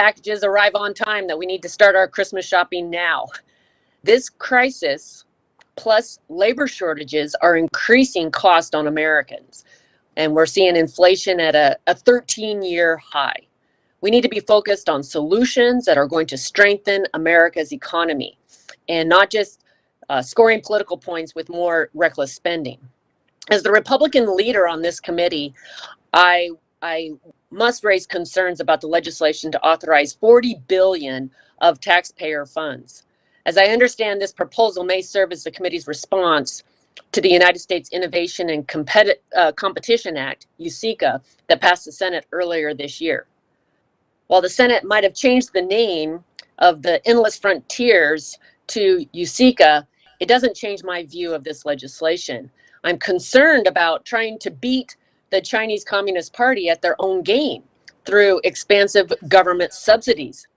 packages arrive on time that we need to start our Christmas shopping now. This crisis plus labor shortages are increasing cost on Americans. And we're seeing inflation at a 13-year high. We need to be focused on solutions that are going to strengthen America's economy and not just scoring political points with more reckless spending. As the Republican leader on this committee, I must raise concerns about the legislation to authorize $40 billion of taxpayer funds. As I understand, this proposal may serve as the committee's response to the United States Innovation and Competition Act, USICA, that passed the Senate earlier this year. While the Senate might have changed the name of the Endless Frontiers to USICA, it doesn't change my view of this legislation. I'm concerned about trying to beat the Chinese Communist Party at their own game through expansive government subsidies.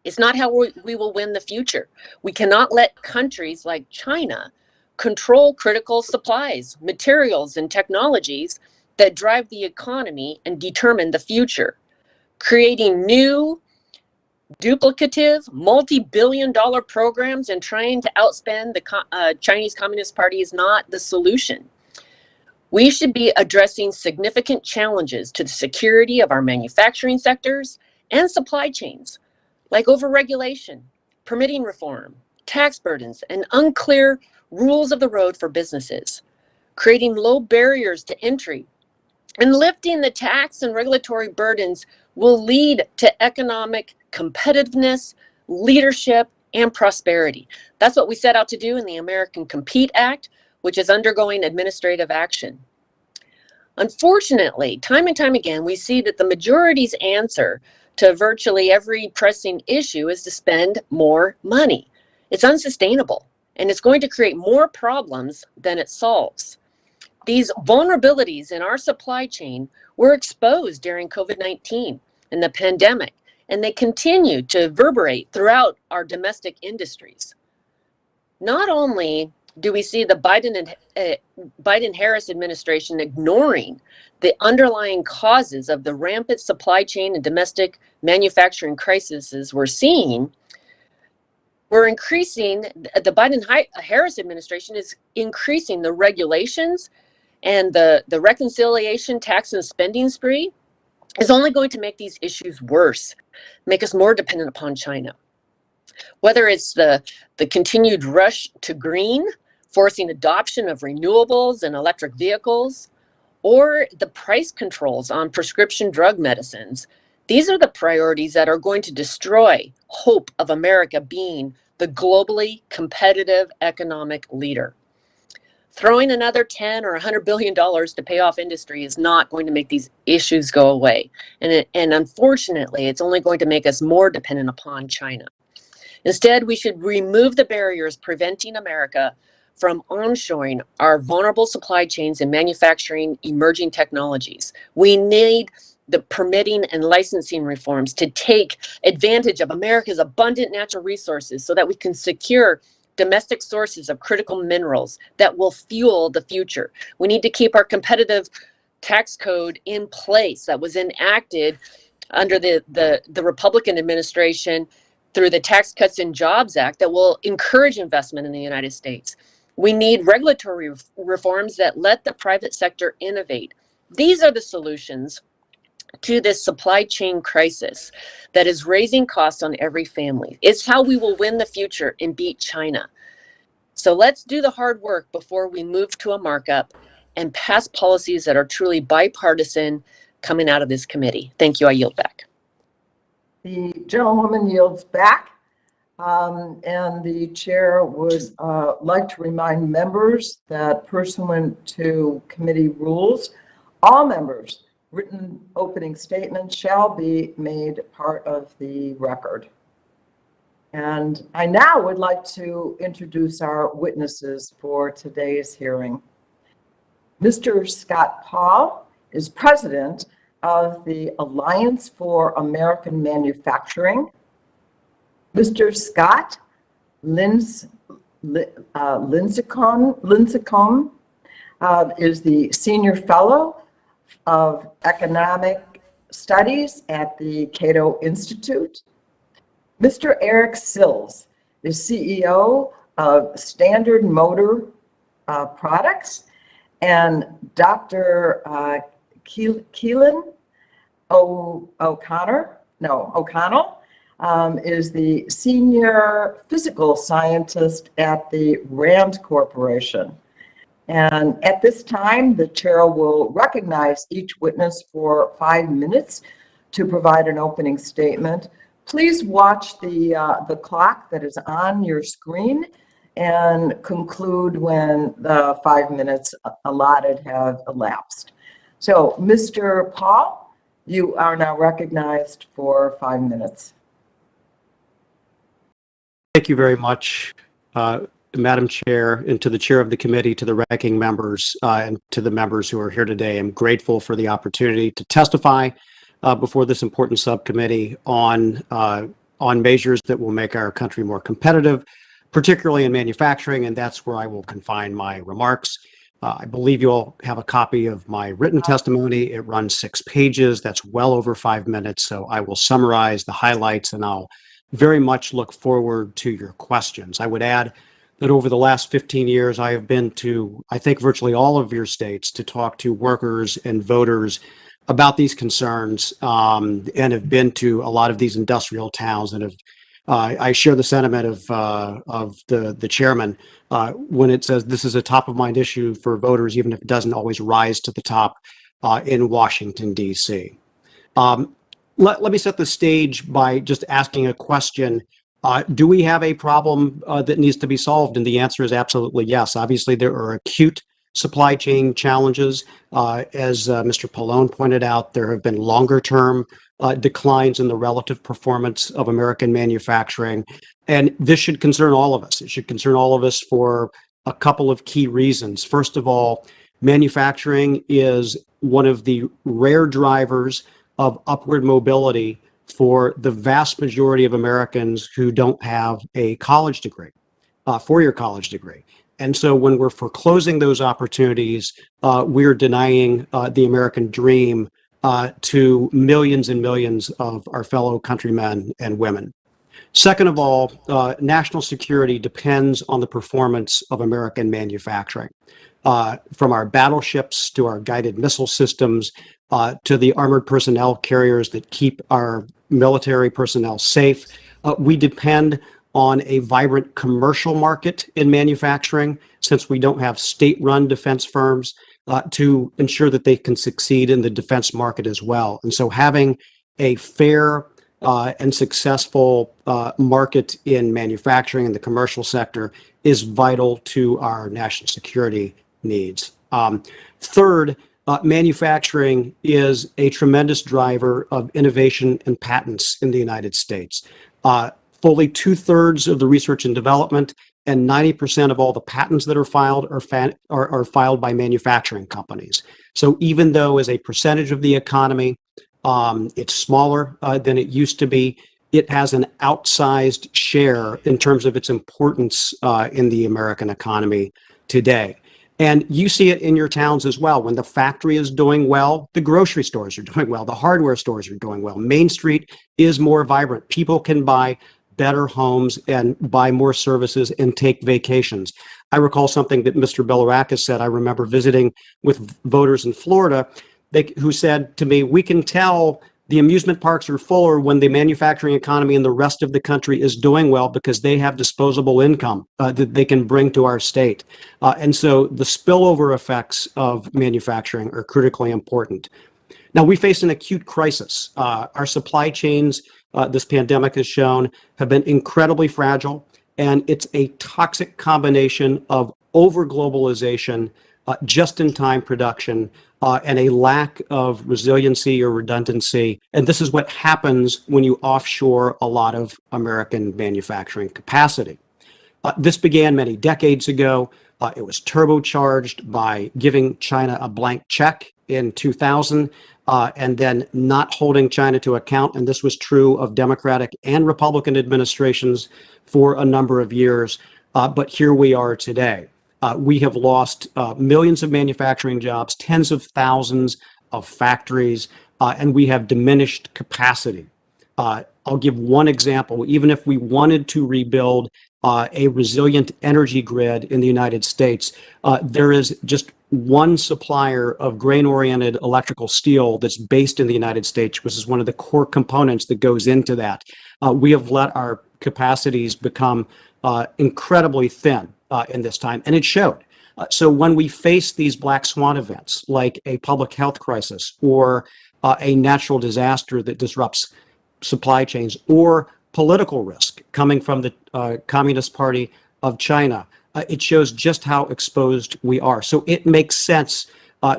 It's not how we will win the future. We cannot let countries like China control critical supplies, materials, and technologies that drive the economy and determine the future. Creating new, duplicative, multi-billion-dollar programs and trying to outspend the Chinese Communist Party is not the solution. We should be addressing significant challenges to the security of our manufacturing sectors and supply chains, like overregulation, permitting reform, tax burdens, and unclear rules of the road for businesses, creating low barriers to entry, and lifting the tax and regulatory burdens will lead to economic competitiveness, leadership, and prosperity. That's what we set out to do in the American Compete Act, which is undergoing administrative action. Unfortunately, time and time again, we see that the majority's answer to virtually every pressing issue is to spend more money. It's unsustainable, and it's going to create more problems than it solves. These vulnerabilities in our supply chain were exposed during COVID-19 and the pandemic, and they continue to reverberate throughout our domestic industries. Not only do we see the Biden-Harris administration ignoring the underlying causes of the rampant supply chain and domestic manufacturing crises we're seeing, the Biden-Harris administration is increasing the regulations, and the reconciliation, tax, and spending spree is only going to make these issues worse, make us more dependent upon China. Whether it's the continued rush to green, forcing adoption of renewables and electric vehicles, or the price controls on prescription drug medicines, these are the priorities that are going to destroy hope of America being the globally competitive economic leader. Throwing another $10 or $100 billion to pay off industry is not going to make these issues go away. And unfortunately, it's only going to make us more dependent upon China. Instead, we should remove the barriers preventing America from onshoring our vulnerable supply chains and manufacturing emerging technologies. We need the permitting and licensing reforms to take advantage of America's abundant natural resources so that we can secure domestic sources of critical minerals that will fuel the future. We need to keep our competitive tax code in place that was enacted under the Republican administration through the Tax Cuts and Jobs Act that will encourage investment in the United States. We need regulatory reforms that let the private sector innovate. These are the solutions to this supply chain crisis that is raising costs on every family. It's how we will win the future and beat China. So let's do the hard work before we move to a markup and pass policies that are truly bipartisan coming out of this committee. Thank you. I yield back. The gentlewoman yields back, and the chair would like to remind members that pursuant to committee rules, all members' written opening statements shall be made part of the record. And I now would like to introduce our witnesses for today's hearing. Mr. Scott Paul is president of the Alliance for American Manufacturing. Mr. Scott Lincicome is the Senior Fellow of Economic Studies at the Cato Institute. Mr. Eric Sills is CEO of Standard Motor Products, and Dr. Keelan O'Connell is the Senior Physical Scientist at the RAND Corporation. And at this time, the chair will recognize each witness for 5 minutes to provide an opening statement. Please watch the clock that is on your screen and conclude when the 5 minutes allotted have elapsed. So, Mr. Paul, you are now recognized for 5 minutes. Thank you very much, Madam Chair, and to the chair of the committee, to the ranking members, and to the members who are here today. I'm grateful for the opportunity to testify before this important subcommittee on measures that will make our country more competitive, particularly in manufacturing, and that's where I will confine my remarks. I believe you all have a copy of my written testimony. It runs 6 pages. That's well over 5 minutes, so I will summarize the highlights, and I'll very much look forward to your questions. I would add that over the last 15 years, I have been to, I think, virtually all of your states to talk to workers and voters about these concerns, and have been to a lot of these industrial towns, and have I share the sentiment of the chairman when it says this is a top of mind issue for voters, even if it doesn't always rise to the top in Washington, D.C. Let me set the stage by just asking a question. Do we have a problem that needs to be solved? And the answer is absolutely yes. Obviously, there are acute supply chain challenges. As Mr. Pallone pointed out, there have been longer term declines in the relative performance of American manufacturing. And this should concern all of us. It should concern all of us for a couple of key reasons. First of all, manufacturing is one of the rare drivers of upward mobility for the vast majority of Americans who don't have a college degree, four-year college degree. And so when we're foreclosing those opportunities, we're denying the American dream to millions and millions of our fellow countrymen and women. Second of all, national security depends on the performance of American manufacturing. From our battleships to our guided missile systems to the armored personnel carriers that keep our military personnel safe, we depend on a vibrant commercial market in manufacturing, since we don't have state-run defense firms to ensure that they can succeed in the defense market as well. And so having a fair and successful market in manufacturing in the commercial sector is vital to our national security needs. Third, manufacturing is a tremendous driver of innovation and patents in the United States. Fully 2/3 of the research and development and 90% of all the patents that are filed are filed by manufacturing companies. So even though as a percentage of the economy, it's smaller than it used to be, it has an outsized share in terms of its importance in the American economy today. And you see it in your towns as well. When the factory is doing well, the grocery stores are doing well, the hardware stores are doing well. Main Street is more vibrant. People can buy better homes and buy more services and take vacations. I recall something that Mr. Belarakis said. I remember visiting with voters in Florida who said to me, we can tell the amusement parks are fuller when the manufacturing economy in the rest of the country is doing well because they have disposable income that they can bring to our state. And so the spillover effects of manufacturing are critically important. Now, we face an acute crisis. Our supply chains, this pandemic has shown, have been incredibly fragile, and it's a toxic combination of over-globalization, just-in-time production, and a lack of resiliency or redundancy. And this is what happens when you offshore a lot of American manufacturing capacity. This began many decades ago. It was turbocharged by giving China a blank check in 2000 and then not holding China to account. And this was true of Democratic and Republican administrations for a number of years. But here we are today. We have lost millions of manufacturing jobs, tens of thousands of factories. and we have diminished capacity. I'll give one example. Even if we wanted to rebuild a resilient energy grid in the United States, there is just one supplier of grain-oriented electrical steel that's based in the United States, which is one of the core components that goes into that. We have let our capacities become incredibly thin in this time, and it showed. So when we face these black swan events, like a public health crisis or a natural disaster that disrupts supply chains, or political risk coming from the Communist Party of China, it shows just how exposed we are. So it makes sense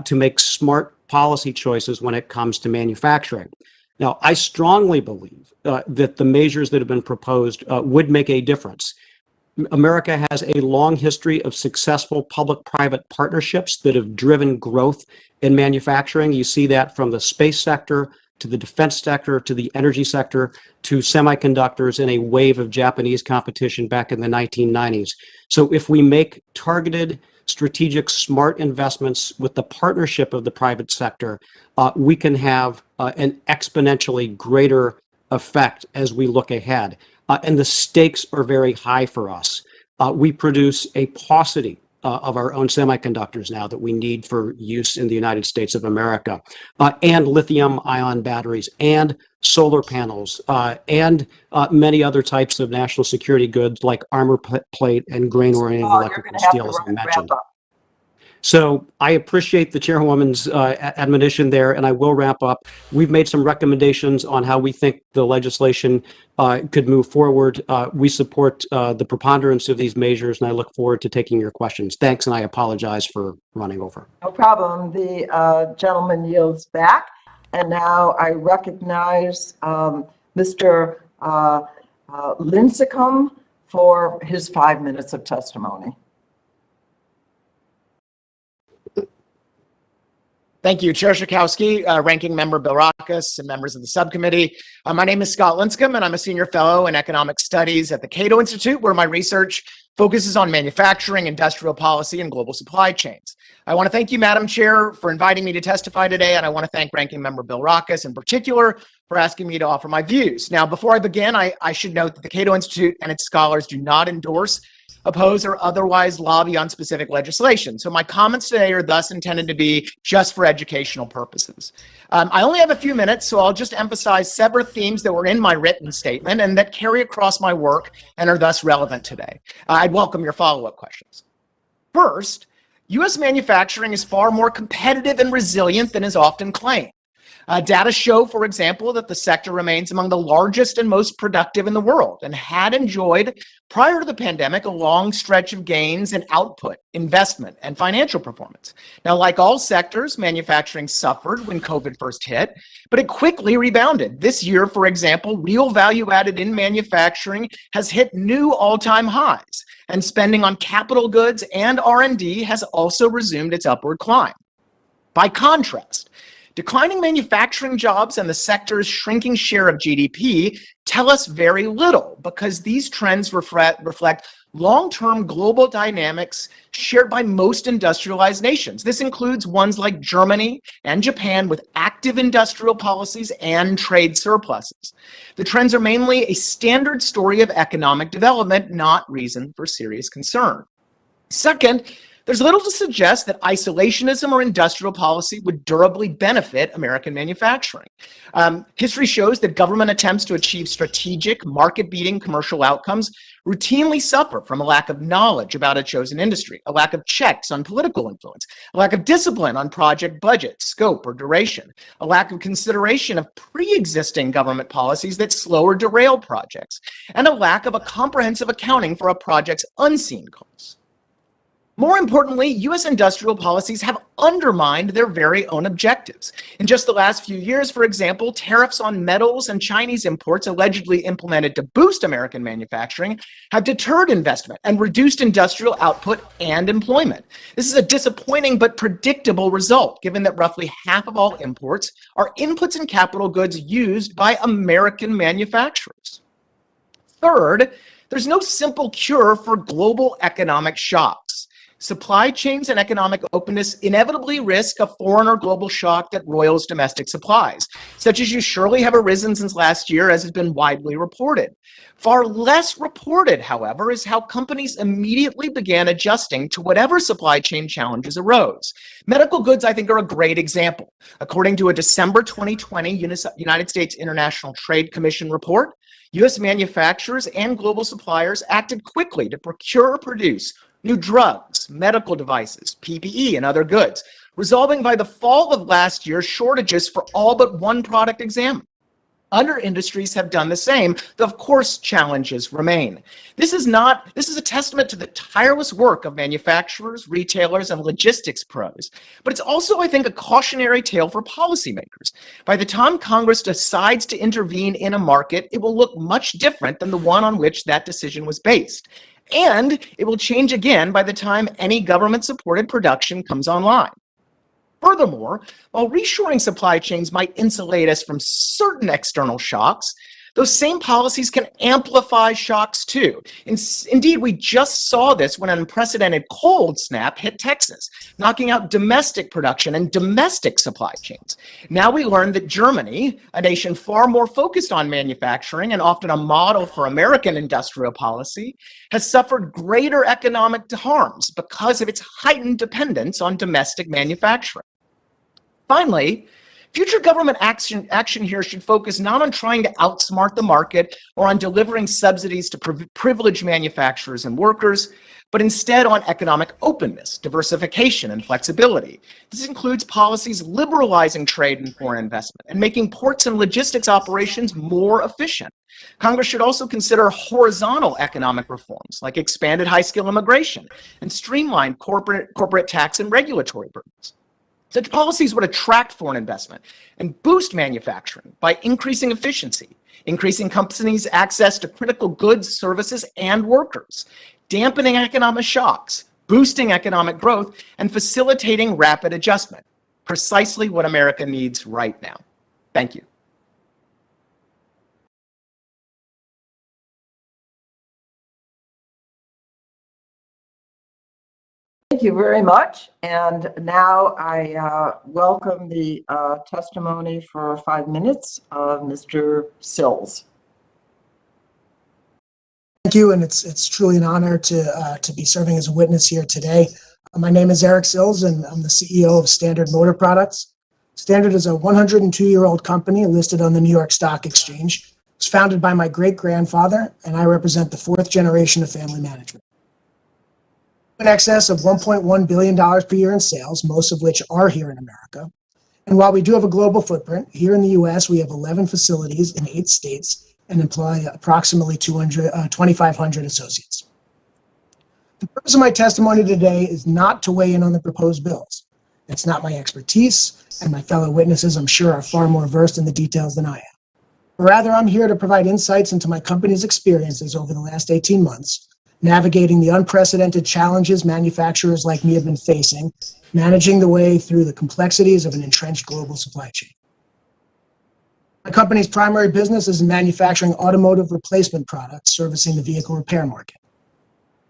to make smart policy choices when it comes to manufacturing. Now, I strongly believe that the measures that have been proposed would make a difference. America has a long history of successful public-private partnerships that have driven growth in manufacturing. You see that from the space sector to the defense sector, to the energy sector, to semiconductors in a wave of Japanese competition back in the 1990s. So if we make targeted, strategic, smart investments with the partnership of the private sector, we can have an exponentially greater effect as we look ahead. And the stakes are very high for us. We produce a paucity of our own semiconductors now that we need for use in the United States of America, and lithium-ion batteries, and solar panels, and many other types of national security goods like armor plate and grain-oriented electrical steel, as I mentioned. So I appreciate the chairwoman's admonition there, and I will wrap up. We've made some recommendations on how we think the legislation could move forward. We support the preponderance of these measures, and I look forward to taking your questions. Thanks, and I apologize for running over. No problem. The gentleman yields back. And now I recognize Mr. Lincecum for his 5 minutes of testimony. Thank you, Chair Schakowsky, Ranking Member Bilrakis, and members of the subcommittee. My name is Scott Lincecum, and I'm a senior fellow in economic studies at the Cato Institute, where my research focuses on manufacturing, industrial policy, and global supply chains. I want to thank you, Madam Chair, for inviting me to testify today, and I want to thank Ranking Member Bilrakis in particular for asking me to offer my views. Now, before I begin, I should note that the Cato Institute and its scholars do not endorse, oppose, or otherwise lobby on specific legislation. So my comments today are thus intended to be just for educational purposes. I only have a few minutes, so I'll just emphasize several themes that were in my written statement and that carry across my work and are thus relevant today. I'd welcome your follow-up questions. First, U.S. manufacturing is far more competitive and resilient than is often claimed. Data show, for example, that the sector remains among the largest and most productive in the world and had enjoyed, prior to the pandemic, a long stretch of gains in output, investment, and financial performance. Now, like all sectors, manufacturing suffered when COVID first hit, but it quickly rebounded. This year, for example, real value added in manufacturing has hit new all-time highs, and spending on capital goods and R&D has also resumed its upward climb. By contrast, declining manufacturing jobs and the sector's shrinking share of GDP tell us very little, because these trends reflect long-term global dynamics shared by most industrialized nations. This includes ones like Germany and Japan with active industrial policies and trade surpluses. The trends are mainly a standard story of economic development, not reason for serious concern. Second, there's little to suggest that isolationism or industrial policy would durably benefit American manufacturing. History shows that government attempts to achieve strategic, market-beating commercial outcomes routinely suffer from a lack of knowledge about a chosen industry, a lack of checks on political influence, a lack of discipline on project budget, scope, or duration, a lack of consideration of pre-existing government policies that slow or derail projects, and a lack of a comprehensive accounting for a project's unseen costs. More importantly, U.S. industrial policies have undermined their very own objectives. In just the last few years, for example, tariffs on metals and Chinese imports allegedly implemented to boost American manufacturing have deterred investment and reduced industrial output and employment. This is a disappointing but predictable result, given that roughly half of all imports are inputs and capital goods used by American manufacturers. Third, there's no simple cure for global economic shocks. Supply chains and economic openness inevitably risk a foreign or global shock that roils domestic supplies, such as you surely have arisen since last year, as has been widely reported. Far less reported, however, is how companies immediately began adjusting to whatever supply chain challenges arose. Medical goods, I think, are a great example. According to a December 2020 United States International Trade Commission report, U.S. manufacturers and global suppliers acted quickly to procure or produce new drugs, medical devices, PPE, and other goods, resolving by the fall of last year shortages for all but one product examined. Other industries have done the same, though of course challenges remain. This is a testament to the tireless work of manufacturers, retailers, and logistics pros. But it's also, I think, a cautionary tale for policymakers. By the time Congress decides to intervene in a market, it will look much different than the one on which that decision was based. And it will change again by the time any government-supported production comes online. Furthermore, while reshoring supply chains might insulate us from certain external shocks, those same policies can amplify shocks too. Indeed, we just saw this when an unprecedented cold snap hit Texas, knocking out domestic production and domestic supply chains. Now we learn that Germany, a nation far more focused on manufacturing and often a model for American industrial policy, has suffered greater economic harms because of its heightened dependence on domestic manufacturing. Finally, future government action here should focus not on trying to outsmart the market or on delivering subsidies to privileged manufacturers and workers, but instead on economic openness, diversification, and flexibility. This includes policies liberalizing trade and foreign investment and making ports and logistics operations more efficient. Congress should also consider horizontal economic reforms like expanded high-skill immigration and streamlined corporate tax and regulatory burdens. Such policies would attract foreign investment and boost manufacturing by increasing efficiency, increasing companies' access to critical goods, services, and workers, dampening economic shocks, boosting economic growth, and facilitating rapid adjustment, precisely what America needs right now. Thank you. Thank you very much. And now I welcome the testimony for 5 minutes of Mr. Sills. Thank you, and it's truly an honor to be serving as a witness here today. My name is Eric Sills, and I'm the CEO of Standard Motor Products. Standard is a 102-year-old company listed on the New York Stock Exchange. It was founded by my great-grandfather, and I represent the 4th generation of family management. In excess of $1.1 billion per year in sales, most of which are here in America. And while we do have a global footprint, here in the U.S., we have 11 facilities in 8 states and employ approximately 2,500 associates. The purpose of my testimony today is not to weigh in on the proposed bills. That's not my expertise, and my fellow witnesses, I'm sure, are far more versed in the details than I am. But rather, I'm here to provide insights into my company's experiences over the last 18 months, navigating the unprecedented challenges manufacturers like me have been facing, managing the way through the complexities of an entrenched global supply chain. My company's primary business is in manufacturing automotive replacement products servicing the vehicle repair market.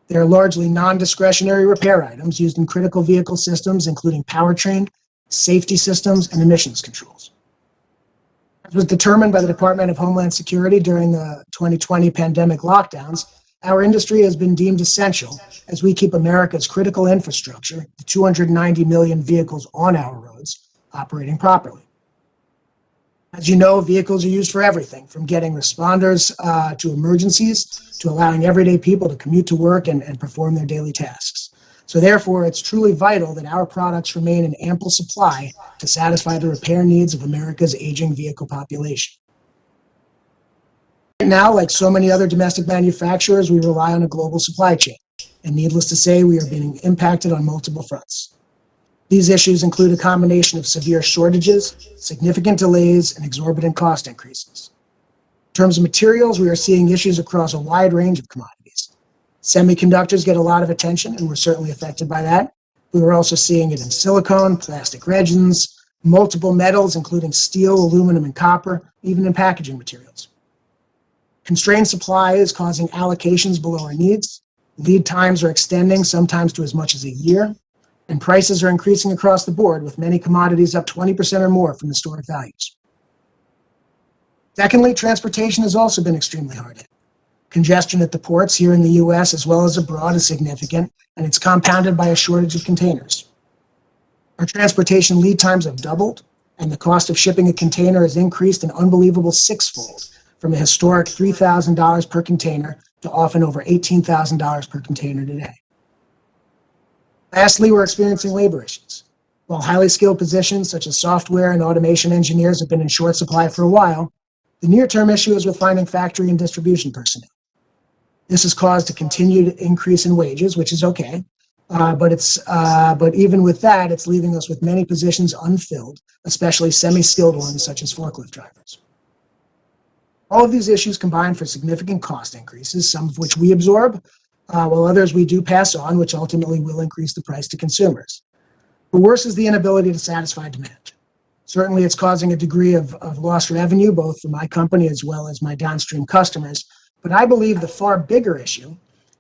They are largely non-discretionary repair items used in critical vehicle systems, including powertrain, safety systems, and emissions controls. As was determined by the Department of Homeland Security during the 2020 pandemic lockdowns, our industry has been deemed essential as we keep America's critical infrastructure, the 290 million vehicles on our roads, operating properly. As you know, vehicles are used for everything, from getting responders to emergencies, to allowing everyday people to commute to work and perform their daily tasks. So therefore, it's truly vital that our products remain in ample supply to satisfy the repair needs of America's aging vehicle population. Now, like so many other domestic manufacturers, we rely on a global supply chain. And needless to say, we are being impacted on multiple fronts. These issues include a combination of severe shortages, significant delays, and exorbitant cost increases. In terms of materials, we are seeing issues across a wide range of commodities. Semiconductors get a lot of attention, and we're certainly affected by that. We were also seeing it in silicone, plastic resins, multiple metals, including steel, aluminum, and copper, even in packaging materials. Constrained supply is causing allocations below our needs, Lead times are extending, sometimes to as much as a year, and prices are increasing across the board, with many commodities up 20% or more from historic values. Secondly, transportation has also been extremely hard hit. Congestion at the ports here in the US as well as abroad is significant, and it's compounded by a shortage of containers. Our transportation lead times have doubled, and the cost of shipping a container has increased an unbelievable sixfold, from a historic $3,000 per container to often over $18,000 per container today. Lastly, we're experiencing labor issues. While highly skilled positions such as software and automation engineers have been in short supply for a while, the near-term issue is with finding factory and distribution personnel. This has caused a continued increase in wages, which is okay, but even with that, it's leaving us with many positions unfilled, especially semi-skilled ones such as forklift drivers. All of these issues combine for significant cost increases, some of which we absorb, while others we do pass on, which ultimately will increase the price to consumers. But worse is the inability to satisfy demand. Certainly, it's causing a degree of lost revenue, both for my company as well as my downstream customers. But I believe the far bigger issue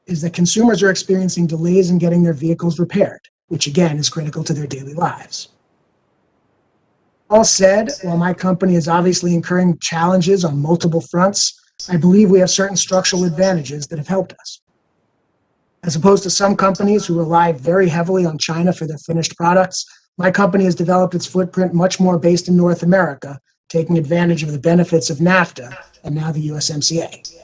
is that consumers are experiencing delays in getting their vehicles repaired, which again is critical to their daily lives. All said, while my company is obviously incurring challenges on multiple fronts, I believe we have certain structural advantages that have helped us. As opposed to some companies who rely very heavily on China for their finished products, my company has developed its footprint much more based in North America, taking advantage of the benefits of NAFTA and now the USMCA.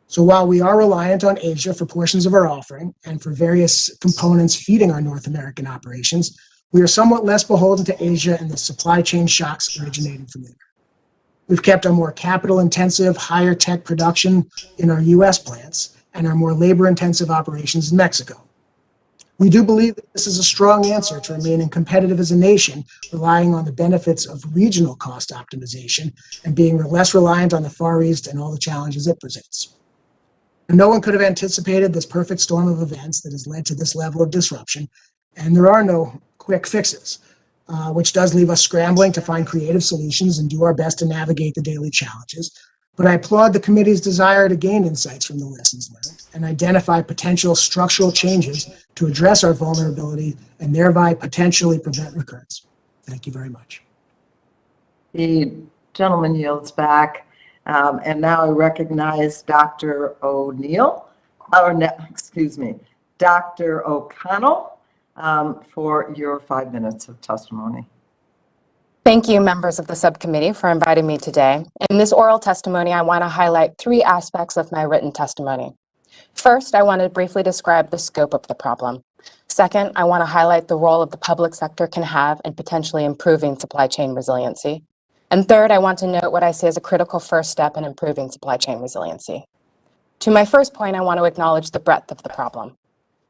So while we are reliant on Asia for portions of our offering and for various components feeding our North American operations, we are somewhat less beholden to Asia and the supply chain shocks originating from there. We've kept our more capital-intensive, higher-tech production in our U.S. plants and our more labor-intensive operations in Mexico. We do believe that this is a strong answer to remaining competitive as a nation, relying on the benefits of regional cost optimization and being less reliant on the Far East and all the challenges it presents. And no one could have anticipated this perfect storm of events that has led to this level of disruption, and there are no quick fixes, which does leave us scrambling to find creative solutions and do our best to navigate the daily challenges. But I applaud the committee's desire to gain insights from the lessons learned and identify potential structural changes to address our vulnerability and thereby potentially prevent recurrence. Thank you very much. The gentleman yields back. And now I recognize Dr. Dr. O'Connell for your 5 minutes of testimony. Thank you, members of the subcommittee, for inviting me today. In this oral testimony, I want to highlight 3 aspects of my written testimony. First, I want to briefly describe the scope of the problem. Second, I want to highlight the role of the public sector can have in potentially improving supply chain resiliency. And third, I want to note what I see as a critical first step in improving supply chain resiliency. To my first point, I want to acknowledge the breadth of the problem.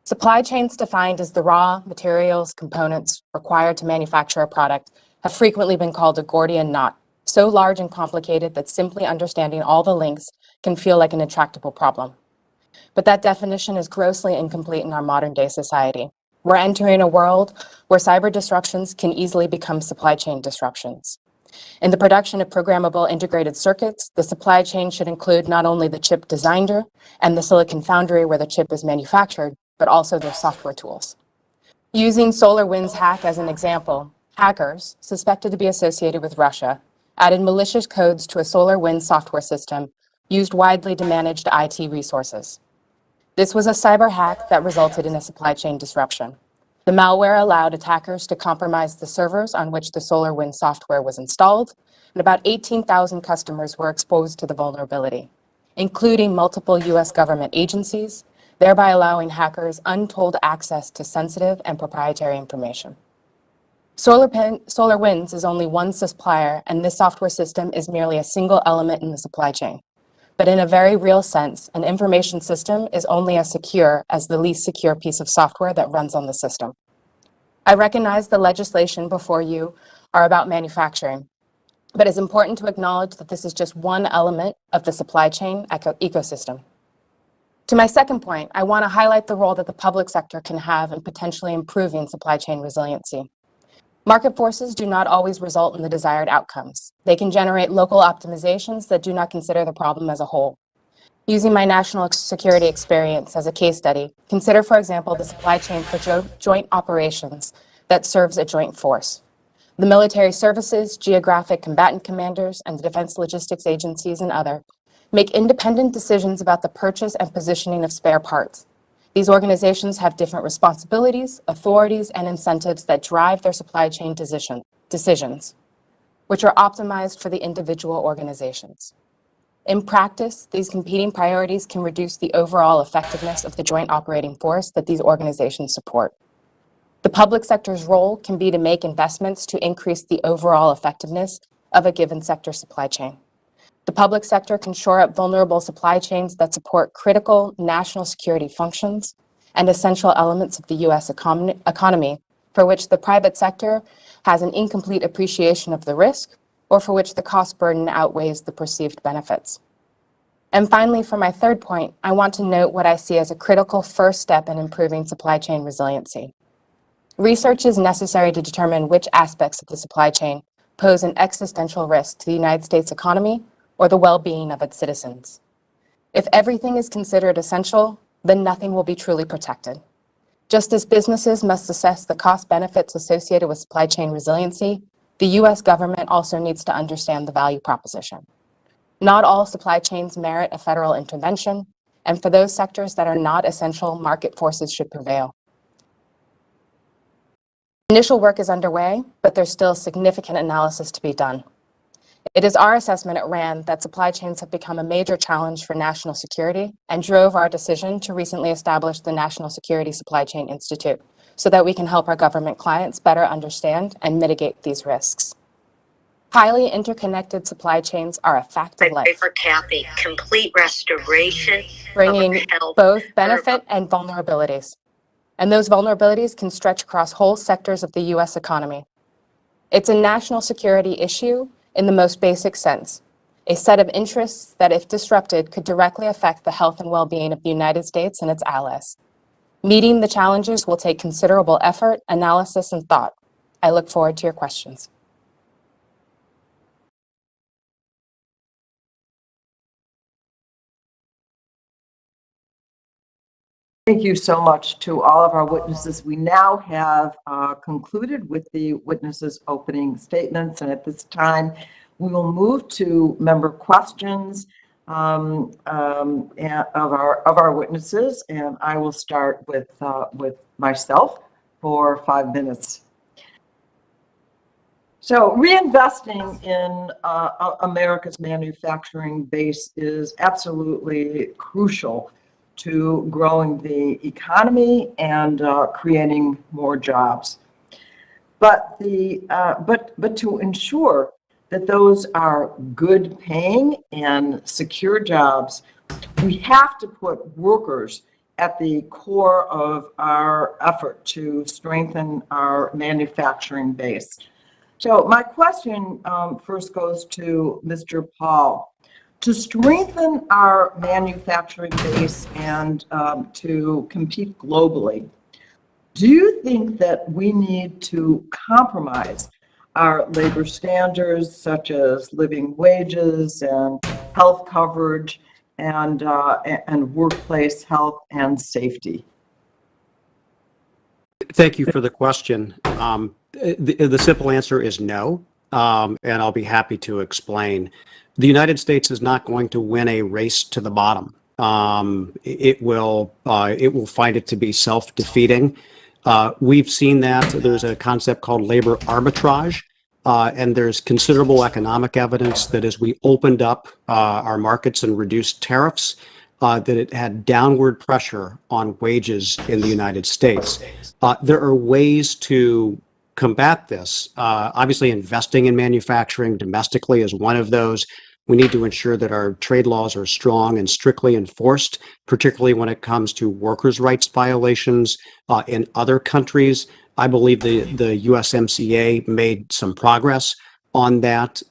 Supply chains defined as the raw materials, components required to manufacture a product have frequently been called a Gordian knot, so large and complicated that simply understanding all the links can feel like an intractable problem. But that definition is grossly incomplete in our modern day society. We're entering a world where cyber disruptions can easily become supply chain disruptions. In the production of programmable integrated circuits, the supply chain should include not only the chip designer and the silicon foundry where the chip is manufactured, but also their software tools. Using SolarWinds hack as an example, hackers, suspected to be associated with Russia, added malicious codes to a SolarWinds software system used widely to manage the IT resources. This was a cyber hack that resulted in a supply chain disruption. The malware allowed attackers to compromise the servers on which the SolarWinds software was installed, and about 18,000 customers were exposed to the vulnerability, including multiple US government agencies, thereby allowing hackers untold access to sensitive and proprietary information. SolarWinds is only one supplier, and this software system is merely a single element in the supply chain. But in a very real sense, an information system is only as secure as the least secure piece of software that runs on the system. I recognize the legislation before you are about manufacturing, but it's important to acknowledge that this is just one element of the supply chain ecosystem. To my second point, I want to highlight the role that the public sector can have in potentially improving supply chain resiliency. Market forces do not always result in the desired outcomes. They can generate local optimizations that do not consider the problem as a whole. Using my national security experience as a case study, consider, for example, the supply chain for joint operations that serves a joint force. The military services, geographic combatant commanders, and the defense logistics agencies and other make independent decisions about the purchase and positioning of spare parts. These organizations have different responsibilities, authorities, and incentives that drive their supply chain decisions, which are optimized for the individual organizations. In practice, these competing priorities can reduce the overall effectiveness of the joint operating force that these organizations support. The public sector's role can be to make investments to increase the overall effectiveness of a given sector supply chain. The public sector can shore up vulnerable supply chains that support critical national security functions and essential elements of the U.S. economy for which the private sector has an incomplete appreciation of the risk or for which the cost burden outweighs the perceived benefits. And finally, for my third point, I want to note what I see as a critical first step in improving supply chain resiliency. Research is necessary to determine which aspects of the supply chain pose an existential risk to the United States economy or the well-being of its citizens. If everything is considered essential, then nothing will be truly protected. Just as businesses must assess the cost benefits associated with supply chain resiliency, the U.S. government also needs to understand the value proposition. Not all supply chains merit a federal intervention, and for those sectors that are not essential, market forces should prevail. Initial work is underway, but there's still significant analysis to be done. It is our assessment at RAND that supply chains have become a major challenge for national security and drove our decision to recently establish the National Security Supply Chain Institute so that we can help our government clients better understand and mitigate these risks. Highly interconnected supply chains are a fact of life, for Kathy, complete restoration, bringing both benefit and vulnerabilities. And those vulnerabilities can stretch across whole sectors of the U.S. economy. It's a national security issue in the most basic sense, a set of interests that, if disrupted, could directly affect the health and well-being of the United States and its allies. Meeting the challenges will take considerable effort, analysis, and thought. I look forward to your questions. Thank you so much to all of our witnesses. We now have concluded with the witnesses' opening statements, and at this time, we will move to member questions of our witnesses, and I will start with myself for 5 minutes. So reinvesting in America's manufacturing base is absolutely crucial to growing the economy and creating more jobs. But to ensure that those are good paying and secure jobs, we have to put workers at the core of our effort to strengthen our manufacturing base. So my question first goes to Mr. Paul. To strengthen our manufacturing base and to compete globally, do you think that we need to compromise our labor standards, such as living wages and health coverage and workplace health and safety? Thank you for the question. The simple answer is no, and I'll be happy to explain. The United States is not going to win a race to the bottom. It will find it to be self-defeating. We've seen that. There's a concept called labor arbitrage, and there's considerable economic evidence that as we opened up our markets and reduced tariffs, that it had downward pressure on wages in the United States. There are ways to combat this. Obviously, investing in manufacturing domestically is one of those. We need to ensure that our trade laws are strong and strictly enforced, particularly when it comes to workers' rights violations in other countries. I believe the USMCA made some progress on that,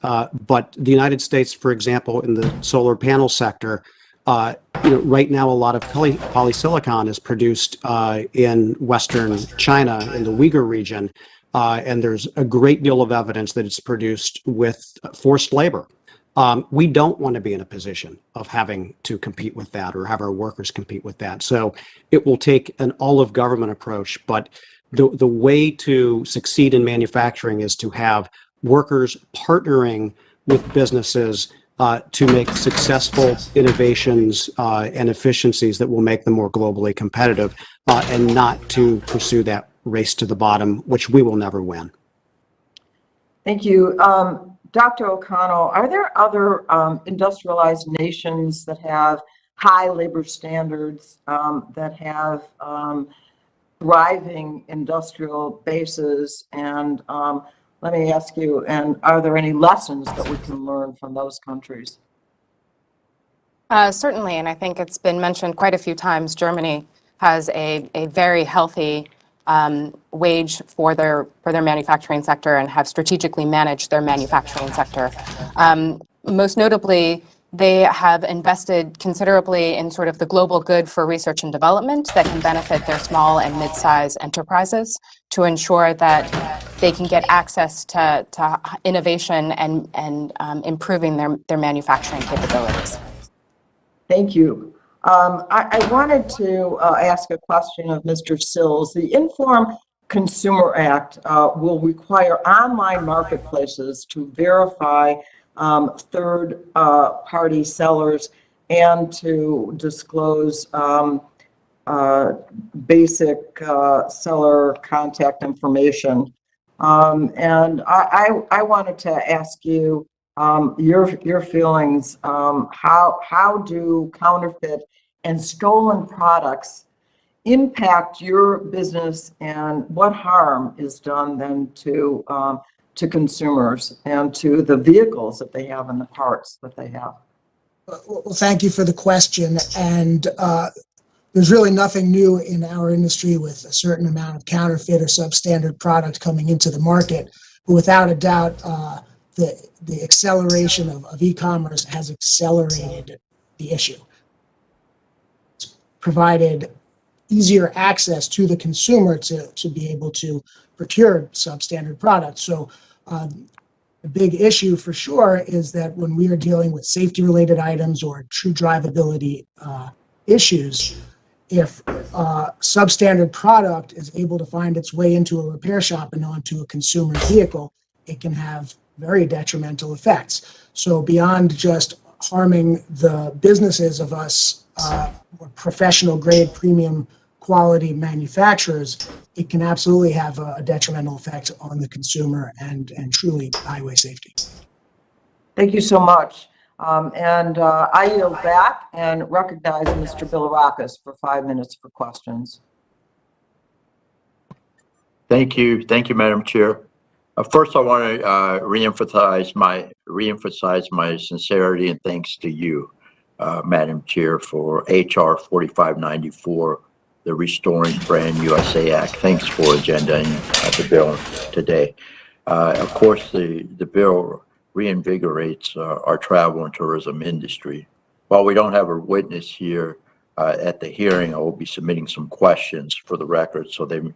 but the United States, for example, in the solar panel sector, right now a lot of polysilicon is produced in Western China, in the Uyghur region, and there's a great deal of evidence that it's produced with forced labor. We don't want to be in a position of having to compete with that or have our workers compete with that. So it will take an all-of-government approach, but the way to succeed in manufacturing is to have workers partnering with businesses to make successful innovations and efficiencies that will make them more globally competitive, and not to pursue that race to the bottom, which we will never win. Thank you. Dr. O'Connell, are there other industrialized nations that have high labor standards, that have thriving industrial bases? And let me ask you, and are there any lessons that we can learn from those countries? Certainly, and I think it's been mentioned quite a few times, Germany has a very healthy wage for their manufacturing sector and have strategically managed their manufacturing sector. Most notably, they have invested considerably in sort of the global good for research and development that can benefit their small and mid-sized enterprises to ensure that they can get access to innovation and improving their manufacturing capabilities. Thank you. I wanted to ask a question of Mr. Sills. The Informed Consumer Act will require online marketplaces to verify third-party sellers and to disclose basic seller contact information. And I wanted to ask you your feelings. How do counterfeit and stolen products impact your business, and what harm is done then to consumers and to the vehicles that they have and the parts that they have? Well, thank you for the question. And there's really nothing new in our industry with a certain amount of counterfeit or substandard product coming into the market. But without a doubt, the acceleration of e-commerce has accelerated the issue. It's provided easier access to the consumer to be able to procure substandard products. So the big issue for sure is that when we are dealing with safety-related items or true drivability issues, if substandard product is able to find its way into a repair shop and onto a consumer's vehicle, it can have very detrimental effects. So beyond just harming the businesses of us, professional grade premium quality manufacturers, it can absolutely have a detrimental effect on the consumer and truly highway safety. Thank you so much. I yield back and recognize Mr. Bilirakis for 5 minutes for questions. Thank you, Madam Chair. First, I want to reemphasize my sincerity and thanks to you, Madam Chair, for HR 4594, the Restoring Brand USA Act. Thanks for agendaing the bill today. Of course, the bill reinvigorates our travel and tourism industry. While we don't have a witness here at the hearing, I will be submitting some questions for the record so that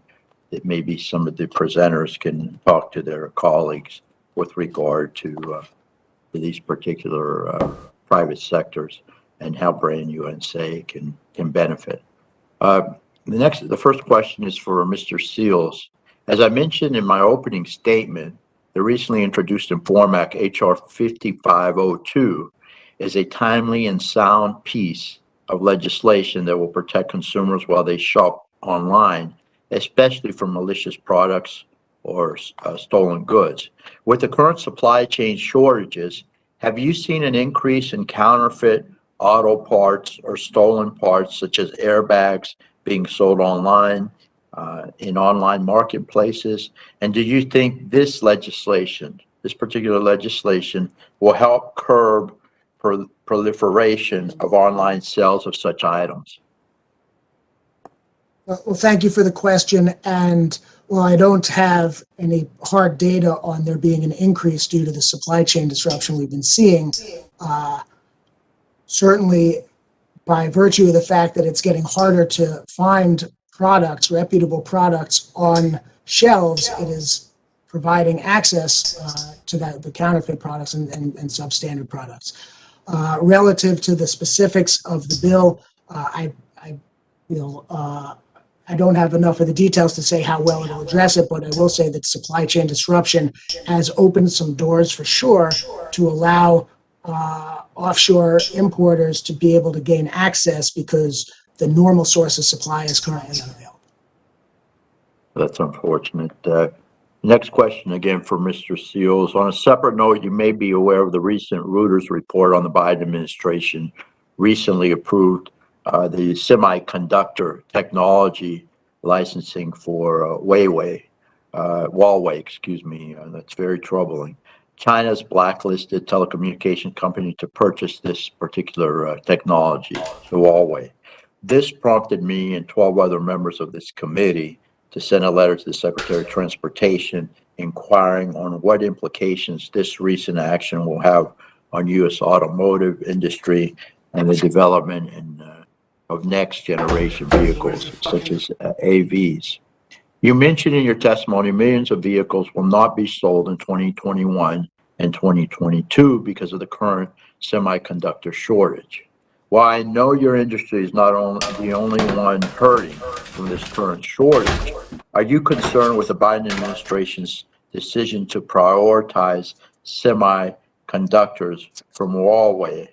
maybe some of the presenters can talk to their colleagues with regard to these particular private sectors and how Brand USA can benefit. The first question is for Mr. Seals. As I mentioned in my opening statement, the recently introduced Inform Act HR 5502 is a timely and sound piece of legislation that will protect consumers while they shop online, especially from malicious products or stolen goods. With the current supply chain shortages, have you seen an increase in counterfeit auto parts or stolen parts such as airbags being sold online, in online marketplaces? And do you think this particular legislation, will help curb proliferation of online sales of such items? Well, thank you for the question. And while I don't have any hard data on there being an increase due to the supply chain disruption we've been seeing, certainly by virtue of the fact that it's getting harder to find products, reputable products on shelves, it is providing access to the counterfeit products and substandard products. Relative to the specifics of the bill, I don't have enough of the details to say how well it'll address it, but I will say that supply chain disruption has opened some doors for sure to allow offshore importers to be able to gain access because the normal source of supply is currently unavailable. That's unfortunate. Next question again for Mr. Seals. On a separate note, you may be aware of the recent Reuters report on the Biden administration recently approved the semiconductor technology licensing for Huawei, excuse me. That's very troubling. China's blacklisted telecommunication company to purchase this particular technology, the Huawei. This prompted me and 12 other members of this committee to send a letter to the Secretary of Transportation inquiring on what implications this recent action will have on U.S. automotive industry and the development of next generation vehicles such as AVs. You mentioned in your testimony millions of vehicles will not be sold in 2021 and 2022 because of the current semiconductor shortage. While I know your industry is not the only one hurting from this current shortage, are you concerned with the Biden administration's decision to prioritize semiconductors from Huawei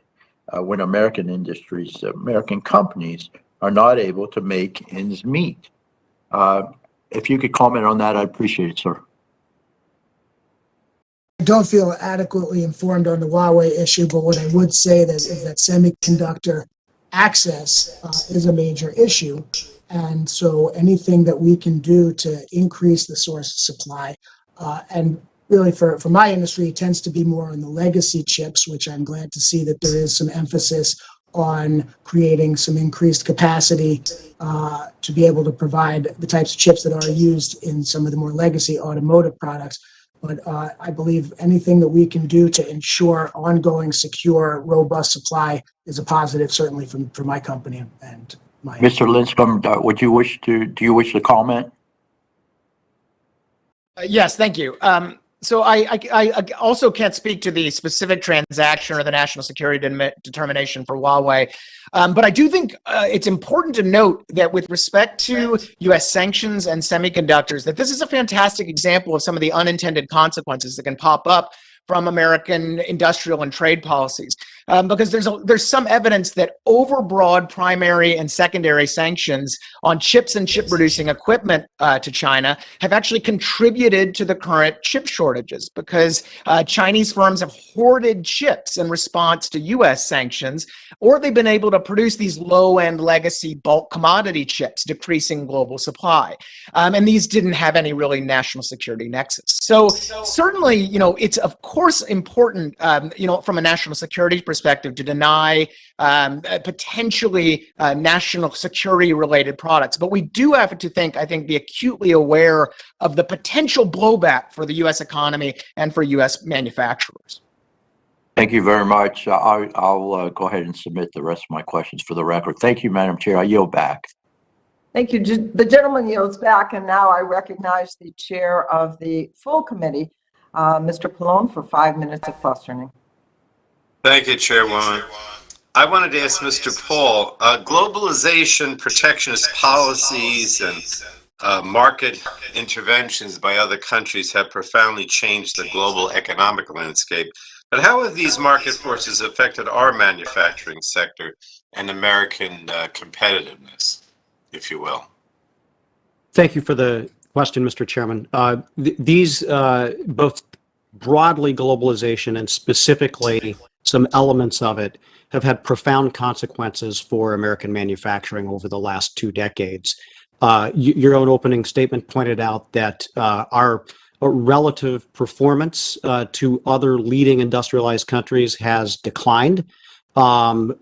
when American industries, American companies are not able to make ends meet? If you could comment on that, I'd appreciate it, sir. I don't feel adequately informed on the Huawei issue, but what I would say is that semiconductor access is a major issue. And so anything that we can do to increase the source of supply, and really for my industry, it tends to be more on the legacy chips, which I'm glad to see that there is some emphasis on creating some increased capacity to be able to provide the types of chips that are used in some of the more legacy automotive products. But I believe anything that we can do to ensure ongoing, secure, robust supply is a positive, certainly for my company and my. Mr. Linscomb, do you wish to comment? Yes, thank you. So I also can't speak to the specific transaction or the national security determination for Huawei, but I do think it's important to note that with respect to U.S. sanctions and semiconductors, that this is a fantastic example of some of the unintended consequences that can pop up from American industrial and trade policies, because there's some evidence that overbroad primary and secondary sanctions on chips and chip producing equipment to China have actually contributed to the current chip shortages, because Chinese firms have hoarded chips in response to U.S. sanctions, or they've been able to produce these low-end legacy bulk commodity chips, decreasing global supply. And these didn't have any really national security nexus. So certainly, it's of course important, from a national security perspective, to deny potentially national security related products. But we do have to be acutely aware of the potential blowback for the U.S. economy and for U.S. manufacturers. Thank you very much. I'll go ahead and submit the rest of my questions for the record. Thank you, Madam Chair. I yield back. Thank you. The gentleman yields back, and now I recognize the chair of the full committee, Mr. Pallone, for 5 minutes of questioning. Thank you, Chairwoman. I wanted to ask Mr. Paul, globalization, protectionist policies, and market interventions by other countries have profoundly changed the global economic landscape. But how have these market forces affected our manufacturing sector and American competitiveness, if you will? Thank you for the question, Mr. Chairman. These, both broadly globalization and specifically some elements of it, have had profound consequences for American manufacturing over the last 2 decades. Your own opening statement pointed out that our relative performance to other leading industrialized countries has declined.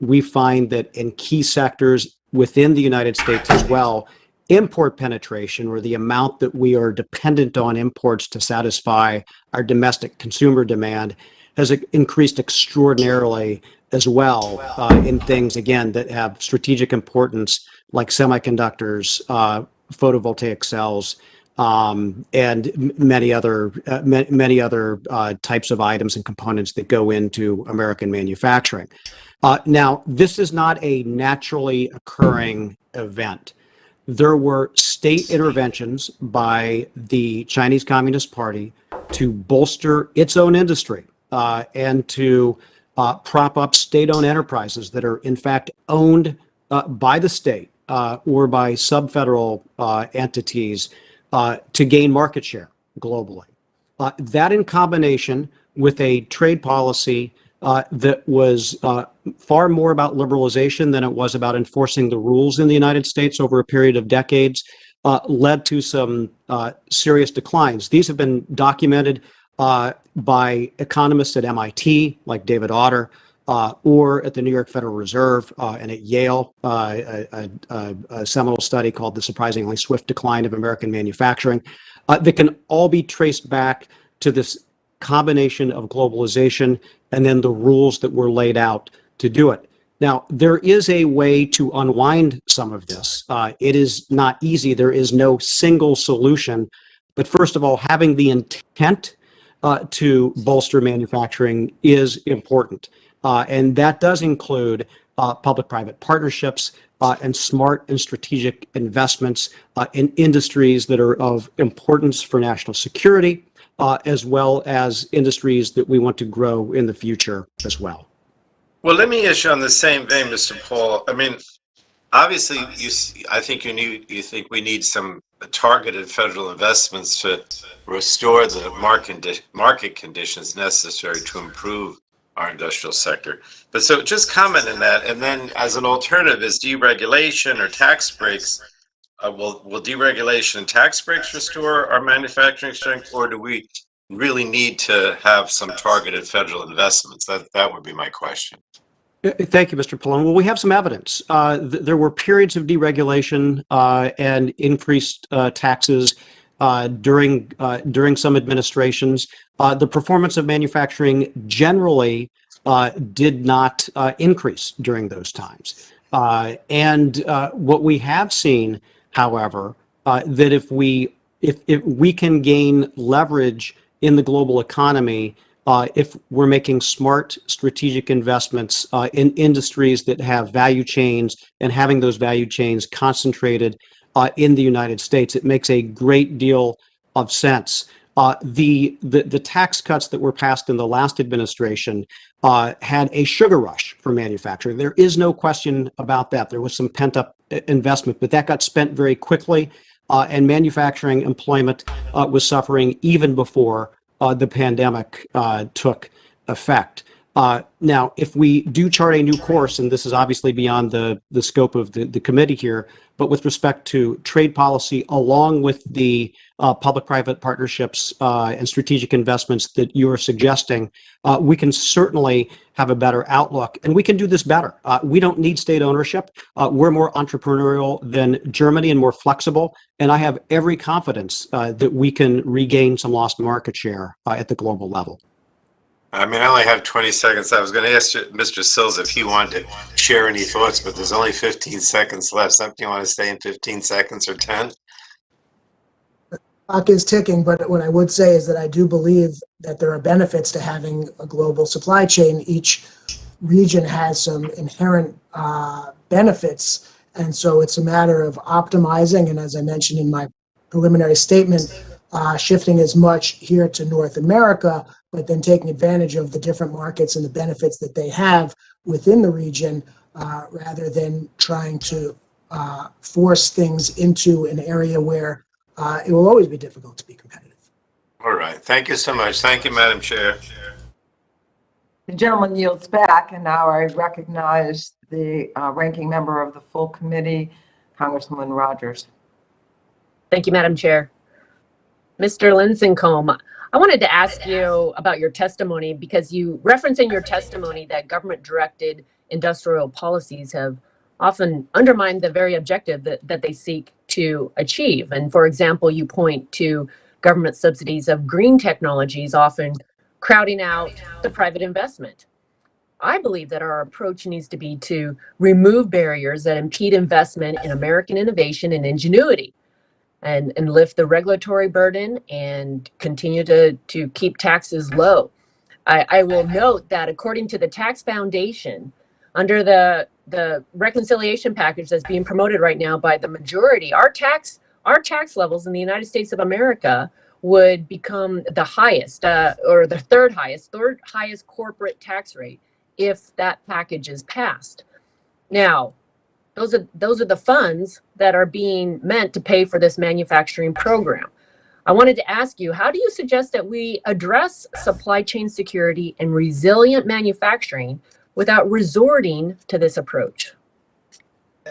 We find that in key sectors within the United States as well, import penetration, or the amount that we are dependent on imports to satisfy our domestic consumer demand, has increased extraordinarily as well in things, again, that have strategic importance like semiconductors, photovoltaic cells, and many other types of items and components that go into American manufacturing. Now, this is not a naturally occurring event. There were state interventions by the Chinese Communist Party to bolster its own industry and to prop up state-owned enterprises that are in fact owned by the state or by sub-federal entities to gain market share globally. That in combination with a trade policy that was far more about liberalization than it was about enforcing the rules in the United States over a period of decades led to some serious declines. These have been documented by economists at MIT, like David Autor, or at the New York Federal Reserve and at Yale, a seminal study called The Surprisingly Swift Decline of American Manufacturing, that can all be traced back to this combination of globalization and then the rules that were laid out to do it. Now, there is a way to unwind some of this. It is not easy. There is no single solution. But first of all, having the intent to bolster manufacturing is important. And that does include public-private partnerships and smart and strategic investments in industries that are of importance for national security, as well as industries that we want to grow in the future as well. Well, let me ask you on the same vein, Mr. Paul. I mean, obviously, I think you think we need some targeted federal investments to restore the market conditions necessary to improve our industrial sector. But so just comment on that. And then as an alternative, is deregulation or tax breaks, will deregulation and tax breaks restore our manufacturing strength, or do we really need to have some targeted federal investments? That would be my question. Thank you, Mr. Pallone. Well, we have some evidence. There were periods of deregulation and increased taxes during some administrations. The performance of manufacturing generally did not increase during those times. And what we have seen, however, that if we can gain leverage in the global economy, if we're making smart strategic investments in industries that have value chains and having those value chains concentrated in the United States, it makes a great deal of sense. The tax cuts that were passed in the last administration had a sugar rush for manufacturing. There is no question about that. There was some pent-up investment, but that got spent very quickly, and manufacturing employment was suffering even before the pandemic took effect. Now, if we do chart a new course, and this is obviously beyond the scope of the committee here, but with respect to trade policy, along with the public-private partnerships and strategic investments that you are suggesting, we can certainly have a better outlook, and we can do this better. We don't need state ownership. We're more entrepreneurial than Germany and more flexible, and I have every confidence that we can regain some lost market share at the global level. I mean, I only have 20 seconds. I was going to ask Mr. Sills if he wanted to share any thoughts, but there's only 15 seconds left. Something you want to say in 15 seconds or 10? Clock is ticking, but what I would say is that I do believe that there are benefits to having a global supply chain. Each region has some inherent benefits, and so it's a matter of optimizing, and as I mentioned in my preliminary statement, shifting as much here to North America, but then taking advantage of the different markets and the benefits that they have within the region, rather than trying to force things into an area where it will always be difficult to be competitive. All right. Thank you so much. Thank you, Madam Chair. The gentleman yields back, and now I recognize the ranking member of the full committee, Congresswoman Rogers. Thank you, Madam Chair. Mr. Lincecum, I wanted to ask you about your testimony, because you reference in your testimony that government-directed industrial policies have often undermined the very objective that they seek to achieve. And for example, you point to government subsidies of green technologies often crowding out the private investment. I believe that our approach needs to be to remove barriers that impede investment in American innovation and ingenuity. and lift the regulatory burden and continue to keep taxes low. I will note that according to the Tax Foundation, under the reconciliation package that's being promoted right now by the majority, our tax levels in the United States of America would become the highest, or the third highest corporate tax rate if that package is passed. Now, those are the funds that are being meant to pay for this manufacturing program. I wanted to ask you, how do you suggest that we address supply chain security and resilient manufacturing without resorting to this approach?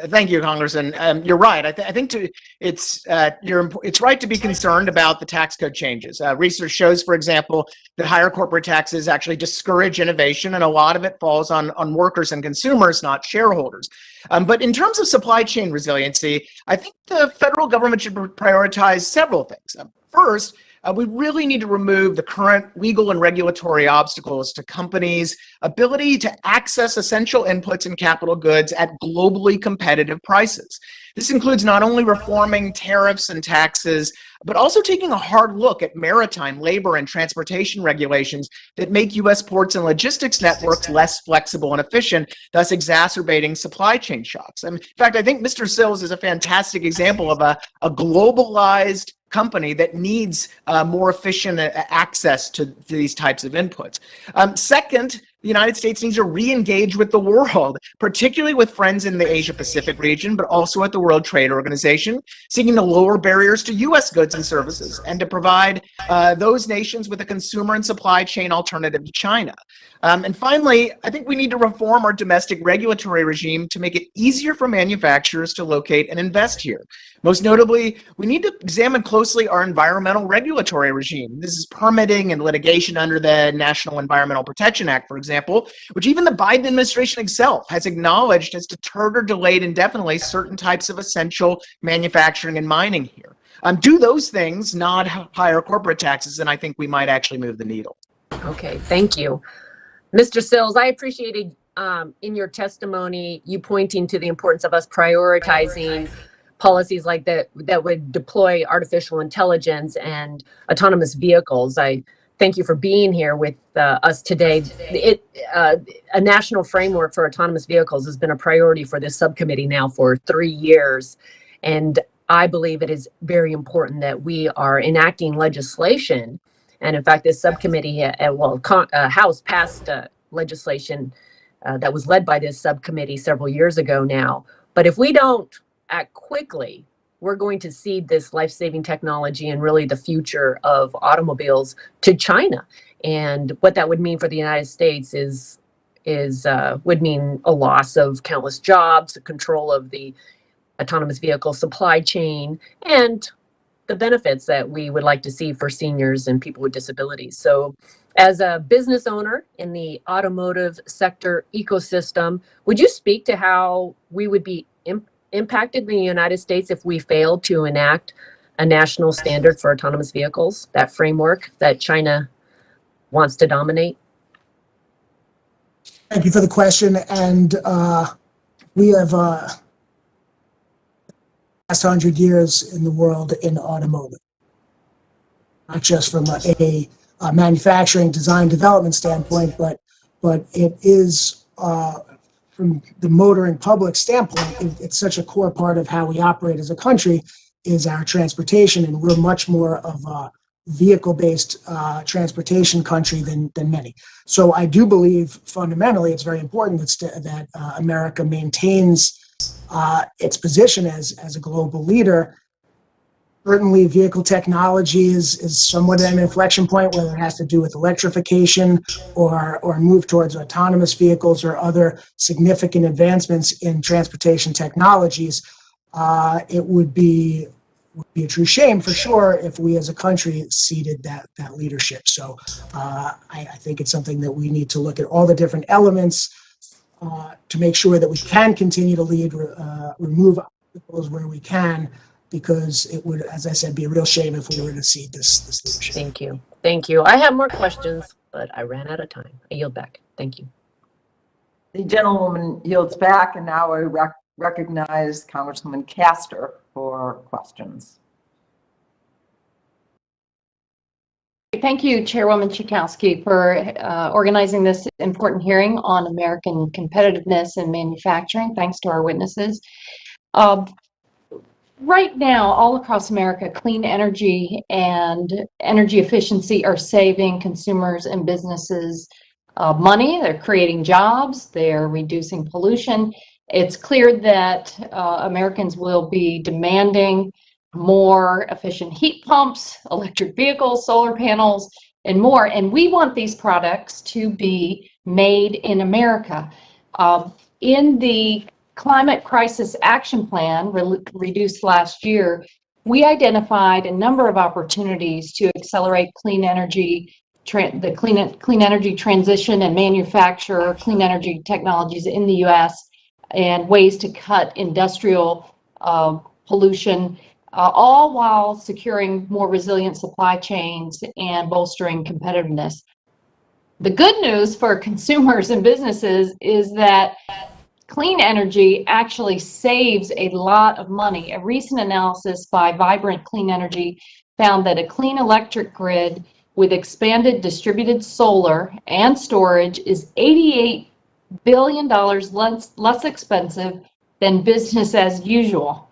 Thank you, Congressman. You're right. I think it's right to be concerned about the tax code changes. Research shows, for example, that higher corporate taxes actually discourage innovation, and a lot of it falls on workers and consumers, not shareholders. But in terms of supply chain resiliency, I think the federal government should prioritize several things. First, we really need to remove the current legal and regulatory obstacles to companies' ability to access essential inputs and capital goods at globally competitive prices. This includes not only reforming tariffs and taxes, but also taking a hard look at maritime, labor, and transportation regulations that make U.S. ports and logistics networks less flexible and efficient, thus exacerbating supply chain shocks. In fact, I think Mr. Sills is a fantastic example of a globalized company that needs more efficient access to these types of inputs. Second, the United States needs to re-engage with the world, particularly with friends in the Asia-Pacific region, but also at the World Trade Organization, seeking to lower barriers to U.S. goods and services and to provide those nations with a consumer and supply chain alternative to China. And finally, I think we need to reform our domestic regulatory regime to make it easier for manufacturers to locate and invest here. Most notably, we need to examine closely our environmental regulatory regime. This is permitting and litigation under the National Environmental Protection Act, for example, which even the Biden administration itself has acknowledged has deterred or delayed indefinitely certain types of essential manufacturing and mining here. Do those things, not higher corporate taxes, and I think we might actually move the needle. Okay, thank you. Mr. Sills, I appreciated in your testimony you pointing to the importance of us prioritizing policies like that would deploy artificial intelligence and autonomous vehicles. I thank you for being here with us today. A national framework for autonomous vehicles has been a priority for this subcommittee now for 3 years. And I believe it is very important that we are enacting legislation. And in fact, this subcommittee, House passed legislation that was led by this subcommittee several years ago now. But if we don't act quickly, we're going to cede this life-saving technology and really the future of automobiles to China. And what that would mean for the United States would mean a loss of countless jobs, control of the autonomous vehicle supply chain, and the benefits that we would like to see for seniors and people with disabilities. So as a business owner in the automotive sector ecosystem, would you speak to how we would be impacted in the United States if we failed to enact a national standard for autonomous vehicles, that framework that China wants to dominate? Thank you for the question. And we have last 100 years in the world in automotive, not just from a manufacturing design development standpoint, but it is from the motoring public standpoint, it's such a core part of how we operate as a country is our transportation, and we're much more of a vehicle-based transportation country than many. So I do believe fundamentally it's very important that America maintains its position as a global leader. Certainly, vehicle technology is somewhat at an inflection point, whether it has to do with electrification or move towards autonomous vehicles or other significant advancements in transportation technologies. It would be a true shame for sure if we as a country ceded that leadership. So I think it's something that we need to look at all the different elements to make sure that we can continue to lead, remove obstacles where we can, because it would, as I said, be a real shame if we were to cede this leadership. Thank you. Thank you. I have more questions, but I ran out of time. I yield back. Thank you. The gentlewoman yields back, and now I recognize Congresswoman Castor for questions. Thank you, Chairwoman Chakowski, for organizing this important hearing on American competitiveness and manufacturing. Thanks to our witnesses. Right now, all across America, clean energy and energy efficiency are saving consumers and businesses money. They're creating jobs. They're reducing pollution. It's clear that Americans will be demanding more efficient heat pumps, electric vehicles, solar panels, and more. And we want these products to be made in America. In the Climate Crisis Action Plan, reduced last year, we identified a number of opportunities to accelerate clean energy, the clean energy transition and manufacture clean energy technologies in the U.S. and ways to cut industrial pollution, all while securing more resilient supply chains and bolstering competitiveness. The good news for consumers and businesses is that clean energy actually saves a lot of money. A recent analysis by Vibrant Clean Energy found that a clean electric grid with expanded distributed solar and storage is $88 billion less expensive than business as usual.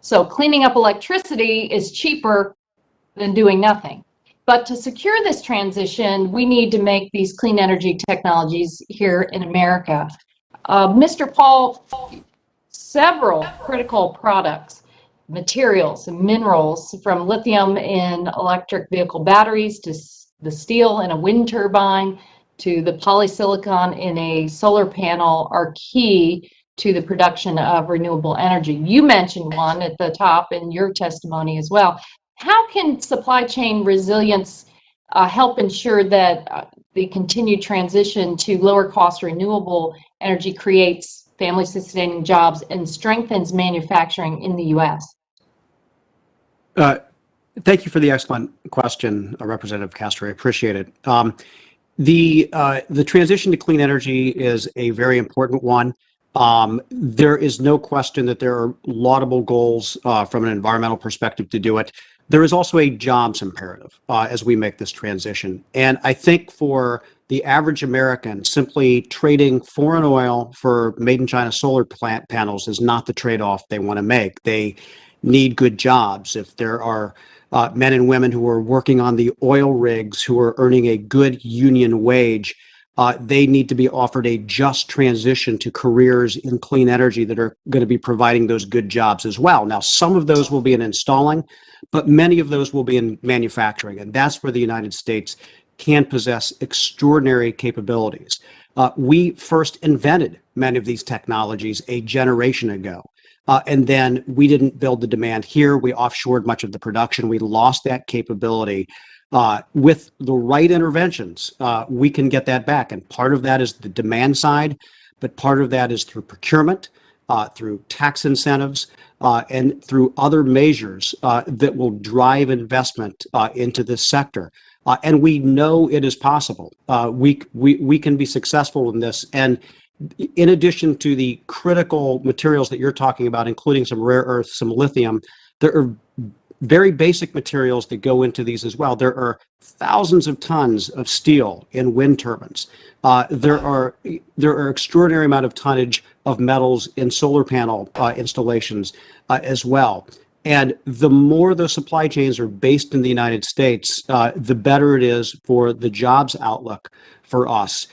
So cleaning up electricity is cheaper than doing nothing. But to secure this transition, we need to make these clean energy technologies here in America. Mr. Paul, several critical products, materials and minerals, from lithium in electric vehicle batteries to the steel in a wind turbine to the polysilicon in a solar panel, are key to the production of renewable energy. You mentioned one at the top in your testimony as well. How can supply chain resilience help ensure that the continued transition to lower cost renewable energy creates family sustaining jobs and strengthens manufacturing in the U.S.? Thank you for the excellent question, Representative Castro. I appreciate it. The transition to clean energy is a very important one. There is no question that there are laudable goals from an environmental perspective to do it. There is also a jobs imperative as we make this transition. And I think for the average American, simply trading foreign oil for made in China solar plant panels is not the trade-off they want to make. They need good jobs. If there are men and women who are working on the oil rigs who are earning a good union wage, they need to be offered a just transition to careers in clean energy that are going to be providing those good jobs as well. Now, some of those will be in installing, but many of those will be in manufacturing. And that's where the United States can possess extraordinary capabilities. We first invented many of these technologies a generation ago. And then we didn't build the demand here. We offshored much of the production. We lost that capability. With the right interventions, we can get that back. And part of that is the demand side, but part of that is through procurement, through tax incentives, and through other measures that will drive investment into this sector. And we know it is possible. We can be successful in this. And in addition to the critical materials that you're talking about, including some rare earths, some lithium, there are very basic materials that go into these as well. There are thousands of tons of steel in wind turbines. There are extraordinary amount of tonnage of metals in solar panel installations as well. And the more the supply chains are based in the United States, the better it is for the jobs outlook for us.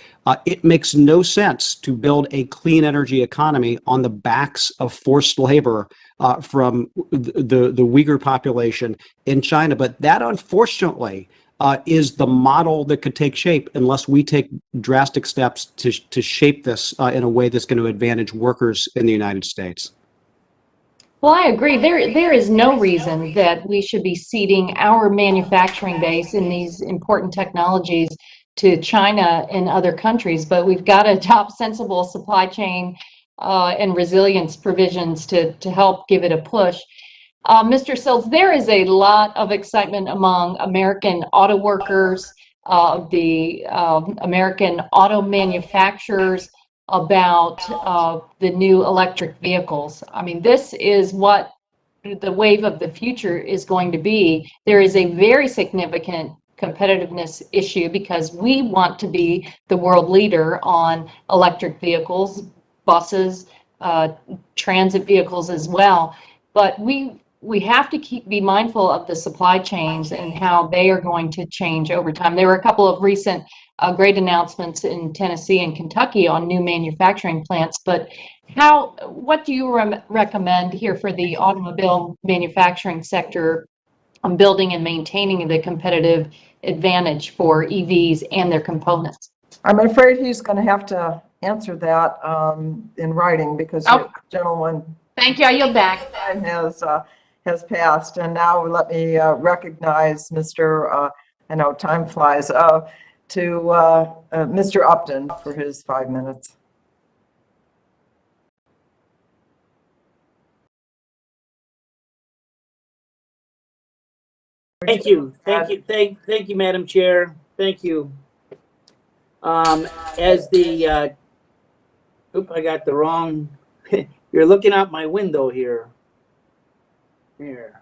It makes no sense to build a clean energy economy on the backs of forced labor from the Uyghur population in China. But that, unfortunately, is the model that could take shape unless we take drastic steps to shape this in a way that's going to advantage workers in the United States. Well, I agree. There is no reason that we should be ceding our manufacturing base in these important technologies to China and other countries, but we've got to adopt sensible supply chain and resilience provisions to help give it a push. Mr. Sills, there is a lot of excitement among American auto workers, the American auto manufacturers, about the new electric vehicles. I mean, this is what the wave of the future is going to be. There is a very significant competitiveness issue because we want to be the world leader on electric vehicles, buses, transit vehicles as well. But we have to be mindful of the supply chains and how they are going to change over time. There were a couple of recent great announcements in Tennessee and Kentucky on new manufacturing plants, but what do you recommend here for the automobile manufacturing sector on building and maintaining the competitive advantage for EVs and their components? I'm afraid he's going to have to answer that in writing because the gentleman Thank you. I yield back. time has passed. And now let me recognize Mr. I know time flies, to Mr. Upton for his 5 minutes. Thank you, Madam Chair. Thank you. As the, I got the wrong, you're looking out my window here. Here.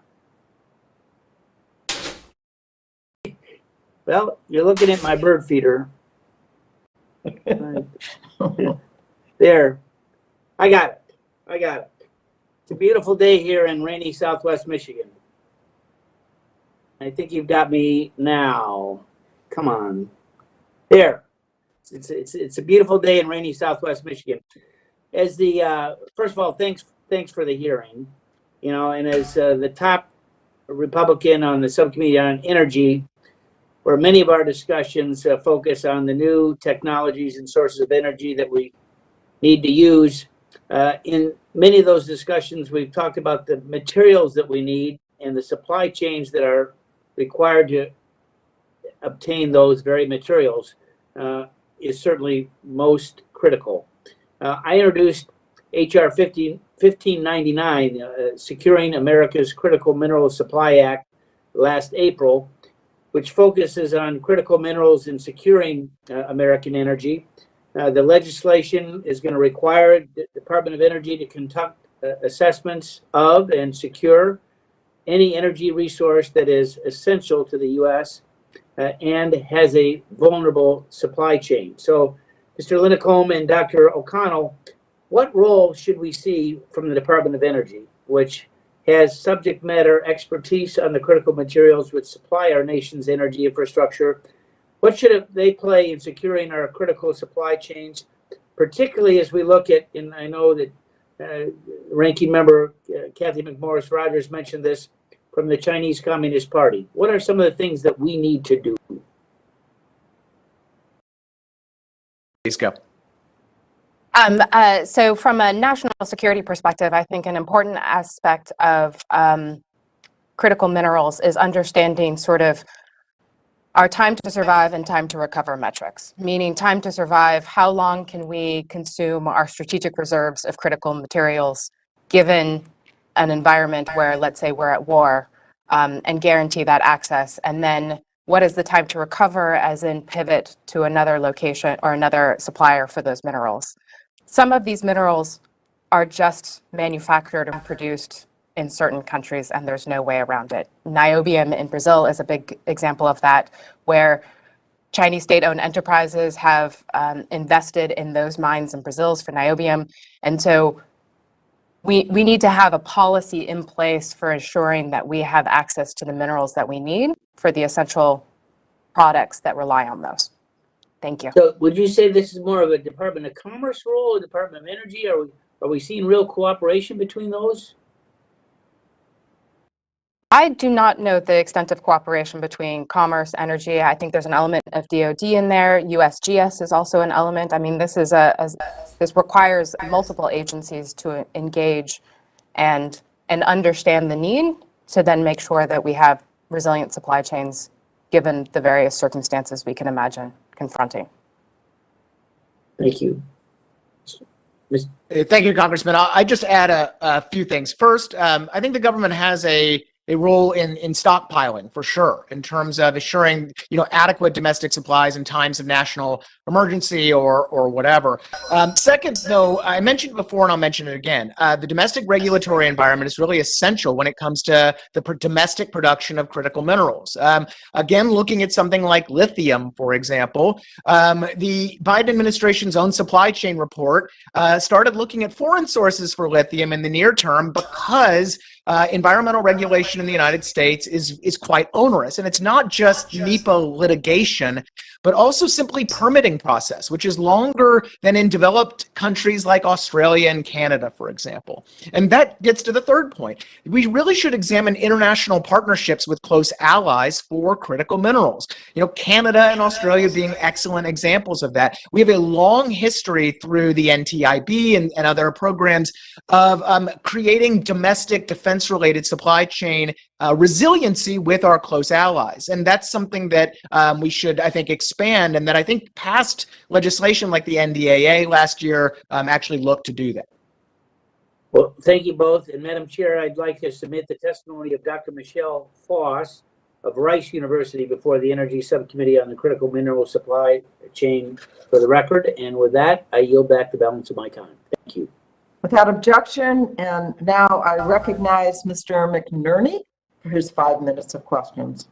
Well, you're looking at my bird feeder. There. I got it. It's a beautiful day here in rainy Southwest Michigan. I think you've got me now. Come on. There. It's a beautiful day in rainy Southwest Michigan. As the first of all, thanks for the hearing. You know, and as the top Republican on the subcommittee on energy, where many of our discussions focus on the new technologies and sources of energy that we need to use. In many of those discussions, we've talked about the materials that we need and the supply chains that are required to obtain those very materials is certainly most critical. I introduced H.R. 1599, Securing America's Critical Mineral Supply Act, last April, which focuses on critical minerals and securing American energy. The legislation is going to require the Department of Energy to conduct assessments of and secure any energy resource that is essential to the U.S. And has a vulnerable supply chain. So, Mr. Lincomb and Dr. O'Connell, what role should we see from the Department of Energy, which has subject matter expertise on the critical materials which supply our nation's energy infrastructure? What should they play in securing our critical supply chains, particularly as we look at, and I know that Ranking Member Kathy McMorris Rodgers mentioned this, from the Chinese Communist Party. What are some of the things that we need to do? Please go. So from a national security perspective, I think an important aspect of critical minerals is understanding sort of our time to survive and time to recover metrics, meaning time to survive, how long can we consume our strategic reserves of critical materials given an environment where, let's say, we're at war, and guarantee that access. And then what is the time to recover, as in pivot to another location or another supplier for those minerals? Some of these minerals are just manufactured and produced in certain countries, and there's no way around it. Niobium in Brazil is a big example of that, where Chinese state-owned enterprises have invested in those mines in Brazil for niobium. And so we need to have a policy in place for ensuring that we have access to the minerals that we need for the essential products that rely on those. Thank you. So would you say this is more of a Department of Commerce role or Department of Energy? Are we seeing real cooperation between those? I do not know the extent of cooperation between commerce, energy. I think there's an element of DoD in there. USGS is also an element. I mean, this requires multiple agencies to engage and understand the need to then make sure that we have resilient supply chains given the various circumstances we can imagine confronting. Thank you. Thank you, Congressman. I just add a few things. First, I think the government has a a role in stockpiling for sure, in terms of assuring adequate domestic supplies in times of national emergency or whatever. Second, though, I mentioned before and I'll mention it again, the domestic regulatory environment is really essential when it comes to the domestic production of critical minerals. Again, looking at something like lithium, for example, the Biden administration's own supply chain report started looking at foreign sources for lithium in the near term because environmental regulation in the United States is quite onerous. And it's not just NEPA litigation, but also simply permitting process, which is longer than in developed countries like Australia and Canada, for example. And that gets to the third point. We really should examine international partnerships with close allies for critical minerals. Canada and Australia being excellent examples of that. We have a long history through the NTIB and other programs of creating domestic defense-related supply chain resiliency with our close allies. And that's something that we should, I think, expand, and that I think past legislation like the NDAA last year actually looked to do that. Well, thank you both. And Madam Chair, I'd like to submit the testimony of Dr. Michelle Foss of Rice University before the Energy Subcommittee on the Critical Mineral Supply Chain for the record. And with that, I yield back the balance of my time. Thank you. Without objection, and now I recognize Mr. McNerney for his 5 minutes of questions.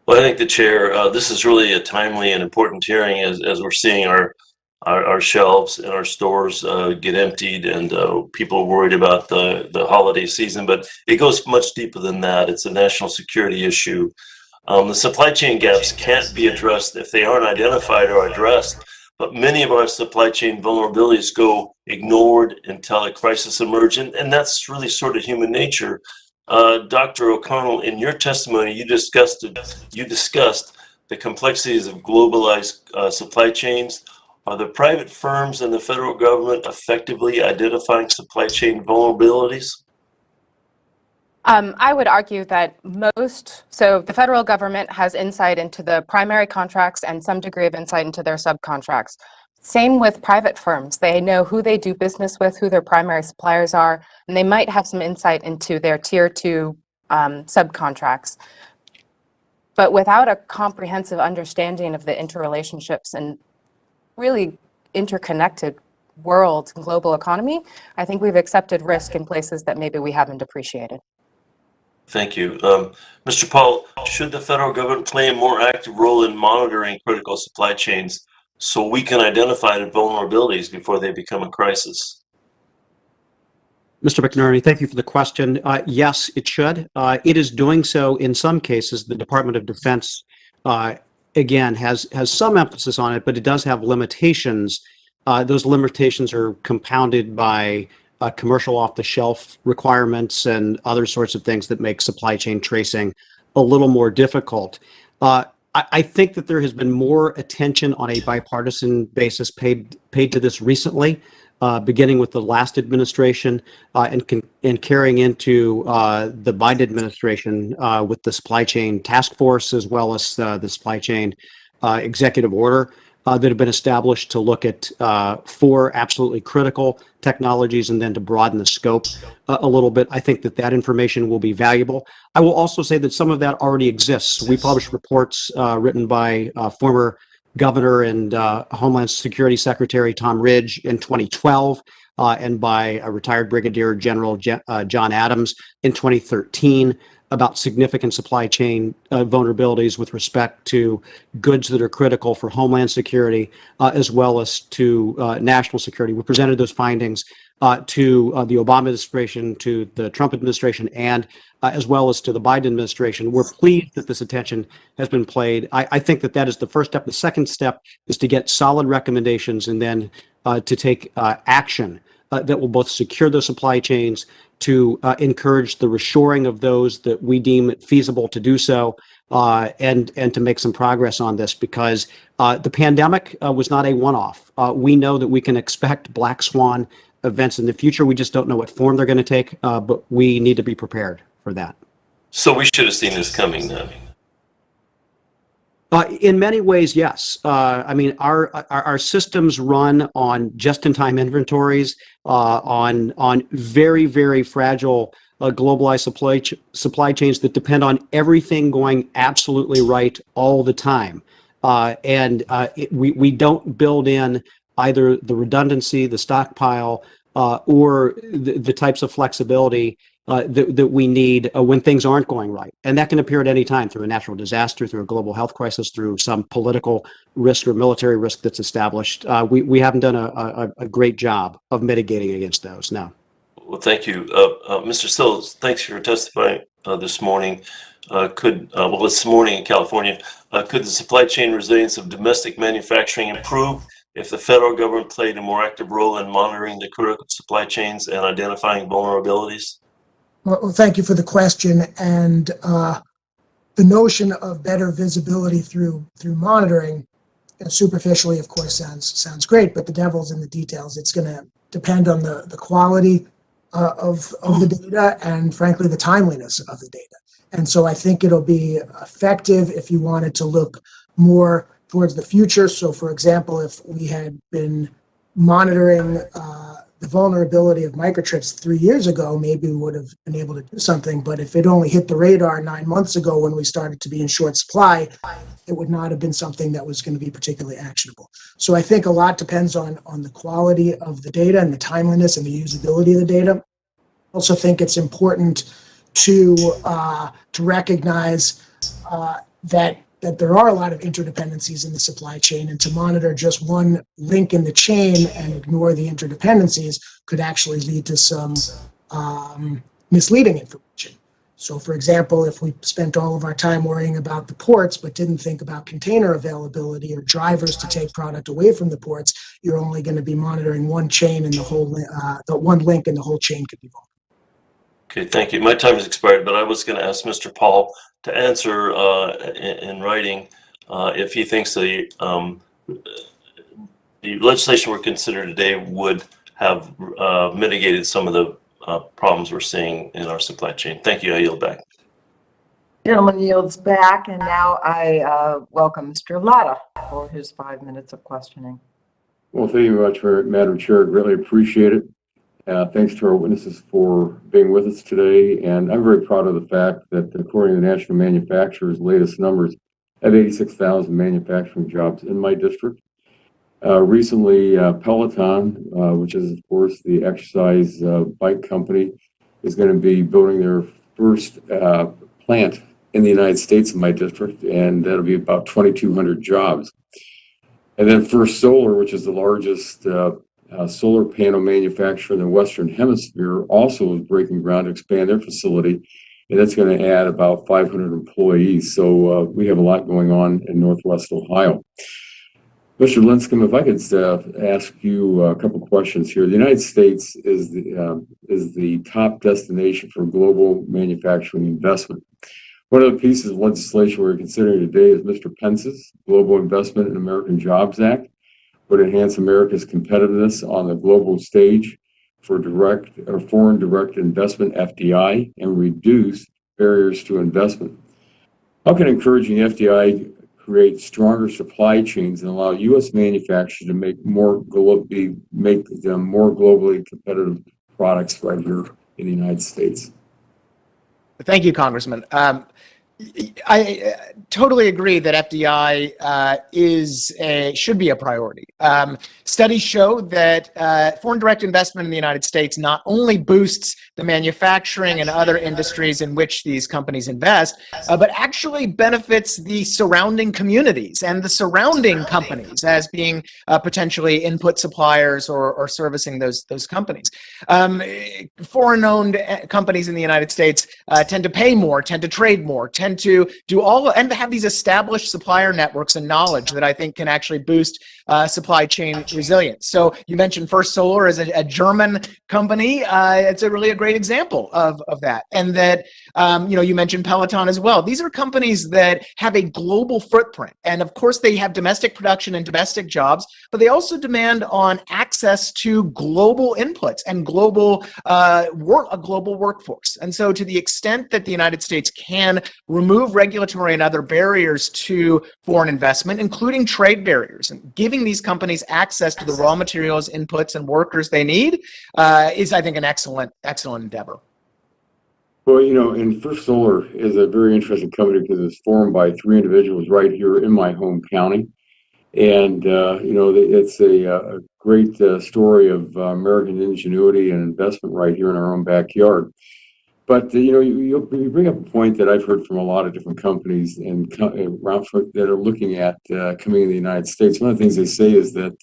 Well, I thank the chair. This is really a timely and important hearing as we're seeing our shelves in our stores get emptied, and people are worried about the holiday season, but it goes much deeper than that. It's a national security issue. The supply chain gaps can't be addressed if they aren't identified or addressed, but many of our supply chain vulnerabilities go ignored until a crisis emerges, and that's really sort of human nature. Dr. O'Connell, in your testimony, you discussed the complexities of globalized supply chains. Are the private firms and the federal government effectively identifying supply chain vulnerabilities? I would argue that so the federal government has insight into the primary contracts and some degree of insight into their subcontracts. Same with private firms. They know who they do business with, who their primary suppliers are, and they might have some insight into their tier 2 subcontracts. But without a comprehensive understanding of the interrelationships and really interconnected world and global economy, I think we've accepted risk in places that maybe we haven't appreciated. Thank you. Mr. Paul, should the federal government play a more active role in monitoring critical supply chains so we can identify the vulnerabilities before they become a crisis? Mr. McNerney, thank you for the question. Yes, it should. It is doing so in some cases. The Department of Defense, again, has some emphasis on it, but it does have limitations. Those limitations are compounded by commercial off-the-shelf requirements and other sorts of things that make supply chain tracing a little more difficult. I think that there has been more attention on a bipartisan basis paid to this recently, beginning with the last administration and carrying into the Biden administration with the supply chain task force, as well as the supply chain executive order that have been established to look at 4 absolutely critical technologies and then to broaden the scope a little bit. I think that information will be valuable. I will also say that some of that already exists. We published reports written by former Governor and Homeland Security Secretary Tom Ridge in 2012 and by retired Brigadier General John Adams in 2013 about significant supply chain vulnerabilities with respect to goods that are critical for Homeland Security as well as to national security. We presented those findings to the Obama administration, to the Trump administration, and as well as to the Biden administration. We're pleased that this attention has been paid. I think that is the first step. The second step is to get solid recommendations and then to take action that will both secure the supply chains, to encourage the reshoring of those that we deem it feasible to do so, and to make some progress on this, because the pandemic was not a one-off. We know that we can expect black swan events in the future. We just don't know what form they're going to take, but we need to be prepared for that. So we should have seen this coming then. In many ways, yes. I mean, our systems run on just-in-time inventories, on very, very fragile globalized supply chains that depend on everything going absolutely right all the time. We don't build in either the redundancy, the stockpile, or the types of flexibility that we need when things aren't going right. And that can appear at any time through a natural disaster, through a global health crisis, through some political risk or military risk that's established. We haven't done a great job of mitigating against those, no. Well, thank you. Mr. Stills, thanks for testifying this morning. This morning in California, could the supply chain resilience of domestic manufacturing improve if the federal government played a more active role in monitoring the critical supply chains and identifying vulnerabilities? Well, thank you for the question. And the notion of better visibility through monitoring, superficially, of course, sounds great, but the devil's in the details. It's going to depend on the quality of the data and, frankly, the timeliness of the data. And so I think it'll be effective if you wanted to look more towards the future. So, for example, if we had been monitoring the vulnerability of microchips 3 years ago, maybe we would have been able to do something. But if it only hit the radar 9 months ago when we started to be in short supply, it would not have been something that was going to be particularly actionable. So I think a lot depends on the quality of the data and the timeliness and the usability of the data. I also think it's important to recognize that there are a lot of interdependencies in the supply chain, and to monitor just one link in the chain and ignore the interdependencies could actually lead to some misleading information. So, for example, if we spent all of our time worrying about the ports but didn't think about container availability or drivers to take product away from the ports, you're only going to be monitoring one chain, and the one link in the whole chain could be vulnerable. Okay, thank you. My time has expired, but I was going to ask Mr. Paul to answer in writing if he thinks the legislation we're considering today would have mitigated some of the problems we're seeing in our supply chain. Thank you. I yield back. Gentleman yields back, and now I welcome Mr. Latta for his 5 minutes of questioning. Well, thank you very much, Madam Chair. Greatly appreciate it. Thanks to our witnesses for being with us today. And I'm very proud of the fact that according to the National Manufacturers' latest numbers, I have 86,000 manufacturing jobs in my district. Recently, Peloton, which is, of course, the exercise bike company, is going to be building their first plant in the United States in my district, and that'll be about 2,200 jobs. And then First Solar, which is the largest solar panel manufacturer in the Western Hemisphere, also is breaking ground to expand their facility, and that's going to add about 500 employees. So we have a lot going on in Northwest Ohio. Mr. Linscomb, if I could ask you a couple questions here. The United States is the top destination for global manufacturing investment. One of the pieces of legislation we're considering today is Mr. Pence's Global Investment in American Jobs Act, would enhance America's competitiveness on the global stage for direct or foreign direct investment, FDI, and reduce barriers to investment. How can encouraging FDI create stronger supply chains and allow U.S. manufacturers to make them more globally competitive products right here in the United States? Thank you, Congressman. I totally agree that FDI should be a priority. Studies show that foreign direct investment in the United States not only boosts the manufacturing and other industries in which these companies invest, but actually benefits the surrounding communities and the surrounding companies as being potentially input suppliers or servicing those companies. Foreign-owned companies in the United States tend to pay more, tend to trade more, tend to do all and have these established supplier networks and knowledge that I think can actually boost supply chain resilience. So you mentioned First Solar as a German company. It's really a great example of that. And that you mentioned Peloton as well. These are companies that have a global footprint, and of course they have domestic production and domestic jobs, but they also demand on access to global inputs and a global workforce. And so to the extent that the United States can remove regulatory and other barriers to foreign investment, including trade barriers, and giving these companies access to the raw materials, inputs, and workers they need is, I think, an excellent endeavor. Well, and First Solar is a very interesting company because it's formed by 3 individuals right here in my home county. And, it's a great story of American ingenuity and investment right here in our own backyard. But, you bring up a point that I've heard from a lot of different companies and around that are looking at coming in the United States. One of the things they say is that,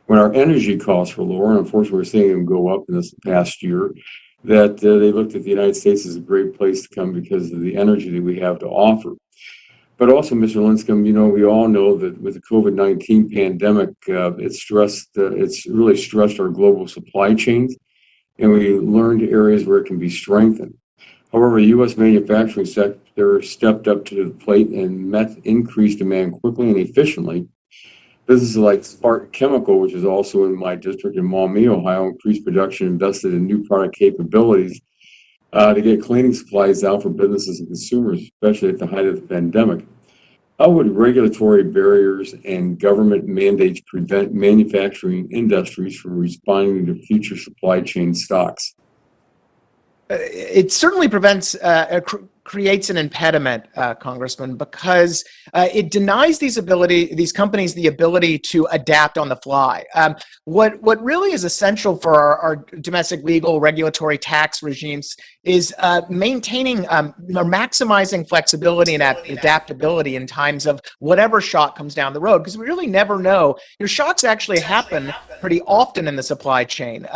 when our energy costs were lower, and unfortunately we're seeing them go up in this past year, that they looked at the United States as a great place to come because of the energy that we have to offer. But also, Mr. Linscomb, we all know that with the COVID-19 pandemic, it's really stressed our global supply chains, and we learned areas where it can be strengthened. However, the U.S. manufacturing sector stepped up to the plate and met increased demand quickly and efficiently. Businesses like Spartan Chemical, which is also in my district in Maumee, Ohio, increased production, invested in new product capabilities to get cleaning supplies out for businesses and consumers, especially at the height of the pandemic. How would regulatory barriers and government mandates prevent manufacturing industries from responding to future supply chain shocks? It certainly creates an impediment, Congressman, because it denies these companies the ability to adapt on the fly. What really is essential for our domestic legal, regulatory, tax regimes is maintaining or maximizing flexibility and adaptability in times of whatever shock comes down the road, because we really never know. Shocks actually happen pretty often in the supply chain,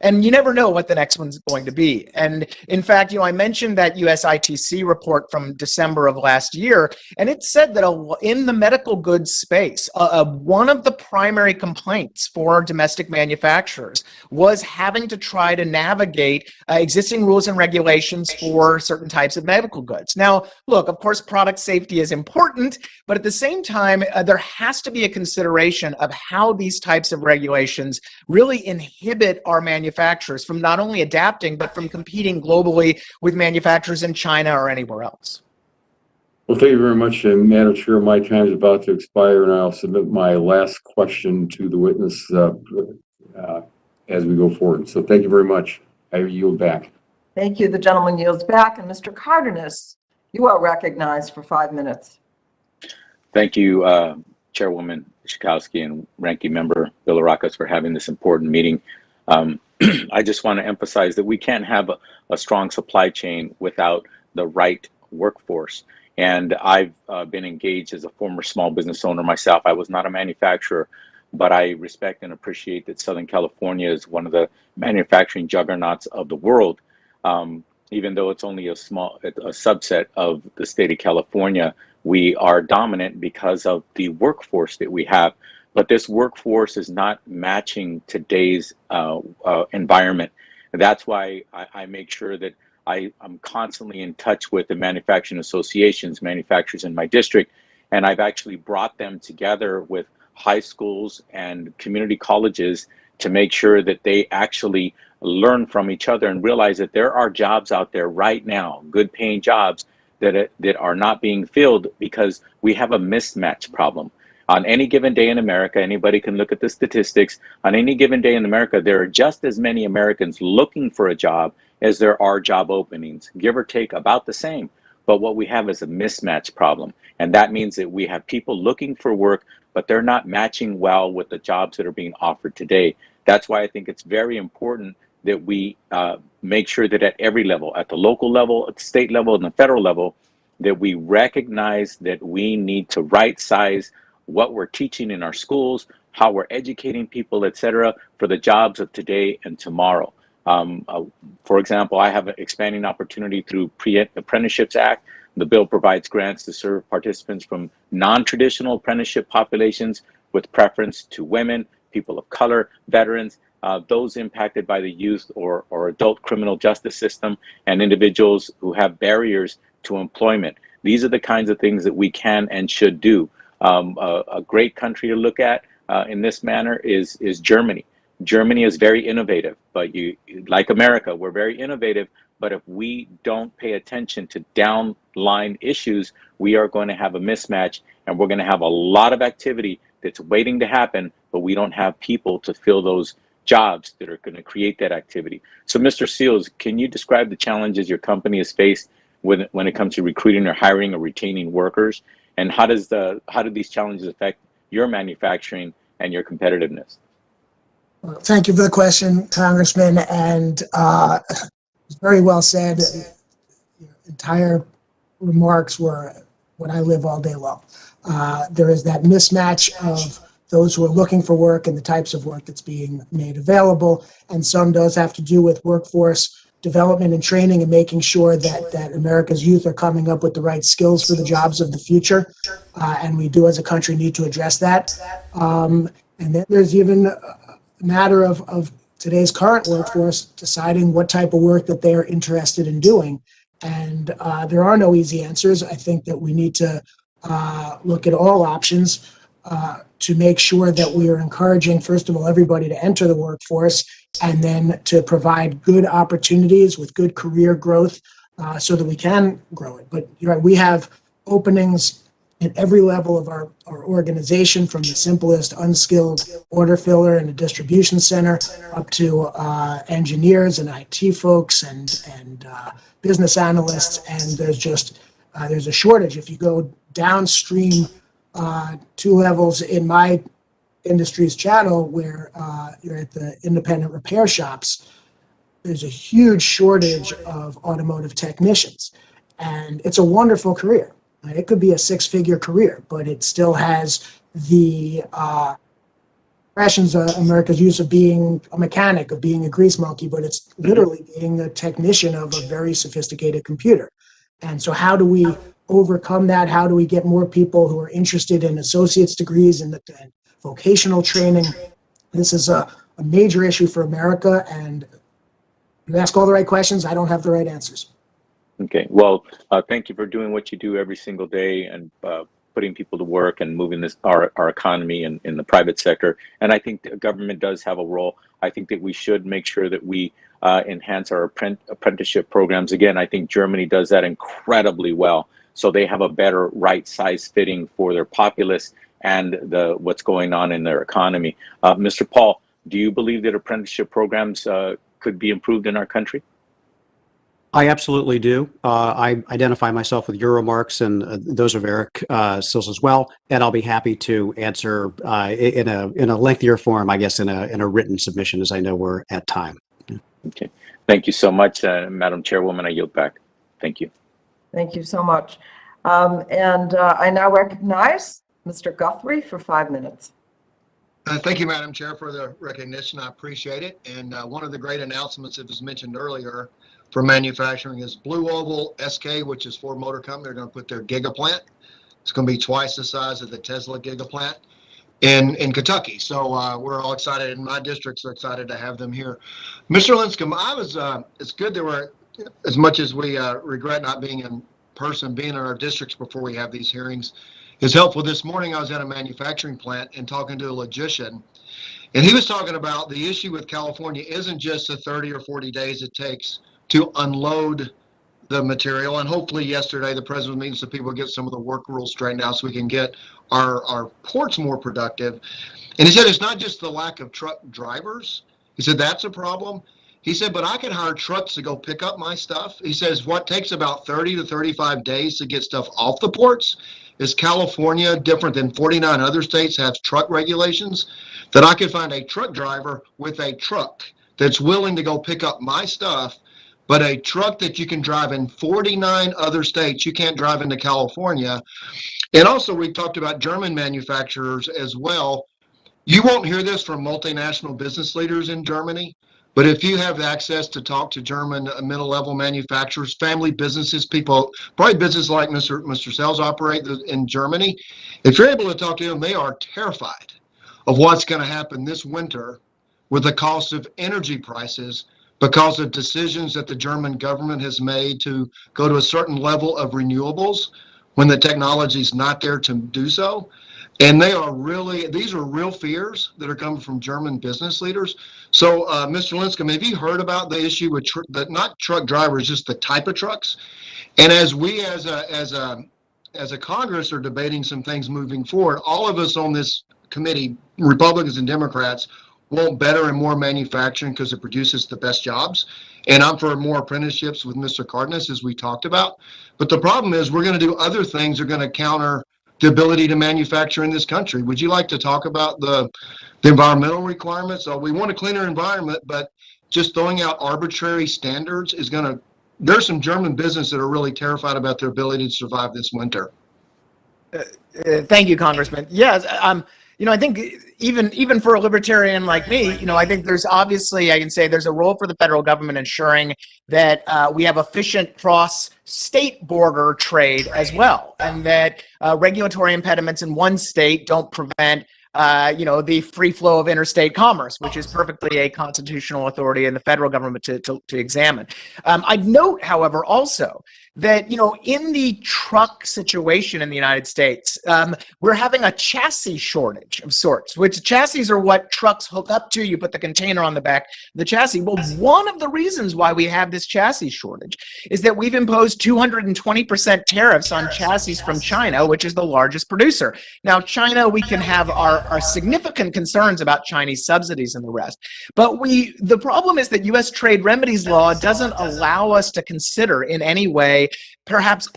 and you never know what the next one's going to be. And in fact, I mentioned that USITC report from December of last year, and it said that in the medical goods space, one of the primary complaints for domestic manufacturers was having to try to navigate existing rules and regulations for certain types of medical goods. Now, look, of course, product safety is important, but at the same time, there has to be a consideration of how these types of regulations really inhibit our manufacturers from not only adapting, but from competing globally with manufacturers in China or anywhere else. Well, thank you very much, Madam Chair. My time is about to expire, and I'll submit my last question to the witness as we go forward. So thank you very much. I yield back. Thank you. The gentleman yields back. And Mr. Cardenas, you are recognized for 5 minutes. Thank you, Chairwoman Schakowsky and Ranking Member Bilirakis, for having this important meeting. I just want to emphasize that we can't have a strong supply chain without the right workforce. And I've been engaged as a former small business owner myself. I was not a manufacturer, but I respect and appreciate that Southern California is one of the manufacturing juggernauts of the world. Even though it's only a subset of the state of California, we are dominant because of the workforce that we have. But this workforce is not matching today's environment. And that's why I make sure that I'm constantly in touch with the manufacturing associations, manufacturers in my district, and I've actually brought them together with high schools and community colleges to make sure that they actually learn from each other and realize that there are jobs out there right now, good paying jobs that are not being filled because we have a mismatch problem. On any given day in America, anybody can look at the statistics. On any given day in America, there are just as many Americans looking for a job as there are job openings, give or take about the same. But what we have is a mismatch problem. And that means that we have people looking for work, but they're not matching well with the jobs that are being offered today. That's why I think it's very important that we make sure that at every level, at the local level, at the state level, and the federal level, that we recognize that we need to right size what we're teaching in our schools, how we're educating people, et cetera, for the jobs of today and tomorrow. For example, I have an expanding opportunity through Apprenticeships Act. The bill provides grants to serve participants from non-traditional apprenticeship populations with preference to women, people of color, veterans, those impacted by the youth or adult criminal justice system, and individuals who have barriers to employment. These are the kinds of things that we can and should do. A great country to look at in this manner is Germany. Germany is very innovative, but like America, we're very innovative, But if we don't pay attention to downline issues, we are going to have a mismatch, and we're going to have a lot of activity that's waiting to happen, but we don't have people to fill those jobs that are going to create that activity. So, Mr. Seals, can you describe the challenges your company has faced when it comes to recruiting or hiring or retaining workers? And how do these challenges affect your manufacturing and your competitiveness? Well, thank you for the question, Congressman, and very well said. Your entire remarks were what I live all day long. There is that mismatch of those who are looking for work and the types of work that's being made available, and some does have to do with workforce development and training and making sure that America's youth are coming up with the right skills for the jobs of the future, and we do as a country need to address that. And then there's even a matter of today's current workforce deciding what type of work that they're interested in doing. And there are no easy answers. I think that we need to look at all options to make sure that we are encouraging, first of all, everybody to enter the workforce, and then to provide good opportunities with good career growth so that we can grow it. But you're right, we have openings at every level of our organization, from the simplest unskilled order filler in a distribution center up to engineers and IT folks and business analysts. And there's a shortage. If you go downstream 2 levels in my industry's channel, where you're at the independent repair shops, there's a huge shortage of automotive technicians. And it's a wonderful career. It could be a 6-figure career, but it still has the impressions of America's use of being a mechanic, of being a grease monkey, but it's literally being a technician of a very sophisticated computer. And so how do we overcome that? How do we get more people who are interested in associate's degrees and vocational training? This is a major issue for America, and you ask all the right questions. I don't have the right answers. Okay, well, thank you for doing what you do every single day and putting people to work and moving our economy in the private sector. And I think the government does have a role. I think that we should make sure that we enhance our apprenticeship programs. Again, I think Germany does that incredibly well. So they have a better right size fitting for their populace and what's going on in their economy. Mr. Paul, do you believe that apprenticeship programs could be improved in our country? I absolutely do. I identify myself with your remarks and those of Eric Sills as well, and I'll be happy to answer in a lengthier form, I guess, in a written submission, as I know we're at time. Okay, thank you so much, Madam Chairwoman. I yield back. Thank you. Thank you so much. I now recognize Mr. Guthrie for 5 minutes. Thank you, Madam Chair, for the recognition. I appreciate it. And one of the great announcements that was mentioned earlier for manufacturing is Blue Oval SK, which is Ford Motor Company. They're going to put their Giga plant. It's going to be twice the size of the Tesla Giga plant in Kentucky. So we're all excited, and my districts are excited to have them here. Mr. Linscomb, it's good that we're, as much as we regret not being in person, being in our districts before we have these hearings is helpful. This morning I was at a manufacturing plant and talking to a logistician, and he was talking about the issue with California isn't just the 30 or 40 days it takes to unload the material. And hopefully yesterday the president was meeting so people get some of the work rules straightened out so we can get our ports more productive. And he said it's not just the lack of truck drivers. He said that's a problem. He said, but I can hire trucks to go pick up my stuff. He says what takes about 30 to 35 days to get stuff off the ports is California, different than 49 other states, has truck regulations, that I could find a truck driver with a truck that's willing to go pick up my stuff. But a truck that you can drive in 49 other states, you can't drive into California. And also we talked about German manufacturers as well. You won't hear this from multinational business leaders in Germany, but if you have access to talk to German middle level manufacturers, family businesses, people, probably businesses like Mr. Sells operate in Germany, if you're able to talk to them, they are terrified of what's going to happen this winter with the cost of energy prices, because of decisions that the German government has made to go to a certain level of renewables when the technology is not there to do so. And these are real fears that are coming from German business leaders. So, Mr. Linscomb, have you heard about the issue with not truck drivers, just the type of trucks? And as we, as a Congress, are debating some things moving forward, all of us on this committee, Republicans and Democrats, want better and more manufacturing because it produces the best jobs. And I'm for more apprenticeships with Mr. Cardenas, as we talked about. But the problem is we're going to do other things that are going to counter the ability to manufacture in this country. Would you like to talk about the environmental requirements? So we want a cleaner environment, but just throwing out arbitrary standards is going to, there's some German business that are really terrified about their ability to survive this winter. Thank you, Congressman. Yes, I think even for a libertarian like me, I think there's obviously, I can say there's a role for the federal government ensuring that we have efficient cross-state border trade as well, and that regulatory impediments in one state don't prevent the free flow of interstate commerce, which is perfectly a constitutional authority in the federal government to examine. I'd note, however, also that, in the truck situation in the United States, we're having a chassis shortage of sorts, which chassis are what trucks hook up to. You put the container on the back of the chassis. Well, one of the reasons why we have this chassis shortage is that we've imposed 220% tariffs on chassis from China, which is the largest producer. Now, China, we can have our significant concerns about Chinese subsidies and the rest. But the problem is that U.S. trade remedies law doesn't allow us to consider in any way, perhaps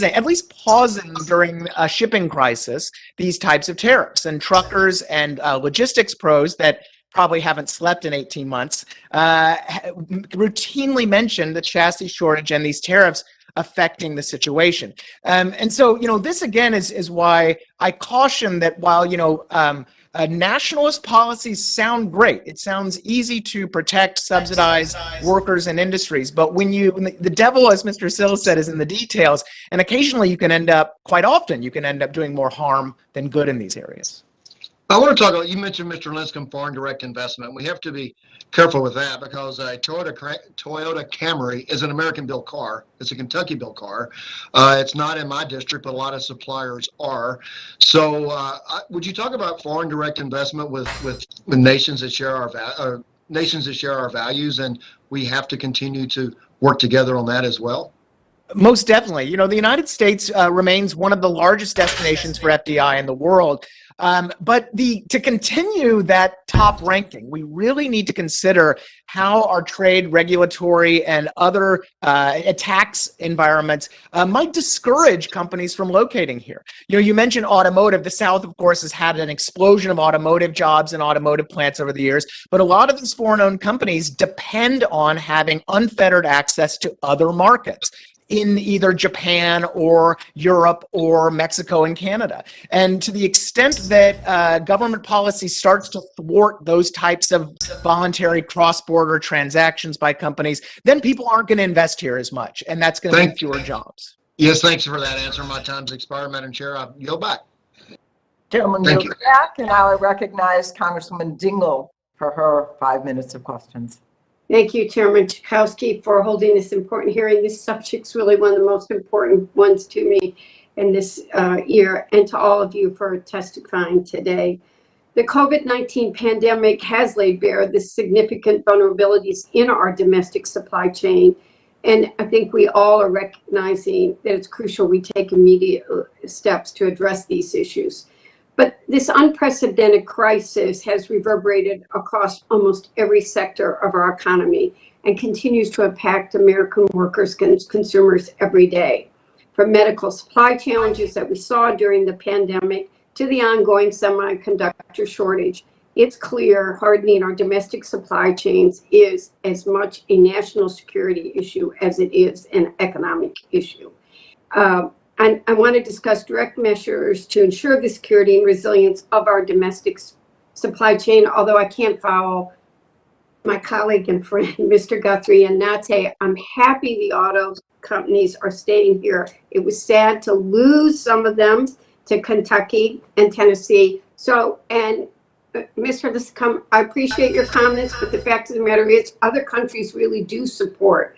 at least pausing during a shipping crisis, these types of tariffs. And truckers and logistics pros that probably haven't slept in 18 months routinely mention the chassis shortage and these tariffs affecting the situation. And so, this again is why I caution that while, nationalist policies sound great. It sounds easy to protect, subsidize workers and industries. But when the devil, as Mr. Sills said, is in the details, and occasionally quite often, you can end up doing more harm than good in these areas. I want to talk about, you mentioned, Mr. Linscomb, foreign direct investment. We have to be careful with that because a Toyota Camry is an American-built car. It's a Kentucky-built car. It's not in my district, but a lot of suppliers are. So would you talk about foreign direct investment with nations that share our values, and we have to continue to work together on that as well? Most definitely. The United States remains one of the largest destinations for FDI in the world. But to continue that top ranking, we really need to consider how our trade, regulatory, and other tax environments might discourage companies from locating here. You mentioned automotive. The South, of course, has had an explosion of automotive jobs and automotive plants over the years. But a lot of these foreign-owned companies depend on having unfettered access to other markets in either Japan or Europe or Mexico and Canada. And to the extent that government policy starts to thwart those types of voluntary cross-border transactions by companies, then people aren't going to invest here as much, and that's going to mean fewer jobs. Yes, thanks for that answer. My time's expired, Madam Chair. I'll yield back. Gentleman yields back, and I recognize Congresswoman Dingle for her 5 minutes of questions. Thank you, Chairman Chakowski, for holding this important hearing. This subject's really one of the most important ones to me in this year, and to all of you for testifying today. The COVID-19 pandemic has laid bare the significant vulnerabilities in our domestic supply chain, and I think we all are recognizing that it's crucial we take immediate steps to address these issues. But this unprecedented crisis has reverberated across almost every sector of our economy and continues to impact American workers and consumers every day. From medical supply challenges that we saw during the pandemic to the ongoing semiconductor shortage, it's clear hardening our domestic supply chains is as much a national security issue as it is an economic issue. I want to discuss direct measures to ensure the security and resilience of our domestic supply chain, although I can't follow my colleague and friend, Mr. Guthrie, and not say I'm happy the auto companies are staying here. It was sad to lose some of them to Kentucky and Tennessee. So, and Mr. Linscomb, I appreciate your comments, but the fact of the matter is other countries really do support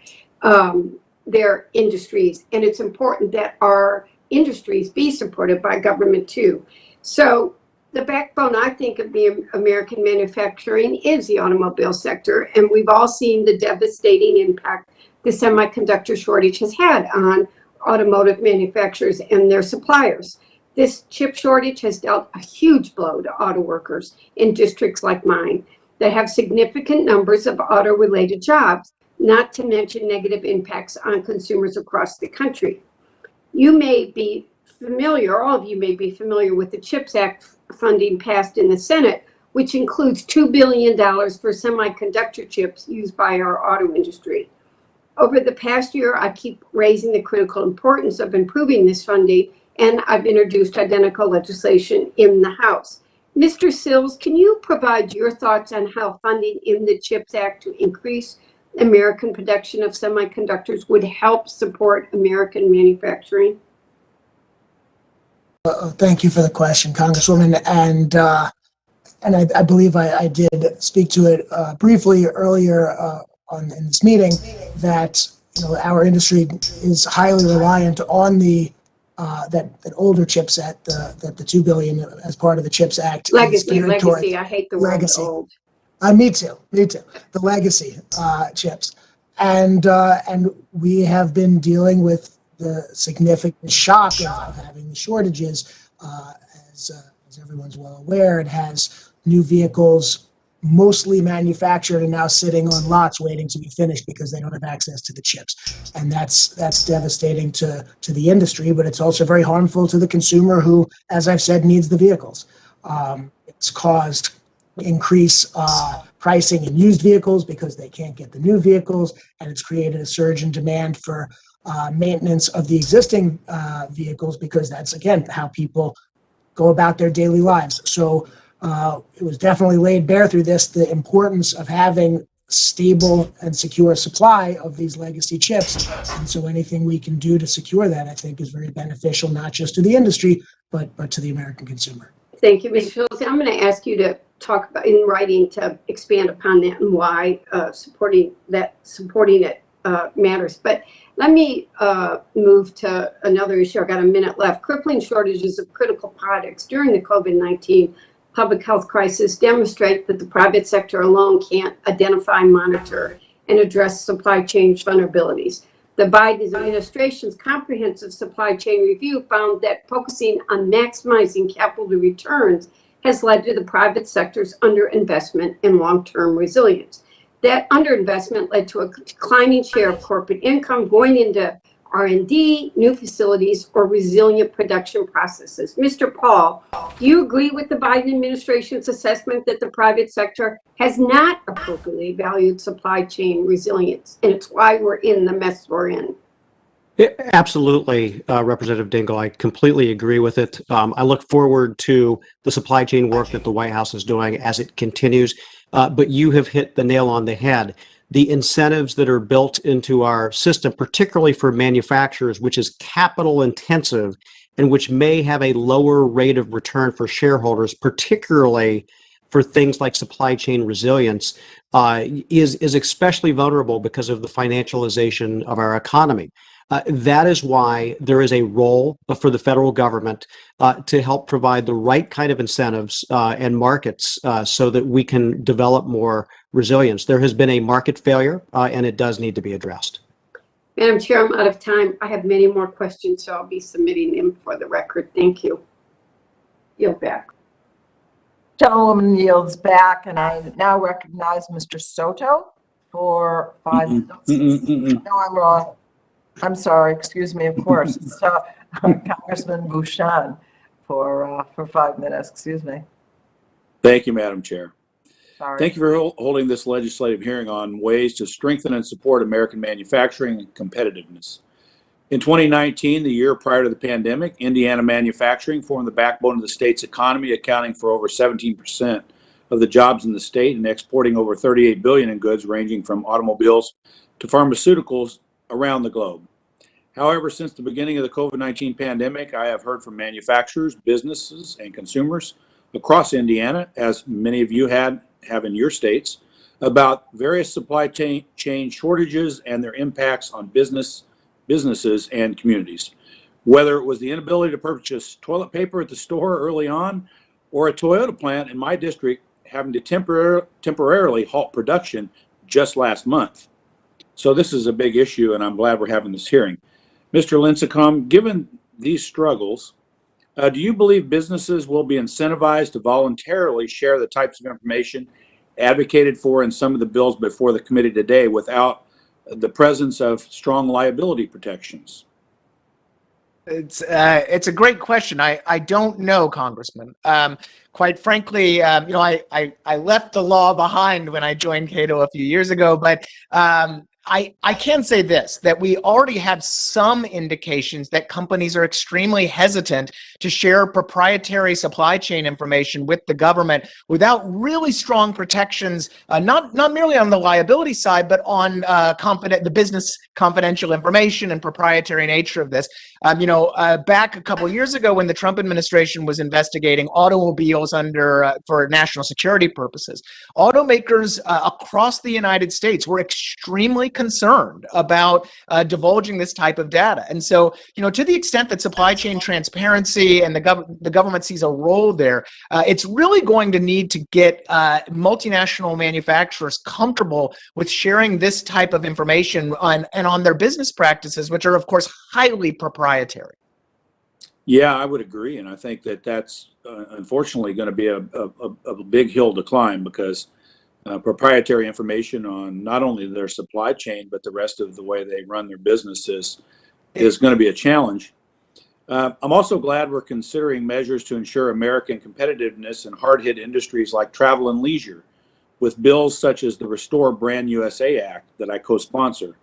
their industries, and it's important that our industries be supported by government too. So The backbone, I think, of the American manufacturing is the automobile sector, and we've all seen the devastating impact the semiconductor shortage has had on automotive manufacturers and their suppliers. This chip shortage has dealt a huge blow to auto workers in districts like mine that have significant numbers of auto-related jobs, not to mention negative impacts on consumers across the country. You may be familiar, all of you may be familiar with the CHIPS Act funding passed in the Senate, which includes $2 billion for semiconductor chips used by our auto industry. Over the past year, I keep raising the critical importance of improving this funding, and I've introduced identical legislation in the House. Mr. Sills, can you provide your thoughts on how funding in the CHIPS Act to increase American production of semiconductors would help support American manufacturing? Thank you for the question, Congresswoman. And I believe I did speak to it briefly earlier in this meeting that our industry is highly reliant on that older chipset, that the $2 billion as part of the CHIPS Act. Legacy. I hate the word old. Me too. The legacy chips, and we have been dealing with the significant shock of having the shortages. As everyone's well aware, it has new vehicles mostly manufactured and now sitting on lots waiting to be finished because they don't have access to the chips. And that's devastating to the industry, but it's also very harmful to the consumer who, as I've said, needs the vehicles. It's caused increase pricing in used vehicles because they can't get the new vehicles, and it's created a surge in demand for maintenance of the existing vehicles because that's, again, how people go about their daily lives. So it was definitely laid bare through this, the importance of having stable and secure supply of these legacy chips. And so anything we can do to secure that, I think, is very beneficial, not just to the industry, but to the American consumer. Thank you, Ms. Schultz. I'm going to ask you to talk about in writing to expand upon that and why supporting it matters. But let me move to another issue. I've got a minute left. Crippling shortages of critical products during the COVID-19 public health crisis demonstrate that the private sector alone can't identify, monitor, and address supply chain vulnerabilities. The Biden administration's comprehensive supply chain review found that focusing on maximizing capital returns has led to the private sector's underinvestment in long-term resilience. That underinvestment led to a declining share of corporate income going into R&D, new facilities, or resilient production processes. Mr. Paul, do you agree with the Biden administration's assessment that the private sector has not appropriately valued supply chain resilience, and it's why we're in the mess we're in? Absolutely, Representative Dingell. I completely agree with it. I look forward to the supply chain work that the White House is doing as it continues. But you have hit the nail on the head. The incentives that are built into our system, particularly for manufacturers, which is capital intensive and which may have a lower rate of return for shareholders, particularly for things like supply chain resilience, is especially vulnerable because of the financialization of our economy. That is why there is a role for the federal government to help provide the right kind of incentives and markets so that we can develop more resilience. There has been a market failure, and it does need to be addressed. Madam Chair, I'm out of time. I have many more questions, so I'll be submitting them for the record. Thank you. Yield back. Gentlewoman yields back, and I now recognize Mr. Soto for 5 minutes. No, I'm wrong. I'm sorry, excuse me, of course. It's Congressman Bouchon for 5 minutes, excuse me. Thank you, Madam Chair. Sorry. Thank you for holding this legislative hearing on ways to strengthen and support American manufacturing and competitiveness. In 2019, the year prior to the pandemic, Indiana manufacturing formed the backbone of the state's economy, accounting for over 17% of the jobs in the state and exporting over $38 billion in goods ranging from automobiles to pharmaceuticals around the globe. However, since the beginning of the COVID-19 pandemic, I have heard from manufacturers, businesses, and consumers across Indiana, as many of you have in your states, about various supply chain shortages and their impacts on businesses and communities. Whether it was the inability to purchase toilet paper at the store early on, or a Toyota plant in my district having to temporarily halt production just last month. So this is a big issue, and I'm glad we're having this hearing. Mr. Lincecum, given these struggles, do you believe businesses will be incentivized to voluntarily share the types of information advocated for in some of the bills before the committee today without the presence of strong liability protections? It's a great question. I don't know, Congressman. Quite frankly, I left the law behind when I joined Cato a few years ago, but I can say this, that we already have some indications that companies are extremely hesitant to share proprietary supply chain information with the government without really strong protections, not merely on the liability side, but on the business confidential information and proprietary nature of this. Back a couple of years ago when the Trump administration was investigating automobiles for national security purposes, automakers across the United States were extremely concerned about divulging this type of data. And so, to the extent that supply chain transparency and the government sees a role there, it's really going to need to get multinational manufacturers comfortable with sharing this type of information on their business practices, which are, of course, highly proprietary. Yeah, I would agree. And I think that that's unfortunately going to be a big hill to climb, because proprietary information on not only their supply chain, but the rest of the way they run their businesses is going to be a challenge. I'm also glad we're considering measures to ensure American competitiveness in hard-hit industries like travel and leisure, with bills such as the Restore Brand USA Act that I co-sponsor.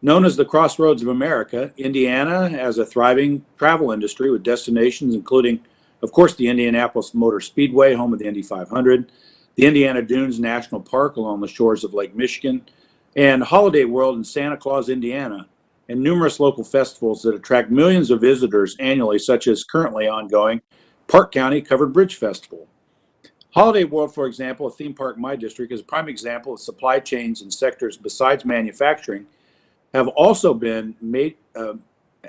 Known as the Crossroads of America, Indiana has a thriving travel industry with destinations including, of course, the Indianapolis Motor Speedway, home of the Indy 500, the Indiana Dunes National Park along the shores of Lake Michigan, and Holiday World in Santa Claus, Indiana, and numerous local festivals that attract millions of visitors annually, such as currently ongoing Park County Covered Bridge Festival. Holiday World, for example, a theme park in my district, is a prime example of supply chains in sectors besides manufacturing have also been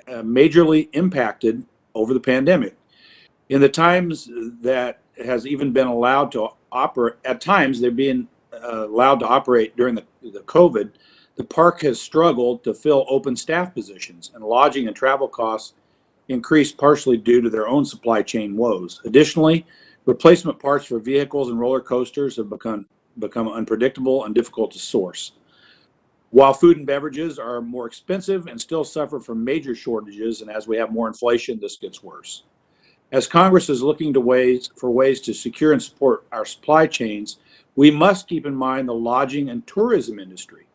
majorly impacted over the pandemic. In the times that has even been allowed to operate, at times they're being allowed to operate during the COVID, the park has struggled to fill open staff positions, and lodging and travel costs increased partially due to their own supply chain woes. Additionally, replacement parts for vehicles and roller coasters have become unpredictable and difficult to source. While food and beverages are more expensive and still suffer from major shortages, and as we have more inflation, this gets worse. As Congress is looking for ways to secure and support our supply chains, we must keep in mind the lodging and tourism industry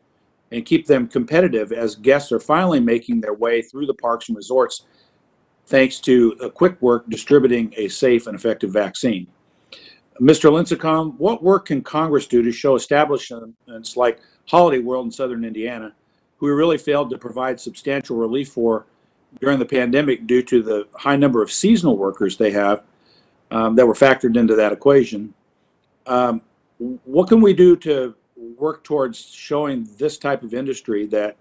and keep them competitive as guests are finally making their way through the parks and resorts thanks to a quick work distributing a safe and effective vaccine. Mr. Lincecum, what work can Congress do to show establishments like Holiday World in Southern Indiana, who we really failed to provide substantial relief for during the pandemic due to the high number of seasonal workers they have that were factored into that equation? What can we do to work towards showing this type of industry that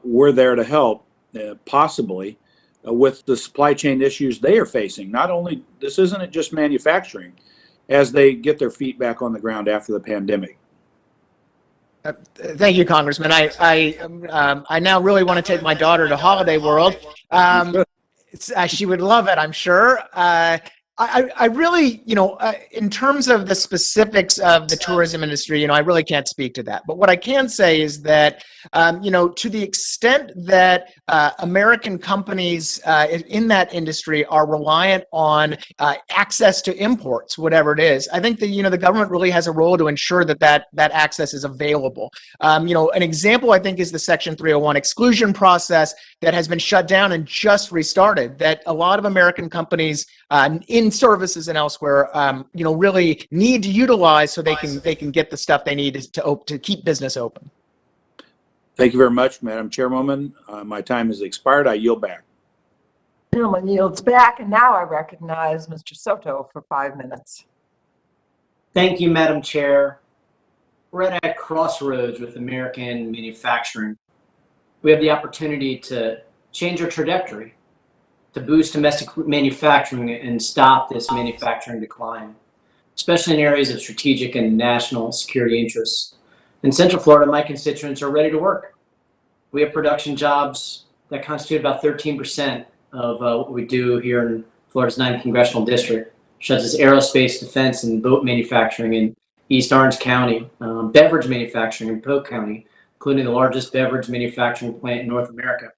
we're there to help, possibly, with the supply chain issues they are facing? Not only, this isn't just manufacturing, as they get their feet back on the ground after the pandemic. Thank you, Congressman. I now really want to take my daughter to Holiday World. She would love it, I'm sure. I really, in terms of the specifics of the tourism industry, I really can't speak to that. But what I can say is that, to the extent that American companies in that industry are reliant on access to imports, whatever it is, I think that, the government really has a role to ensure that access is available. An example, I think, is the Section 301 exclusion process that has been shut down and just restarted, that a lot of American companies in services and elsewhere, really need to utilize so they can get the stuff they need to keep business open. Thank you very much, Madam Chairwoman. My time has expired. I yield back. Gentleman yields back, and now I recognize Mr. Soto for 5 minutes. Thank you, Madam Chair. We're at a crossroads with American manufacturing. We have the opportunity to change our trajectory, to boost domestic manufacturing and stop this manufacturing decline, especially in areas of strategic and national security interests. In Central Florida, my constituents are ready to work. We have production jobs that constitute about 13% of what we do here in Florida's 9th congressional district, such as aerospace, defense, and boat manufacturing in East Orange County, beverage manufacturing in Polk County, including the largest beverage manufacturing plant in North America.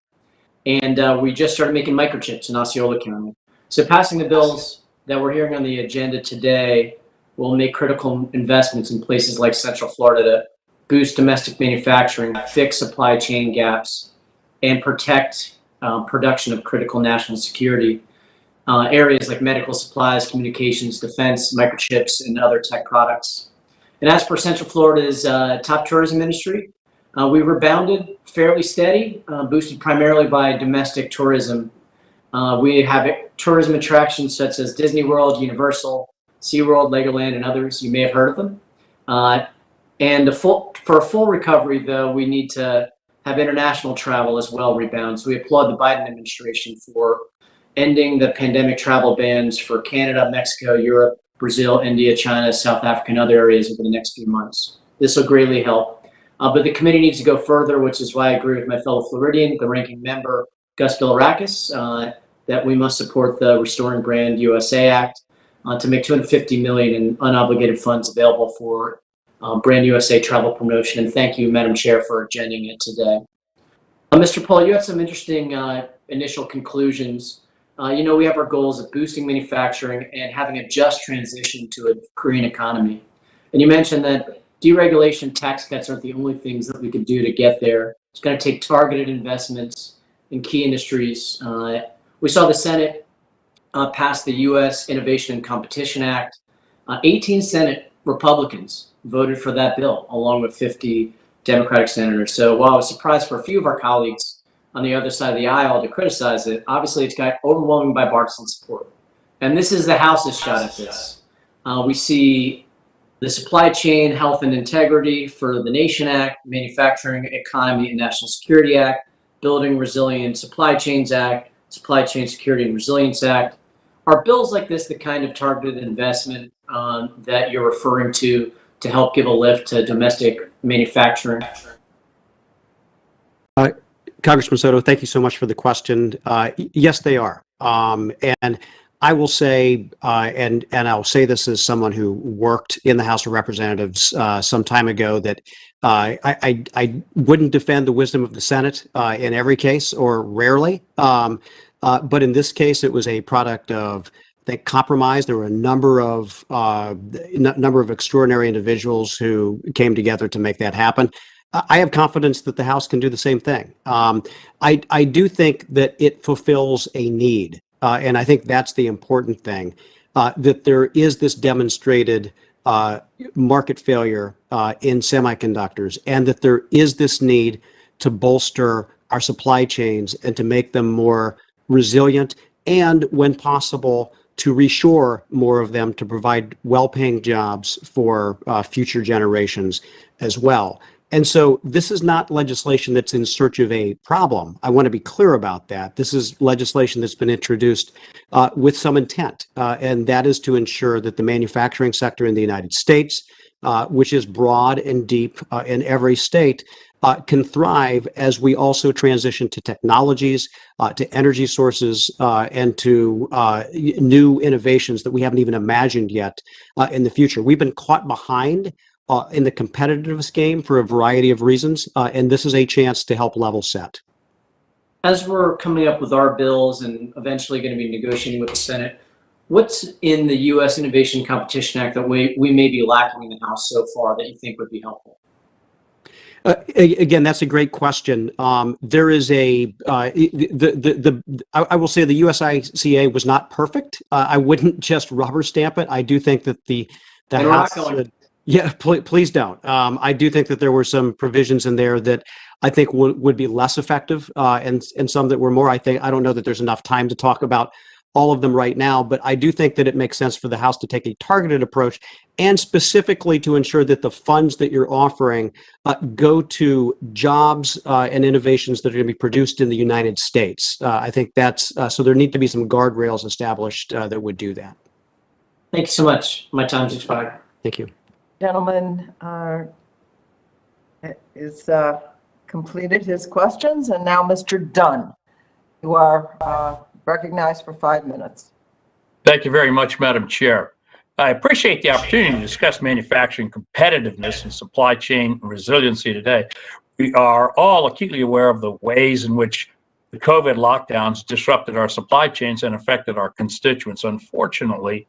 And we just started making microchips in Osceola County. So passing the bills that we're hearing on the agenda today will make critical investments in places like Central Florida to boost domestic manufacturing, fix supply chain gaps, and protect production of critical national security areas like medical supplies, communications, defense, microchips, and other tech products. And as for Central Florida's top tourism industry, we rebounded fairly steady, boosted primarily by domestic tourism. We have tourism attractions such as Disney World, Universal, SeaWorld, Legoland, and others. You may have heard of them. And for a full recovery, though, we need to have international travel as well rebound. So we applaud the Biden administration for ending the pandemic travel bans for Canada, Mexico, Europe, Brazil, India, China, South Africa, and other areas over the next few months. This will greatly help. But the committee needs to go further, which is why I agree with my fellow Floridian, the ranking member, Gus Bilirakis, that we must support the Restoring Brand USA Act to make $250 million in unobligated funds available for Brand USA travel promotion. And thank you, Madam Chair, for agending it today. Mr. Paul, you had some interesting initial conclusions. You know, we have our goals of boosting manufacturing and having a just transition to a green economy. And you mentioned that deregulation, tax cuts aren't the only things that we could do to get there. It's going to take targeted investments in key industries. We saw the Senate pass the U.S. Innovation and Competition Act. 18 Senate Republicans voted for that bill, along with 50 Democratic senators. So while I was surprised for a few of our colleagues on the other side of the aisle to criticize it, obviously it's got overwhelming bipartisan support. And this is the House's shot at this. We see the Supply Chain, Health and Integrity for the Nation Act, Manufacturing, Economy and National Security Act, Building Resilient Supply Chains Act, Supply Chain Security and Resilience Act. Are bills like this the kind of targeted investment that you're referring to help give a lift to domestic manufacturing? Congressman Soto, thank you so much for the question. Yes, they are. And I will say, and I'll say this as someone who worked in the House of Representatives some time ago, that I wouldn't defend the wisdom of the Senate in every case, or rarely. But in this case, it was a product of compromise. There were a number of extraordinary individuals who came together to make that happen. I have confidence that the House can do the same thing. I do think that it fulfills a need, and I think that's the important thing, that there is this demonstrated market failure in semiconductors, and that there is this need to bolster our supply chains and to make them more resilient, and when possible, to reshore more of them to provide well-paying jobs for future generations as well. And so this is not legislation that's in search of a problem. I want to be clear about that. This is legislation that's been introduced with some intent, and that is to ensure that the manufacturing sector in the United States, which is broad and deep in every state, can thrive as we also transition to technologies, to energy sources, and to new innovations that we haven't even imagined yet in the future. We've been caught behind in the competitiveness game for a variety of reasons, and this is a chance to help level set. As we're coming up with our bills and eventually going to be negotiating with the Senate, what's in the U.S. Innovation Competition Act that we may be lacking in the House so far that you think would be helpful? Again, that's a great question. There is I will say the USICA was not perfect. I wouldn't just rubber stamp it. I do think that the House. Yeah, please don't. I do think that there were some provisions in there that I think would be less effective, and some that were more. I don't know that there's enough time to talk about all of them right now, but I do think that it makes sense for the House to take a targeted approach and specifically to ensure that the funds that you're offering go to jobs and innovations that are going to be produced in the United States. I think that's so there need to be some guardrails established that would do that. Thank you so much. My time's expired. Thank you. Gentleman is completed his questions, and now Mr. Dunn, you are recognized for 5 minutes. Thank you very much, Madam Chair. I appreciate the opportunity to discuss manufacturing competitiveness and supply chain resiliency today. We are all acutely aware of the ways in which the COVID lockdowns disrupted our supply chains and affected our constituents. Unfortunately,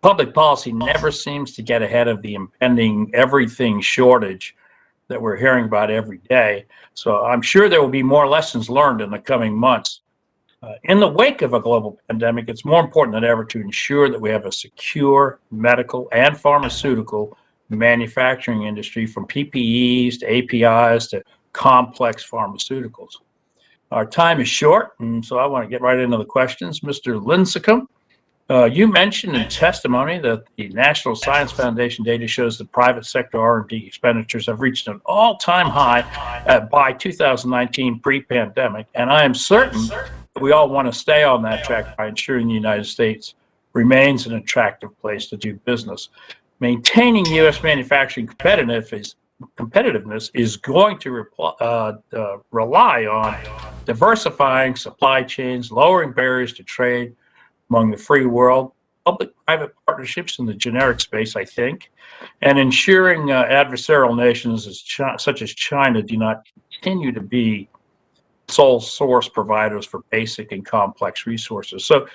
public policy never seems to get ahead of the impending everything shortage that we're hearing about every day. So I'm sure there will be more lessons learned in the coming months. In the wake of a global pandemic, it's more important than ever to ensure that we have a secure medical and pharmaceutical manufacturing industry, from PPEs to APIs to complex pharmaceuticals. Our time is short, and so I want to get right into the questions. Mr. Lincecum, you mentioned in testimony that the National Science Foundation data shows that private sector R&D expenditures have reached an all-time high by 2019 pre-pandemic, and I am certain we all want to stay on that track by ensuring the United States remains an attractive place to do business. Maintaining U.S. manufacturing competitiveness is going to rely on diversifying supply chains, lowering barriers to trade among the free world, public-private partnerships in the generic space, I think, and ensuring adversarial nations such as China do not continue to be sole source providers for basic and complex resources. So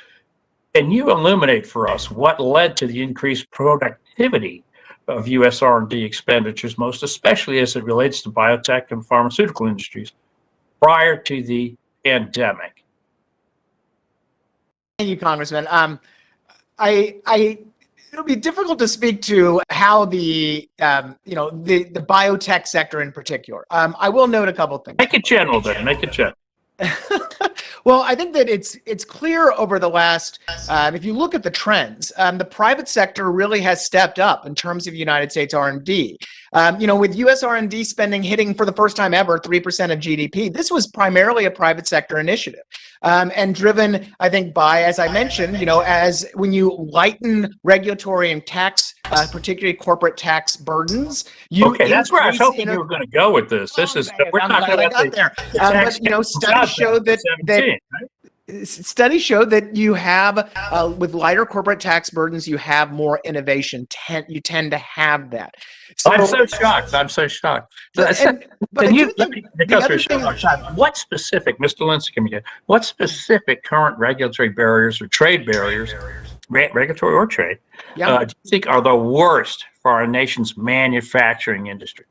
can you illuminate for us what led to the increased productivity of U.S. R&D expenditures, most especially as it relates to biotech and pharmaceutical industries prior to the pandemic? Thank you, Congressman. It'll be difficult to speak to how the biotech sector in particular. I will note a couple things. Make it general then. Make it general. Well, I think that it's clear over the last, if you look at the trends, the private sector really has stepped up in terms of United States R&D. With U.S. R&D spending hitting for the first time ever 3% of GDP, this was primarily a private sector initiative, and driven, I think, by, as I mentioned, as when you lighten regulatory and tax, particularly corporate tax burdens, okay, that's where I was hoping you were going to go with this. We're talking about studies show studies show that you have, with lighter corporate tax burdens, you have more innovation. You tend to have that. So, I'm so shocked. What specific, Mr. Lincecum, what specific current regulatory barriers or trade barriers, regulatory or trade, do you think are the worst for our nation's manufacturing industry?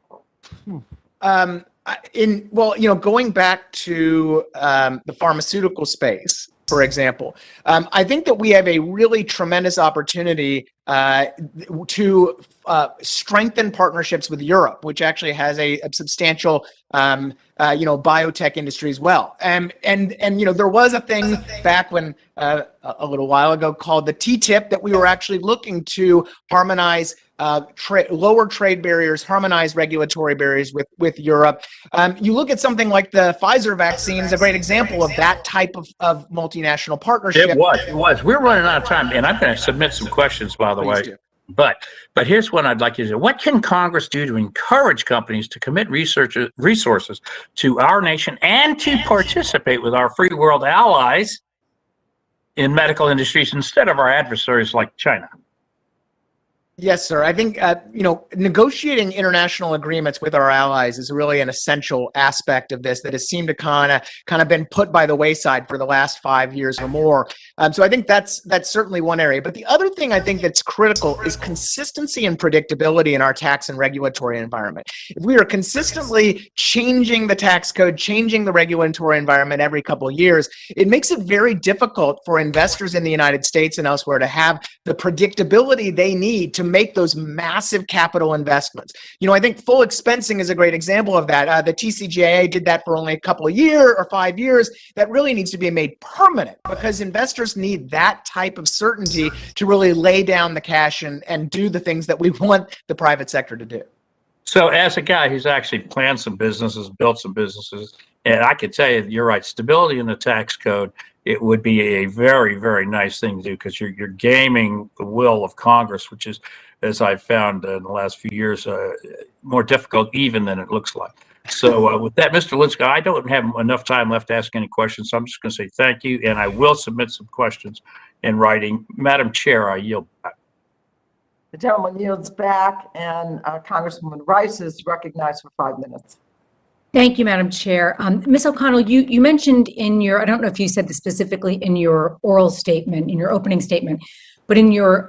Going back to the pharmaceutical space, for example, I think that we have a really tremendous opportunity to strengthen partnerships with Europe, which actually has a substantial, biotech industry as well. And there was a thing back when a little while ago called the TTIP that we were actually looking to harmonize lower trade barriers, harmonize regulatory barriers with Europe. You look at something like the Pfizer vaccine is a great example of that type of multinational partnership. It was. We're running out of time, and I'm going to submit some questions, by the way. Do. But here's what I'd like you to do. What can Congress do to encourage companies to commit resources to our nation and to participate with our free world allies in medical industries instead of our adversaries like China? Yes, sir. I think, negotiating international agreements with our allies is really an essential aspect of this that has seemed to kind of been put by the wayside for the last 5 years or more. So I think that's certainly one area. But the other thing I think that's critical is consistency and predictability in our tax and regulatory environment. If we are consistently changing the tax code, changing the regulatory environment every couple of years, it makes it very difficult for investors in the United States and elsewhere to have the predictability they need to make those massive capital investments. I think full expensing is a great example of that. The TCJA did that for only a couple of years or 5 years. That really needs to be made permanent because investors need that type of certainty to really lay down the cash and do the things that we want the private sector to do. So as a guy who's actually planned some businesses, built some businesses, and I could tell you, you're right, stability in the tax code, it would be a very, very nice thing to do because you're gaming the will of Congress, which is, as I've found in the last few years, more difficult even than it looks like. So with that, Mr. Lincicome, I don't have enough time left to ask any questions, so I'm just going to say thank you, and I will submit some questions in writing. Madam Chair, I yield back. The gentleman yields back, and Congresswoman Rice is recognized for 5 minutes. Thank you, Madam Chair. Ms. O'Connell, you mentioned in your, I don't know if you said this specifically in your oral statement, in your opening statement, but in your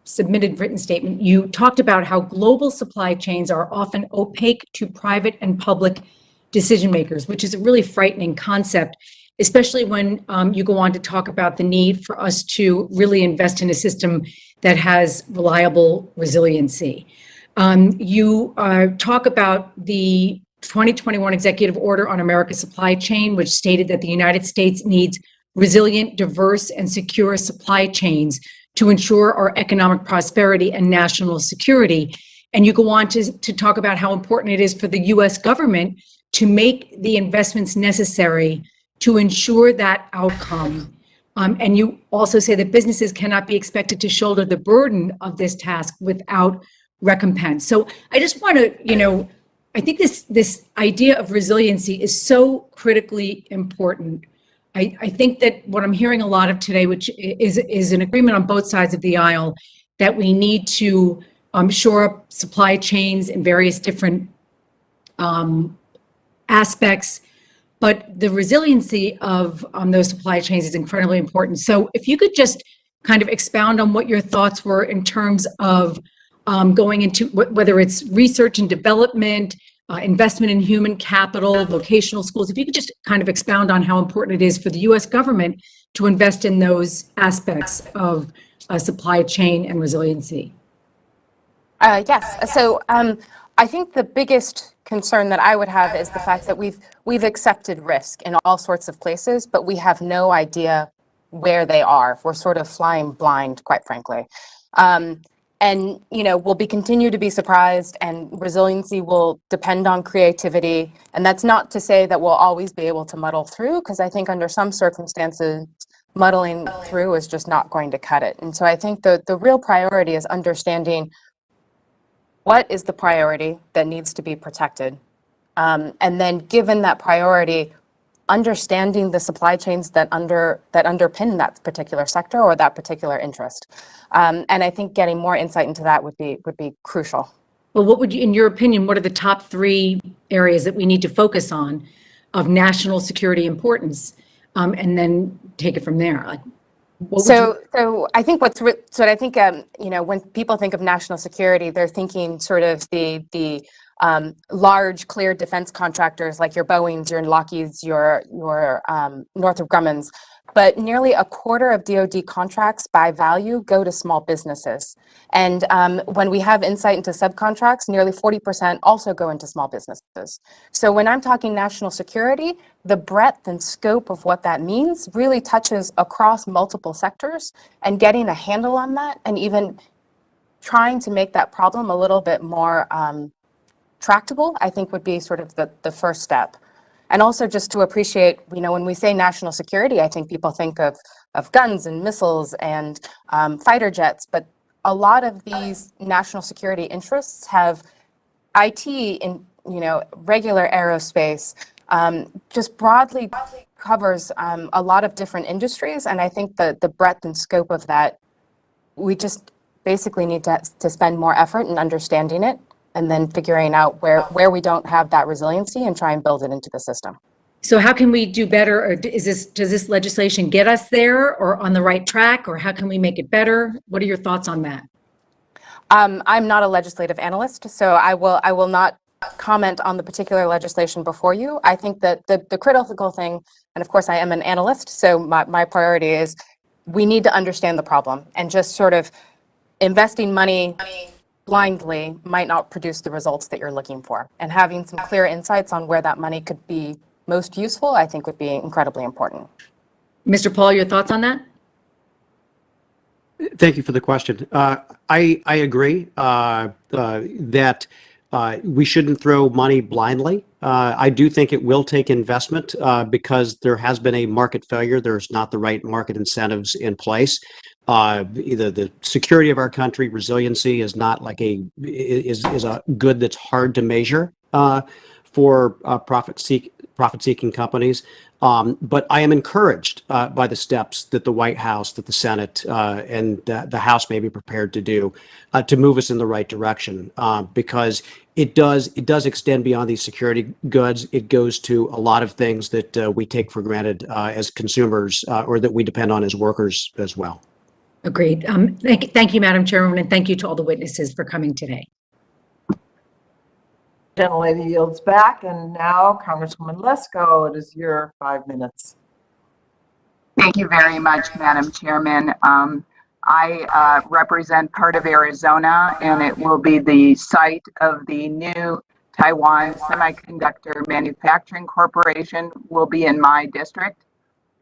submitted written statement, you talked about how global supply chains are often opaque to private and public decision makers, which is a really frightening concept, especially when you go on to talk about the need for us to really invest in a system that has reliable resiliency. You talk about the 2021 Executive Order on America's Supply Chain, which stated that the United States needs resilient, diverse, and secure supply chains to ensure our economic prosperity and national security. And you go on to talk about how important it is for the U.S. government to make the investments necessary to ensure that outcome. And you also say that businesses cannot be expected to shoulder the burden of this task without recompense. So I just want to, I think this idea of resiliency is so critically important. I think that what I'm hearing a lot of today, which is an agreement on both sides of the aisle, that we need to shore up supply chains in various different aspects. But the resiliency of those supply chains is incredibly important. So if you could just kind of expound on what your thoughts were in terms of going into whether it's research and development, investment in human capital, vocational schools, if you could just kind of expound on how important it is for the U.S. government to invest in those aspects of supply chain and resiliency. Yes. So I think the biggest concern that I would have is the fact that we've accepted risk in all sorts of places, but we have no idea where they are. We're sort of flying blind, quite frankly. And, we'll continue to be surprised, and resiliency will depend on creativity. And that's not to say that we'll always be able to muddle through, because I think under some circumstances, muddling through is just not going to cut it. And so I think the real priority is understanding what is the priority that needs to be protected. And then given that priority, understanding the supply chains that underpin that particular sector or that particular interest. And I think getting more insight into that would be crucial. Well, what would you, in your opinion, what are the top 3 areas that we need to focus on of national security importance? And then take it from there. Like, So I think when people think of national security, they're thinking sort of the large, clear defense contractors like your Boeings, your Lockheeds, your Northrop Grumman's. But nearly a quarter of DoD contracts by value go to small businesses. And when we have insight into subcontracts, nearly 40% also go into small businesses. So when I'm talking national security, the breadth and scope of what that means really touches across multiple sectors, and getting a handle on that and even trying to make that problem a little bit more tractable, I think would be sort of the first step. And also just to appreciate, when we say national security, I think people think of guns and missiles and fighter jets, but a lot of these national security interests have IT in, regular aerospace, just broadly covers a lot of different industries. And I think the breadth and scope of that, we just basically need to spend more effort in understanding it, and then figuring out where we don't have that resiliency and try and build it into the system. So how can we do better? Or does this legislation get us there or on the right track, or how can we make it better? What are your thoughts on that? I'm not a legislative analyst, so I will not comment on the particular legislation before you. I think that the critical thing, and of course I am an analyst, so my priority is we need to understand the problem and just sort of investing money blindly might not produce the results that you're looking for. And having some clear insights on where that money could be most useful, I think would be incredibly important. Mr. Paul, your thoughts on that? Thank you for the question. I agree that we shouldn't throw money blindly. I do think it will take investment because there has been a market failure. There's not the right market incentives in place. Either the security of our country, resiliency is not like is a good that's hard to measure for profit-seeking companies. But I am encouraged by the steps that the White House, that the Senate, and the House may be prepared to do to move us in the right direction, because it does extend beyond these security goods. It goes to a lot of things that we take for granted as consumers or that we depend on as workers as well. Agreed. Thank you, Madam Chairwoman, and thank you to all the witnesses for coming today. Gentlelady yields back, and now Congresswoman Lesko, it is your 5 minutes. Thank you very much, Madam Chairman. I represent part of Arizona, and it will be the site of the new Taiwan Semiconductor Manufacturing Corporation will be in my district.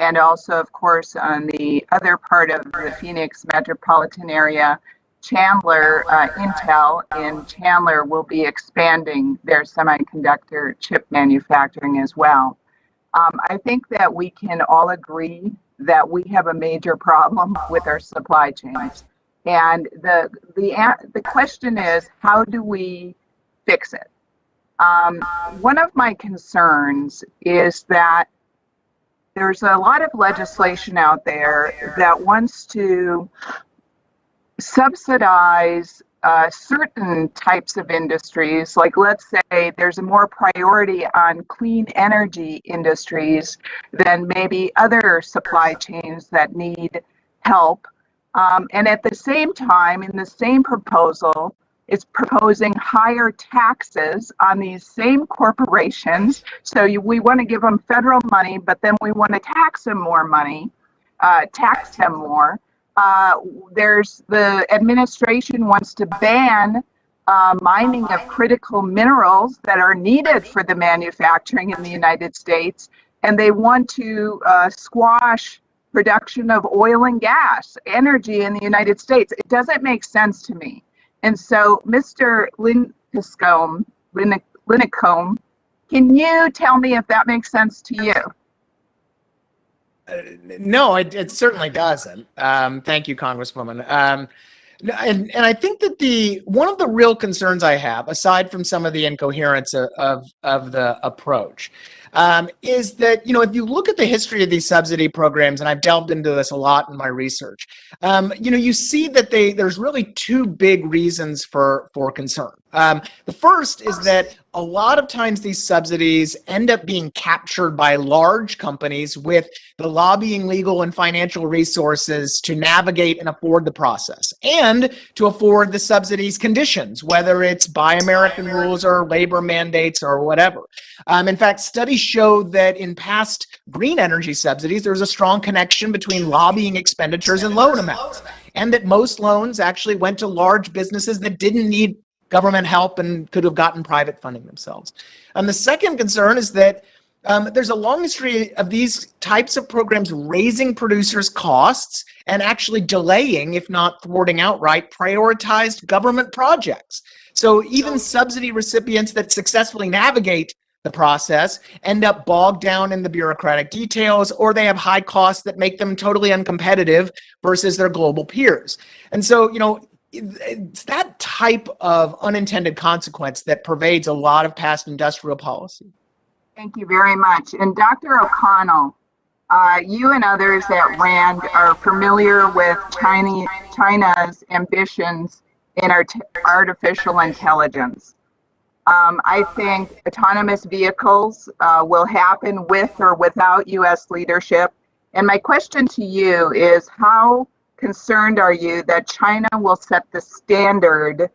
And also, of course, on the other part of the Phoenix metropolitan area, Chandler, Intel in Chandler will be expanding their semiconductor chip manufacturing as well. I think that we can all agree that we have a major problem with our supply chains. And the question is, how do we fix it? One of my concerns is that there's a lot of legislation out there that wants to subsidize certain types of industries. Like, let's say there's a more priority on clean energy industries than maybe other supply chains that need help. And at the same time, in the same proposal, it's proposing higher taxes on these same corporations. So we want to give them federal money, but then we want to tax them more money, tax them more. There's the administration wants to ban mining of critical minerals that are needed for the manufacturing in the United States, and they want to squash production of oil and gas, energy in the United States. It doesn't make sense to me. And so, Mr. Lincecum, can you tell me if that makes sense to you? No, it certainly doesn't. Thank you, Congresswoman. And I think that one of the real concerns I have, aside from some of the incoherence of the approach, is that, if you look at the history of these subsidy programs, and I've delved into this a lot in my research, you see that there's really two big reasons for concern. The first is that a lot of times these subsidies end up being captured by large companies with the lobbying, legal, and financial resources to navigate and afford the process and to afford the subsidies conditions, whether it's Buy American rules or labor mandates or whatever. In fact, studies show that in past green energy subsidies, there's a strong connection between lobbying expenditures and loan amounts, and that most loans actually went to large businesses that didn't need government help and could have gotten private funding themselves. And the second concern is that there's a long history of these types of programs raising producers' costs and actually delaying, if not thwarting outright, prioritized government projects. So even subsidy recipients that successfully navigate the process end up bogged down in the bureaucratic details, or they have high costs that make them totally uncompetitive versus their global peers. And so, it's that type of unintended consequence that pervades a lot of past industrial policy. Thank you very much. And Dr. O'Connell, you and others at RAND are familiar with China's ambitions in artificial intelligence. I think autonomous vehicles will happen with or without U.S. leadership. And my question to you is, how concerned are you that China will set the standard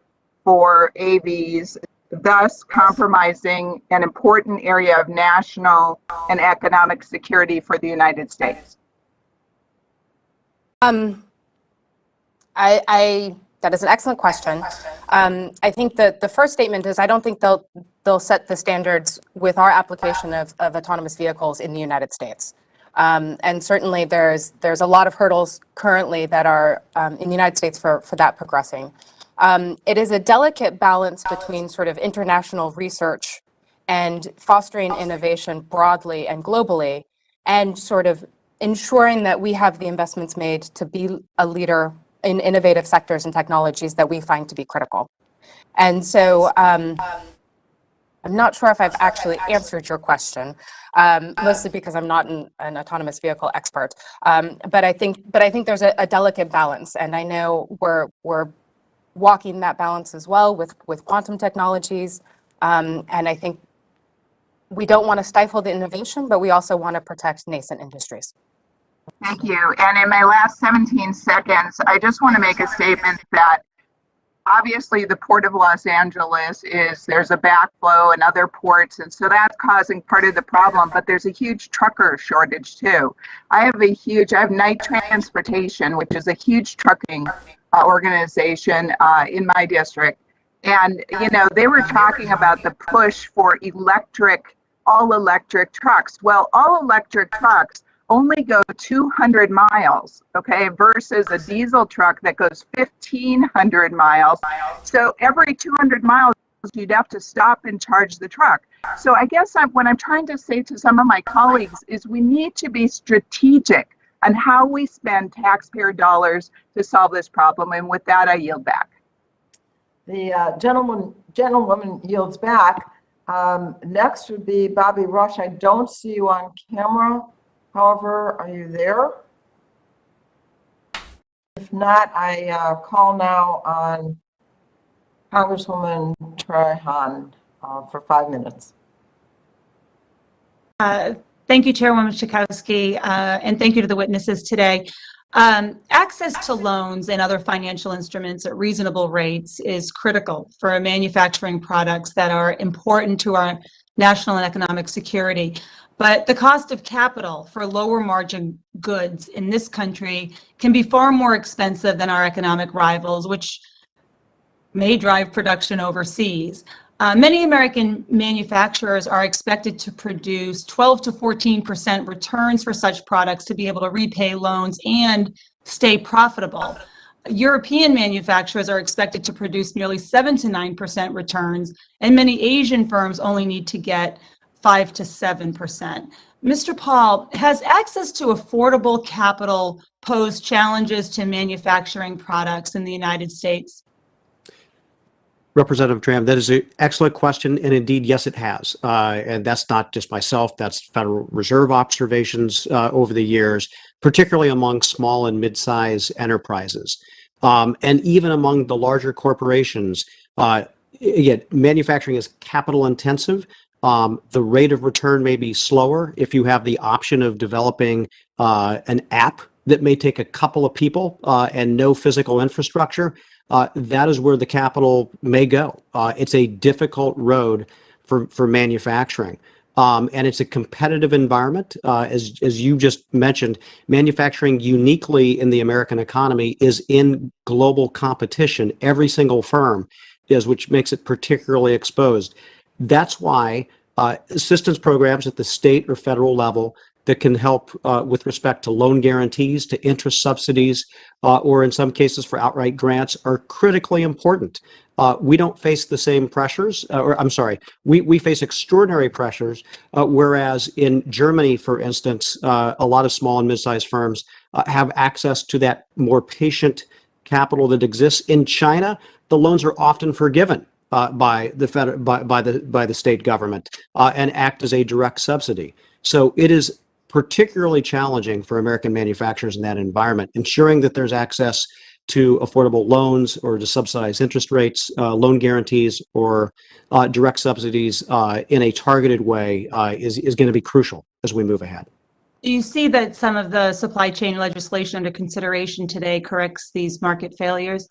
for AVs, thus compromising an important area of national and economic security for the United States? I That is an excellent question. I think that the first statement is I don't think they'll set the standards with our application of autonomous vehicles in the United States. And certainly there's a lot of hurdles currently that are in the United States for that progressing. It is a delicate balance between sort of international research and fostering innovation broadly and globally, and sort of ensuring that we have the investments made to be a leader in innovative sectors and technologies that we find to be critical. And so I'm not sure if I've actually answered your question, mostly because I'm not an autonomous vehicle expert. But I think there's a delicate balance, and I know we're walking that balance as well with quantum technologies. And I think we don't want to stifle the innovation, but we also want to protect nascent industries. Thank you. And in my last 17 seconds, I just want to make a statement that obviously the Port of Los Angeles there's a backflow and other ports, and so that's causing part of the problem, but there's a huge trucker shortage too. I have Night Transportation, which is a huge trucking organization in my district. And, they were talking about the push for all electric trucks. Well, all electric trucks only go 200 miles, okay, versus a diesel truck that goes 1,500 miles. So every 200 miles, you'd have to stop and charge the truck. So I guess what I'm trying to say to some of my colleagues is we need to be strategic on how we spend taxpayer dollars to solve this problem. And with that, I yield back. The gentlewoman yields back. Next would be Bobby Rush. I don't see you on camera. However, are you there? If not, I call now on Congresswoman Trahan for 5 minutes. Thank you, Chairwoman Schakowsky, and thank you to the witnesses today. Access to loans and other financial instruments at reasonable rates is critical for manufacturing products that are important to our national and economic security. But the cost of capital for lower margin goods in this country can be far more expensive than our economic rivals, which may drive production overseas. Many American manufacturers are expected to produce 12 to 14% returns for such products to be able to repay loans and stay profitable. European manufacturers are expected to produce nearly 7 to 9% returns, and many Asian firms only need to get 5 to 7%. Mr. Paul, has access to affordable capital posed challenges to manufacturing products in the United States? Representative Tram, that is an excellent question, and indeed, yes, it has. And that's not just myself, that's Federal Reserve observations over the years, particularly among small and mid-size enterprises. And even among the larger corporations, again, manufacturing is capital intensive. The rate of return may be slower if you have the option of developing an app that may take a couple of people and no physical infrastructure. That is where the capital may go. It's a difficult road for manufacturing. And it's a competitive environment. As you just mentioned, manufacturing uniquely in the American economy is in global competition. Every single firm is, which makes it particularly exposed. That's why assistance programs at the state or federal level that can help with respect to loan guarantees, to interest subsidies, or in some cases for outright grants are critically important. We don't face the same pressures, we face extraordinary pressures, whereas in Germany, for instance, a lot of small and mid-sized firms have access to that more patient capital that exists. In China, the loans are often forgiven by the state government and act as a direct subsidy. So it is particularly challenging for American manufacturers in that environment, ensuring that there's access to affordable loans or to subsidized interest rates, loan guarantees, or direct subsidies in a targeted way is going to be crucial as we move ahead. Do you see that some of the supply chain legislation under consideration today corrects these market failures?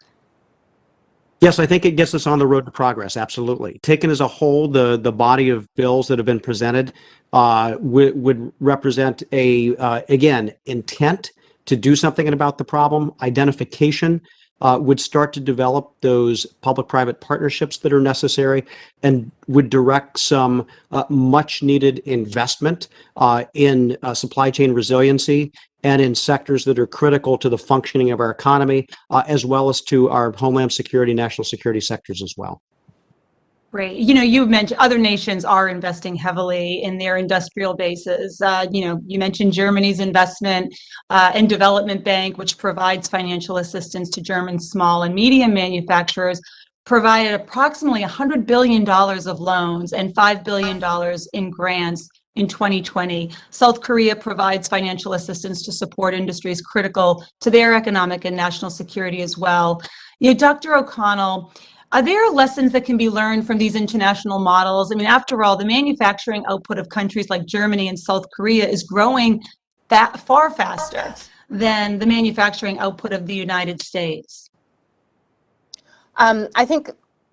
Yes, I think it gets us on the road to progress. Absolutely. Taken as a whole, the body of bills that have been presented would represent again, intent to do something about the problem, identification would start to develop those public-private partnerships that are necessary and would direct some much-needed investment in supply chain resiliency and in sectors that are critical to the functioning of our economy, as well as to our homeland security, national security sectors as well. Great. You know, you mentioned other nations are investing heavily in their industrial bases. You mentioned Germany's investment in Development Bank, which provides financial assistance to German small and medium manufacturers, provided approximately $100 billion of loans and $5 billion in grants in 2020. South Korea provides financial assistance to support industries critical to their economic and national security as well. You know, Dr. O'Connell, are there lessons that can be learned from these international models? I mean, after all, the manufacturing output of countries like Germany and South Korea is growing far faster than the manufacturing output of the United States. I think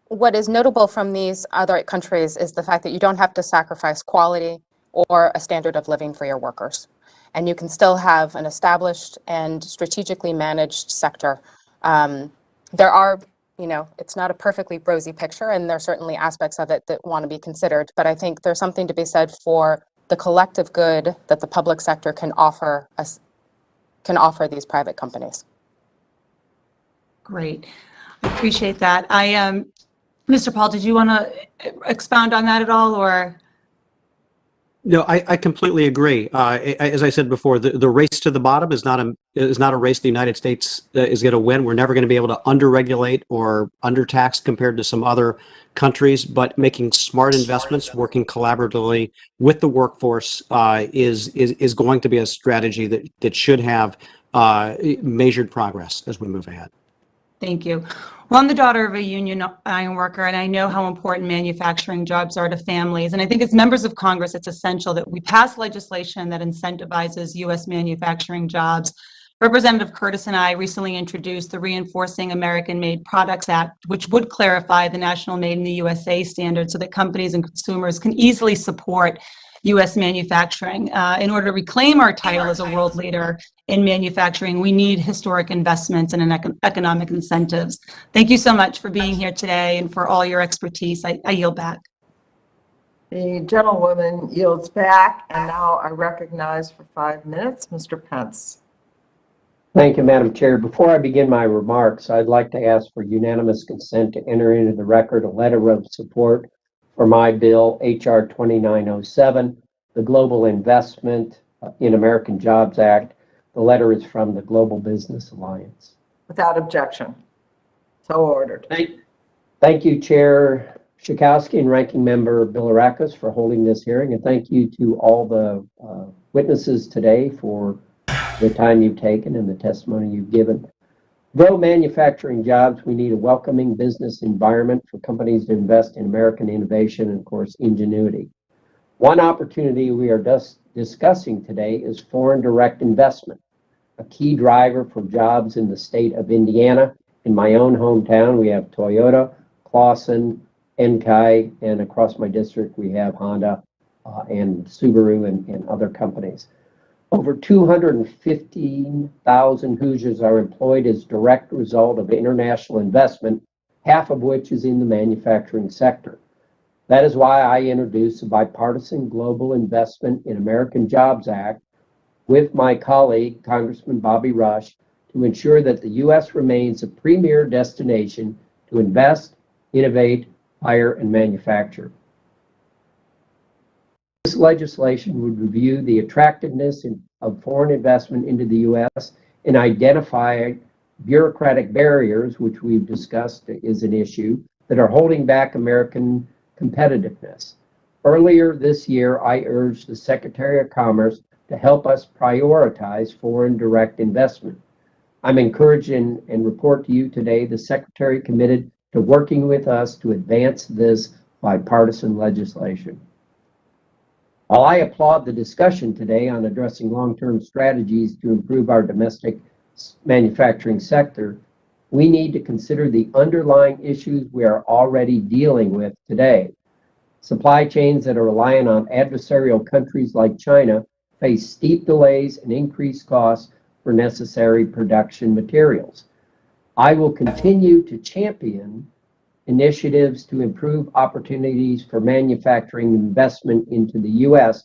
what is notable from these other countries is the fact that you don't have to sacrifice quality or a standard of living for your workers. And you can still have an established and strategically managed sector. There are, you know, it's not a perfectly rosy picture, and there are certainly aspects of it that want to be considered. But I think there's something to be said for the collective good that the public sector can offer these private companies. Great. I appreciate that. Mr. Paul, did you want to expound on that at all, or? No, I completely agree. As I said before, the race to the bottom is not a race the United States is going to win. We're never going to be able to underregulate or undertax compared to some other countries, but making smart investments, working collaboratively with the workforce is going to be a strategy that should have measured progress as we move ahead. Thank you. Well, I'm the daughter of a union iron worker, and I know how important manufacturing jobs are to families. And I think as members of Congress, it's essential that we pass legislation that incentivizes U.S. manufacturing jobs. Representative Curtis and I recently introduced the Reinforcing American-Made Products Act, which would clarify the National Made in the USA standard so that companies and consumers can easily support U.S. manufacturing. In order to reclaim our title as a world leader in manufacturing, we need historic investments and economic incentives. Thank you so much for being here today and for all your expertise. I yield back. The gentlewoman yields back, and now I recognize for 5 minutes Mr. Pence. Thank you, Madam Chair. Before I begin my remarks, I'd like to ask for unanimous consent to enter into the record a letter of support for my bill, H.R. 2907, the Global Investment in American Jobs Act. The letter is from the Global Business Alliance. Without objection. So ordered. Thank you, Chair Schakowsky and Ranking Member Bilirakis for holding this hearing, and thank you to all the witnesses today for the time you've taken and the testimony you've given. To grow manufacturing jobs, we need a welcoming business environment for companies to invest in American innovation and, of course, ingenuity. One opportunity we are discussing today is foreign direct investment, a key driver for jobs in the state of Indiana. In my own hometown, we have Toyota, Clausen, Enkai, and across my district, we have Honda and Subaru and other companies. Over 215,000 Hoosiers are employed as direct result of international investment, half of which is in the manufacturing sector. That is why I introduced the Bipartisan Global Investment in American Jobs Act with my colleague, Congressman Bobby Rush, to ensure that the U.S. remains a premier destination to invest, innovate, hire, and manufacture. This legislation would review the attractiveness of foreign investment into the U.S. and identify bureaucratic barriers, which we've discussed is an issue, that are holding back American competitiveness. Earlier this year, I urged the Secretary of Commerce to help us prioritize foreign direct investment. I'm encouraged and report to you today the Secretary committed to working with us to advance this bipartisan legislation. While I applaud the discussion today on addressing long-term strategies to improve our domestic manufacturing sector, we need to consider the underlying issues we are already dealing with today. Supply chains that are reliant on adversarial countries like China face steep delays and increased costs for necessary production materials. I will continue to champion initiatives to improve opportunities for manufacturing investment into the U.S.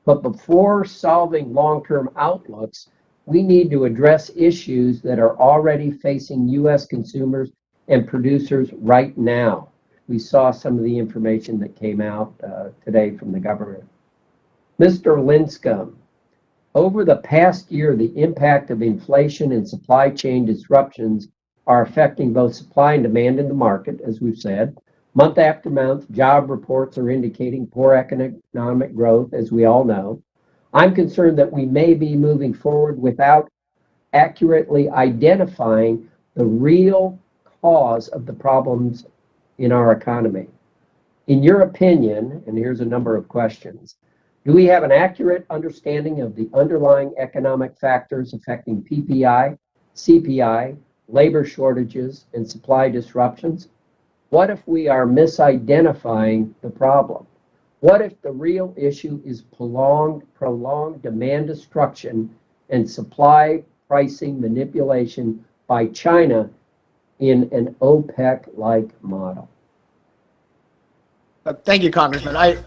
But before solving long-term outlooks, we need to address issues that are already facing U.S. consumers and producers right now. We saw some of the information that came out today from the government. Mr. Linscomb, over the past year, the impact of inflation and supply chain disruptions are affecting both supply and demand in the market, as we've said. Month after month, job reports are indicating poor economic growth, as we all know. I'm concerned that we may be moving forward without accurately identifying the real cause of the problems in our economy. In your opinion, and here's a number of questions, do we have an accurate understanding of the underlying economic factors affecting PPI, CPI, labor shortages, and supply disruptions? What if we are misidentifying the problem? What if the real issue is prolonged demand destruction and supply pricing manipulation by China in an OPEC-like model? Thank you, Congressman.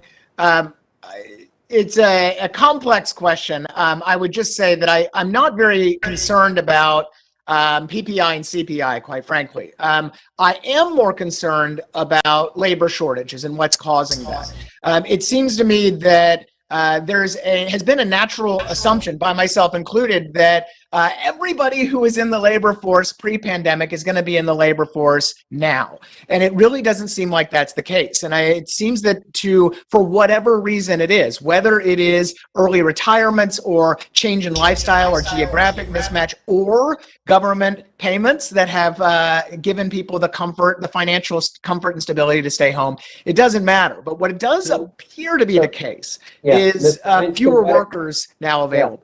It's a complex question. I would just say that I'm not very concerned about PPI and CPI, quite frankly. I am more concerned about labor shortages and what's causing that. It seems to me that has been a natural assumption, by myself included, that everybody who was in the labor force pre-pandemic is going to be in the labor force now. And it really doesn't seem like that's the case. And it seems that for whatever reason it is, whether it is early retirements or change in lifestyle or geographic mismatch or government payments that have given people the financial comfort and stability to stay home, it doesn't matter. But what it does appear to be the case is fewer workers now available.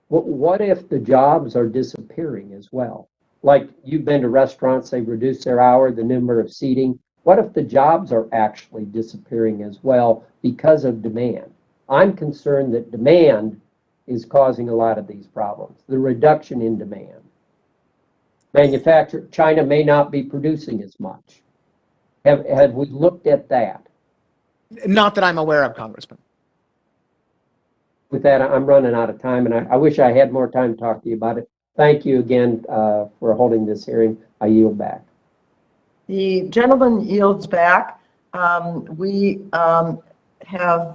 What if the jobs are disappearing as well? Like you've been to restaurants, they've reduced their hour, the number of seating. What if the jobs are actually disappearing as well because of demand? I'm concerned that demand is causing a lot of these problems, the reduction in demand. China may not be producing as much. Have we looked at that? Not that I'm aware of, Congressman. With that, I'm running out of time, and I wish I had more time to talk to you about it. Thank you again for holding this hearing. I yield back. The gentleman yields back. We have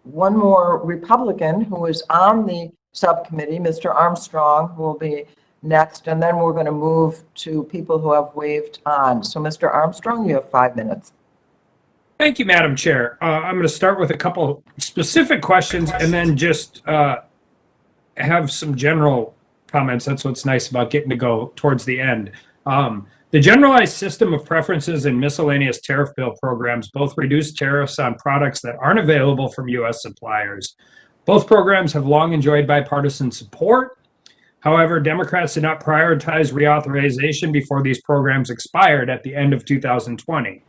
one more Republican who is on the subcommittee, Mr. Armstrong, who will be next, and then we're going to move to people who have waved on. So, Mr. Armstrong, you have 5 minutes. Thank you, Madam Chair. I'm going to start with a couple specific questions and then just have some general comments. That's what's nice about getting to go towards the end. The generalized system of preferences and miscellaneous tariff bill programs both reduce tariffs on products that aren't available from U.S. suppliers. Both programs have long enjoyed bipartisan support. However, Democrats did not prioritize reauthorization before these programs expired at the end of 2020.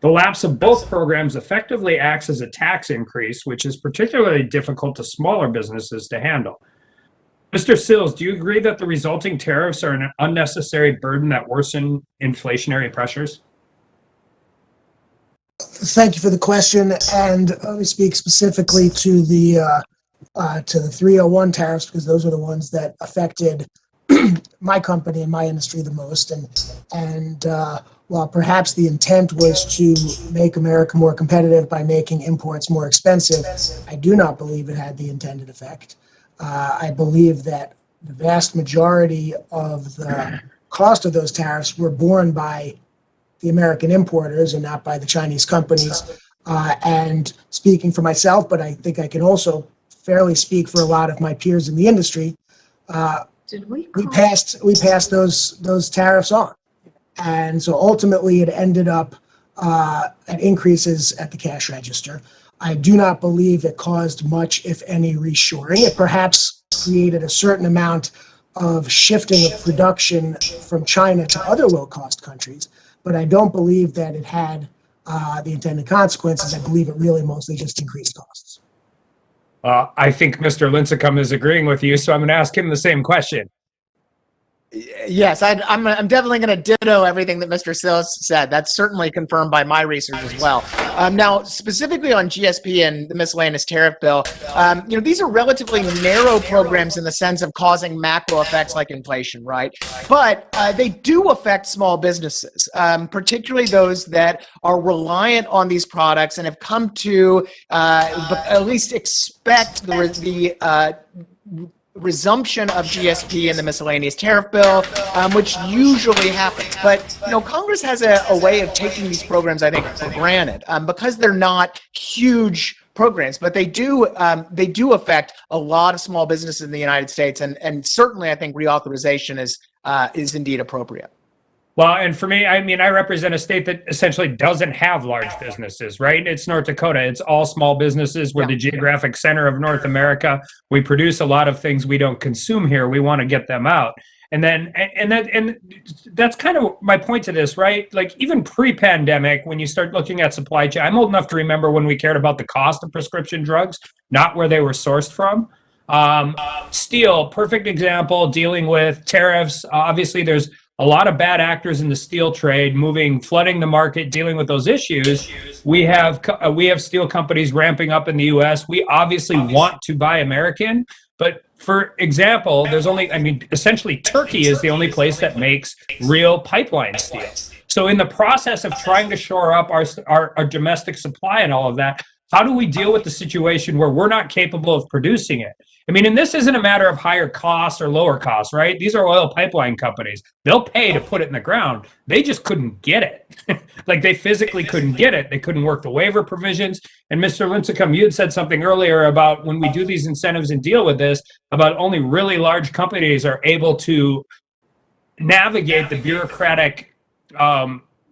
The lapse of both programs effectively acts as a tax increase, which is particularly difficult to smaller businesses to handle. Mr. Sills, do you agree that the resulting tariffs are an unnecessary burden that worsen inflationary pressures? Thank you for the question, and let me speak specifically to the 301 tariffs, because those are the ones that affected my company and my industry the most. And while perhaps the intent was to make America more competitive by making imports more expensive, I do not believe it had the intended effect. I believe that the vast majority of the cost of those tariffs were borne by the American importers and not by the Chinese companies. And speaking for myself, but I think I can also fairly speak for a lot of my peers in the industry, we passed those tariffs on. And so ultimately it ended up at increases at the cash register. I do not believe it caused much, if any, reshoring. It perhaps created a certain amount of shifting of production from China to other low-cost countries, but I don't believe that it had the intended consequences. I believe it really mostly just increased costs. I think Mr. Lincecum is agreeing with you, so I'm going to ask him the same question. Yes, I'm definitely going to ditto everything that Mr. Sills said. That's certainly confirmed by my research as well. Now, specifically on GSP and the miscellaneous tariff bill, these are relatively narrow programs in the sense of causing macro effects like inflation, right? But they do affect small businesses, particularly those that are reliant on these products and have come to at least expect the resumption of GSP and the miscellaneous tariff bill, which usually happens. But Congress has a way of taking these programs, I think, for granted because they're not huge programs, but they do affect a lot of small businesses in the United States, and certainly I think reauthorization is indeed appropriate. Well, and for me, I mean, I represent a state that essentially doesn't have large businesses, right? It's North Dakota. It's all small businesses. We're the geographic center of North America. We produce a lot of things we don't consume here. We want to get them out. And that's kind of my point to this, right? Like even pre-pandemic, when you start looking at supply chain, I'm old enough to remember when we cared about the cost of prescription drugs, not where they were sourced from. Steel, perfect example, dealing with tariffs. Obviously, there's a lot of bad actors in the steel trade flooding the market, dealing with those issues. We have steel companies ramping up in the US. We obviously want to buy American, but for example, essentially Turkey is the only place that makes real pipeline steel. So in the process of trying to shore up our domestic supply and all of that, how do we deal with the situation where we're not capable of producing it? I mean, and this isn't a matter of higher costs or lower costs, right? These are oil pipeline companies. They'll pay to put it in the ground. They just couldn't get it. Like they physically couldn't get it. They couldn't work the waiver provisions. And Mr. Lincecum, you had said something earlier about when we do these incentives and deal with this, about only really large companies are able to navigate the bureaucratic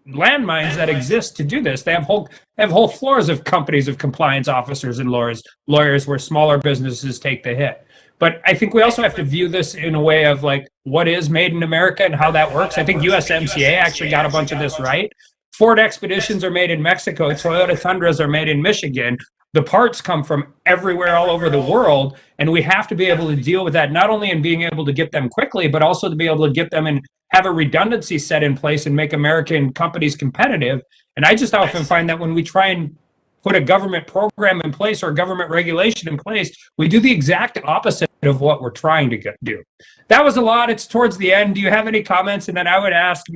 landmines that exist to do this. They have whole floors of companies of compliance officers and lawyers where smaller businesses take the hit. But I think we also have to view this in a way of like what is made in America and how that works. I think USMCA actually got a bunch of this right. Ford Expeditions are made in Mexico. Toyota Tundras are made in Michigan. The parts come from everywhere all over the world, and we have to be able to deal with that, not only in being able to get them quickly, but also to be able to get them and have a redundancy set in place and make American companies competitive. And I just often find that when we try and put a government program in place or a government regulation in place, we do the exact opposite of what we're trying to do. That was a lot. It's towards the end. Do you have any comments? And then I would ask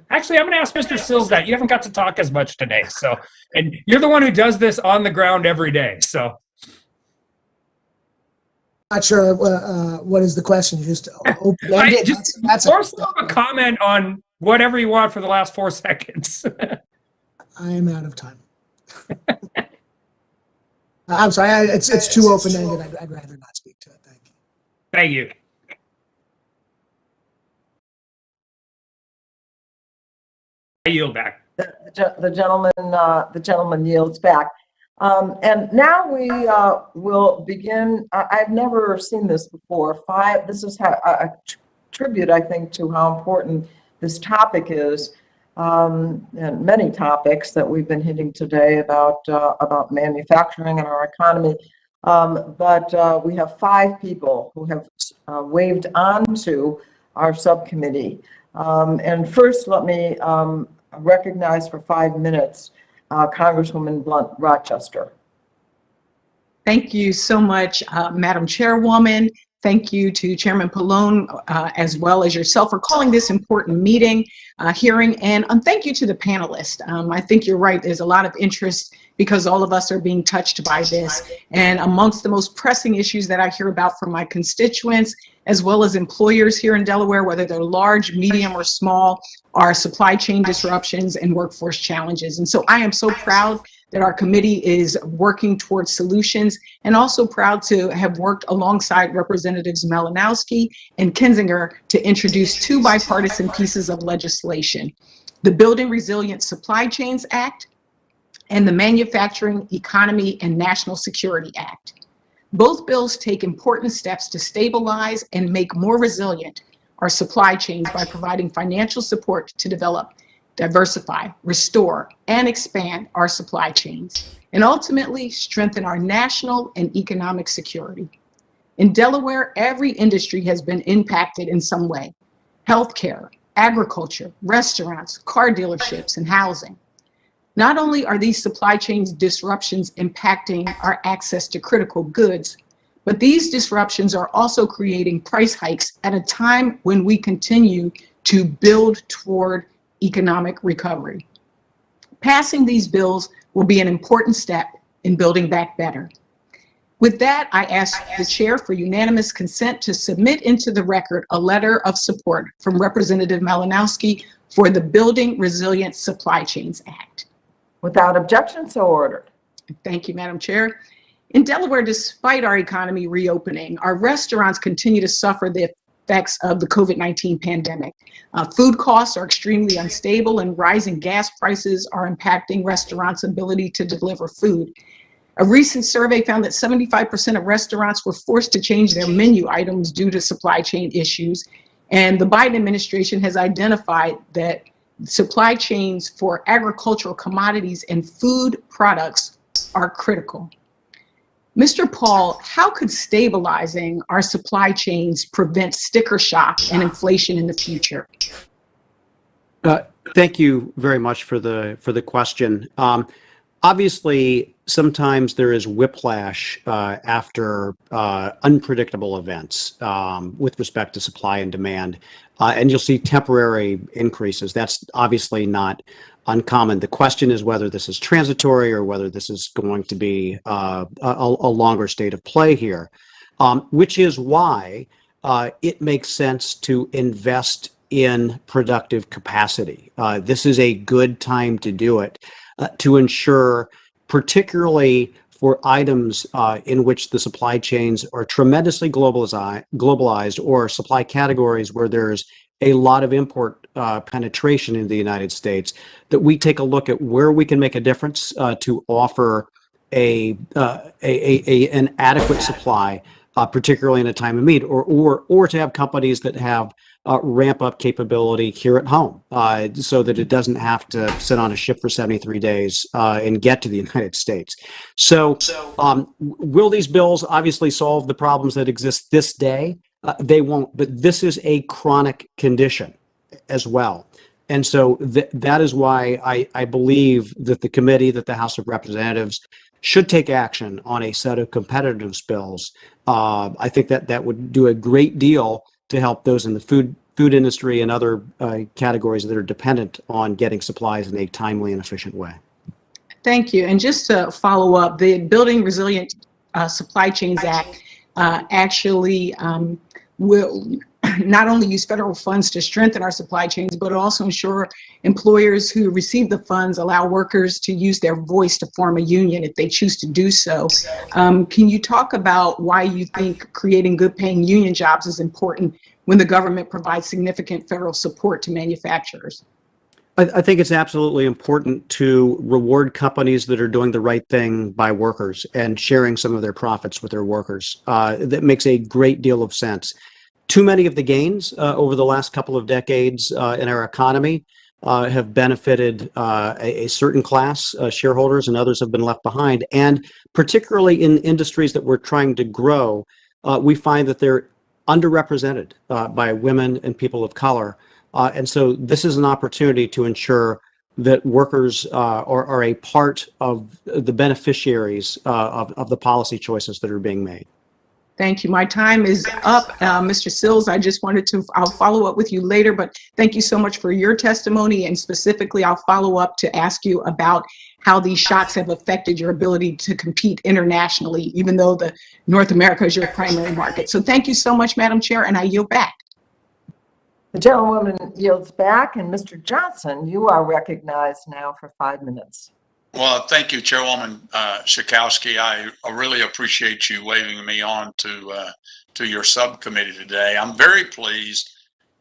Actually, I'm going to ask Mr. Sills that. You haven't got to talk as much today. So, and you're the one who does this on the ground every day. So, Not sure what is the question. You just open-ended. That's a comment on whatever you want for the last 4 seconds. I am out of time. I'm sorry. It's too open-ended. I'd rather not speak to it. Thank you. Thank you. I yield back. The gentleman yields back. And now we will begin. I've never seen this before. This is a tribute, I think, to how important this topic is, and many topics that we've been hitting today about manufacturing and our economy. But we have 5 people who have waved on to our subcommittee. And first, let me recognize for 5 minutes Congresswoman Blunt Rochester. Thank you so much, Madam Chairwoman. Thank you to Chairman Pallone, as well as yourself, for calling this important hearing, and thank you to the panelists. I think you're right. There's a lot of interest because all of us are being touched by this. And amongst the most pressing issues that I hear about from my constituents, as well as employers here in Delaware, whether they're large, medium, or small, are supply chain disruptions and workforce challenges. And so I am so proud that our committee is working towards solutions, and also proud to have worked alongside Representatives Malinowski and Kinzinger to introduce 2 bipartisan pieces of legislation: the Building Resilient Supply Chains Act and the Manufacturing, Economy, and National Security Act. Both bills take important steps to stabilize and make more resilient our supply chains by providing financial support to develop, diversify, restore, and expand our supply chains, and ultimately strengthen our national and economic security. In Delaware, every industry has been impacted in some way: healthcare, agriculture, restaurants, car dealerships, and housing. Not only are these supply chain disruptions impacting our access to critical goods, but these disruptions are also creating price hikes at a time when we continue to build toward economic recovery. Passing these bills will be an important step in building back better. With that, I ask the chair for unanimous consent to submit into the record a letter of support from Representative Malinowski for the Building Resilient Supply Chains Act. Without objection, so ordered. Thank you, Madam Chair. In Delaware, despite our economy reopening, our restaurants continue to suffer the effects of the COVID-19 pandemic. Food costs are extremely unstable, and rising gas prices are impacting restaurants' ability to deliver food. A recent survey found that 75% of restaurants were forced to change their menu items due to supply chain issues. And the Biden administration has identified that supply chains for agricultural commodities and food products are critical. Mr. Paul, how could stabilizing our supply chains prevent sticker shock and inflation in the future? Thank you very much for the question. Obviously, sometimes there is whiplash after unpredictable events with respect to supply and demand, and you'll see temporary increases. That's obviously not uncommon. The question is whether this is transitory or whether this is going to be a longer state of play here, which is why it makes sense to invest in productive capacity. This is a good time to do it to ensure, particularly for items in which the supply chains are tremendously globalized or supply categories where there's a lot of import penetration in the United States, that we take a look at where we can make a difference to offer an adequate supply, particularly in a time of need, or to have companies that have ramp up capability here at home so that it doesn't have to sit on a ship for 73 days and get to the United States. So will these bills obviously solve the problems that exist this day? They won't, but this is a chronic condition as well. And so that is why I believe that the committee, that the House of Representatives should take action on a set of competitiveness bills. I think that would do a great deal to help those in the food industry and other categories that are dependent on getting supplies in a timely and efficient way. Thank you. And just to follow up, the Building Resilient Supply Chains Act actually will not only use federal funds to strengthen our supply chains, but also ensure employers who receive the funds allow workers to use their voice to form a union if they choose to do so. Can you talk about why you think creating good paying union jobs is important when the government provides significant federal support to manufacturers? I think it's absolutely important to reward companies that are doing the right thing by workers and sharing some of their profits with their workers. That makes a great deal of sense. Too many of the gains over the last couple of decades in our economy have benefited a certain class, shareholders, and others have been left behind. And particularly in industries that we're trying to grow, we find that they're underrepresented by women and people of color. And so this is an opportunity to ensure that workers are a part of the beneficiaries of the policy choices that are being made. Thank you. My time is up. Mr. Sills, I'll follow up with you later, but thank you so much for your testimony. And specifically, I'll follow up to ask you about how these shocks have affected your ability to compete internationally, even though North America is your primary market. So thank you so much, Madam Chair, and I yield back. The gentlewoman yields back, and Mr. Johnson, you are recognized now for 5 minutes. Well, thank you, Chairwoman Schakowsky. I really appreciate you waving me on to your subcommittee today. I'm very pleased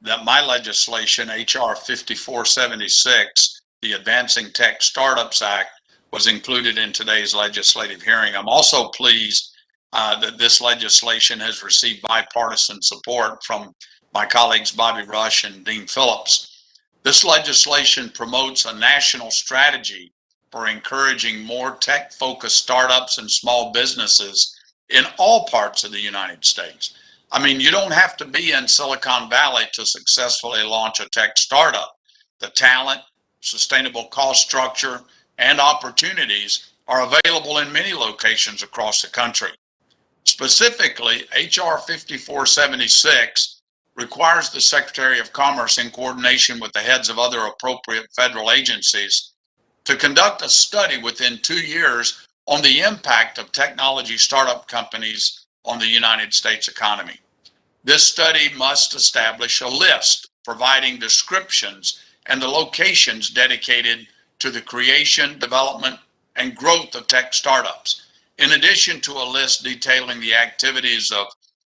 that my legislation, H.R. 5476, the Advancing Tech Startups Act, was included in today's legislative hearing. I'm also pleased that this legislation has received bipartisan support from my colleagues Bobby Rush and Dean Phillips. This legislation promotes a national strategy for encouraging more tech-focused startups and small businesses in all parts of the United States. I mean, you don't have to be in Silicon Valley to successfully launch a tech startup. The talent, sustainable cost structure, and opportunities are available in many locations across the country. Specifically, H.R. 5476 requires the Secretary of Commerce, in coordination with the heads of other appropriate federal agencies, to conduct a study within 2 years on the impact of technology startup companies on the United States economy. This study must establish a list providing descriptions and the locations dedicated to the creation, development, and growth of tech startups, in addition to a list detailing the activities of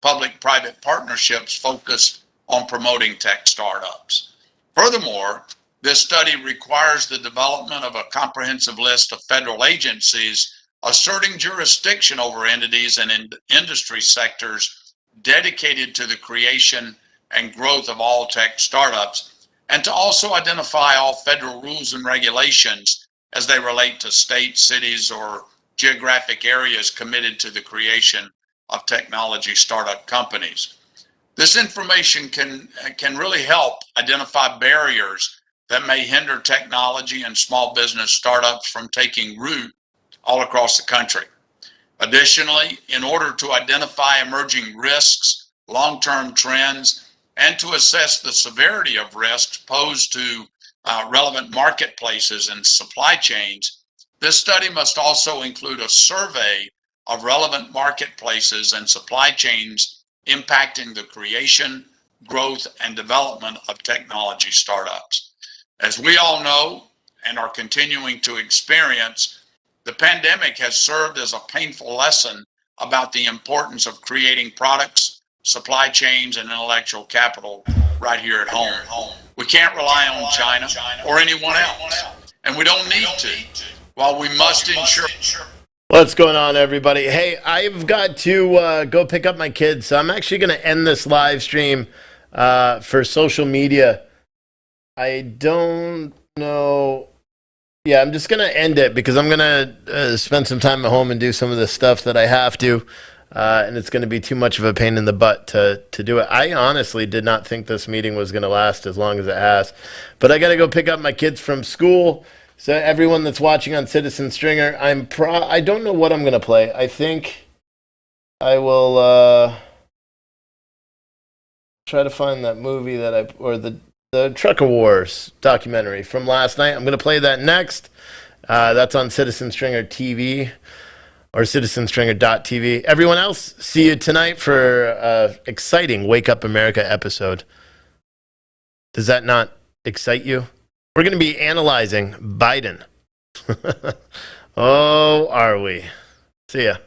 public-private partnerships focused on promoting tech startups. Furthermore, this study requires the development of a comprehensive list of federal agencies asserting jurisdiction over entities and industry sectors dedicated to the creation and growth of all tech startups, and to also identify all federal rules and regulations as they relate to states, cities, or geographic areas committed to the creation of technology startup companies. This information can really help identify barriers that may hinder technology and small business startups from taking root all across the country. Additionally, in order to identify emerging risks, long-term trends, and to assess the severity of risks posed to relevant marketplaces and supply chains, this study must also include a survey of relevant marketplaces and supply chains impacting the creation, growth, and development of technology startups. As we all know and are continuing to experience, the pandemic has served as a painful lesson about the importance of creating products, supply chains, and intellectual capital right here at home. We can't rely on China or anyone else, and we don't need to, while we must ensure. What's going on, everybody? Hey, I've got to go pick up my kids, so I'm actually going to end this live stream for social media. I don't know. Yeah, I'm just going to end it because I'm going to spend some time at home and do some of the stuff that I have to, and it's going to be too much of a pain in the butt to do it. I honestly did not think this meeting was going to last as long as it has, but I got to go pick up my kids from school. So everyone that's watching on Citizen Stringer, I don't know what I'm going to play. I think I will try to find that movie or the Trucker Wars documentary from last night. I'm going to play that next. That's on Citizen Stringer TV or citizenstringer.tv. Everyone else, see you tonight for an exciting Wake Up America episode. Does that not excite you? We're going to be analyzing Biden. Oh, are we? See ya.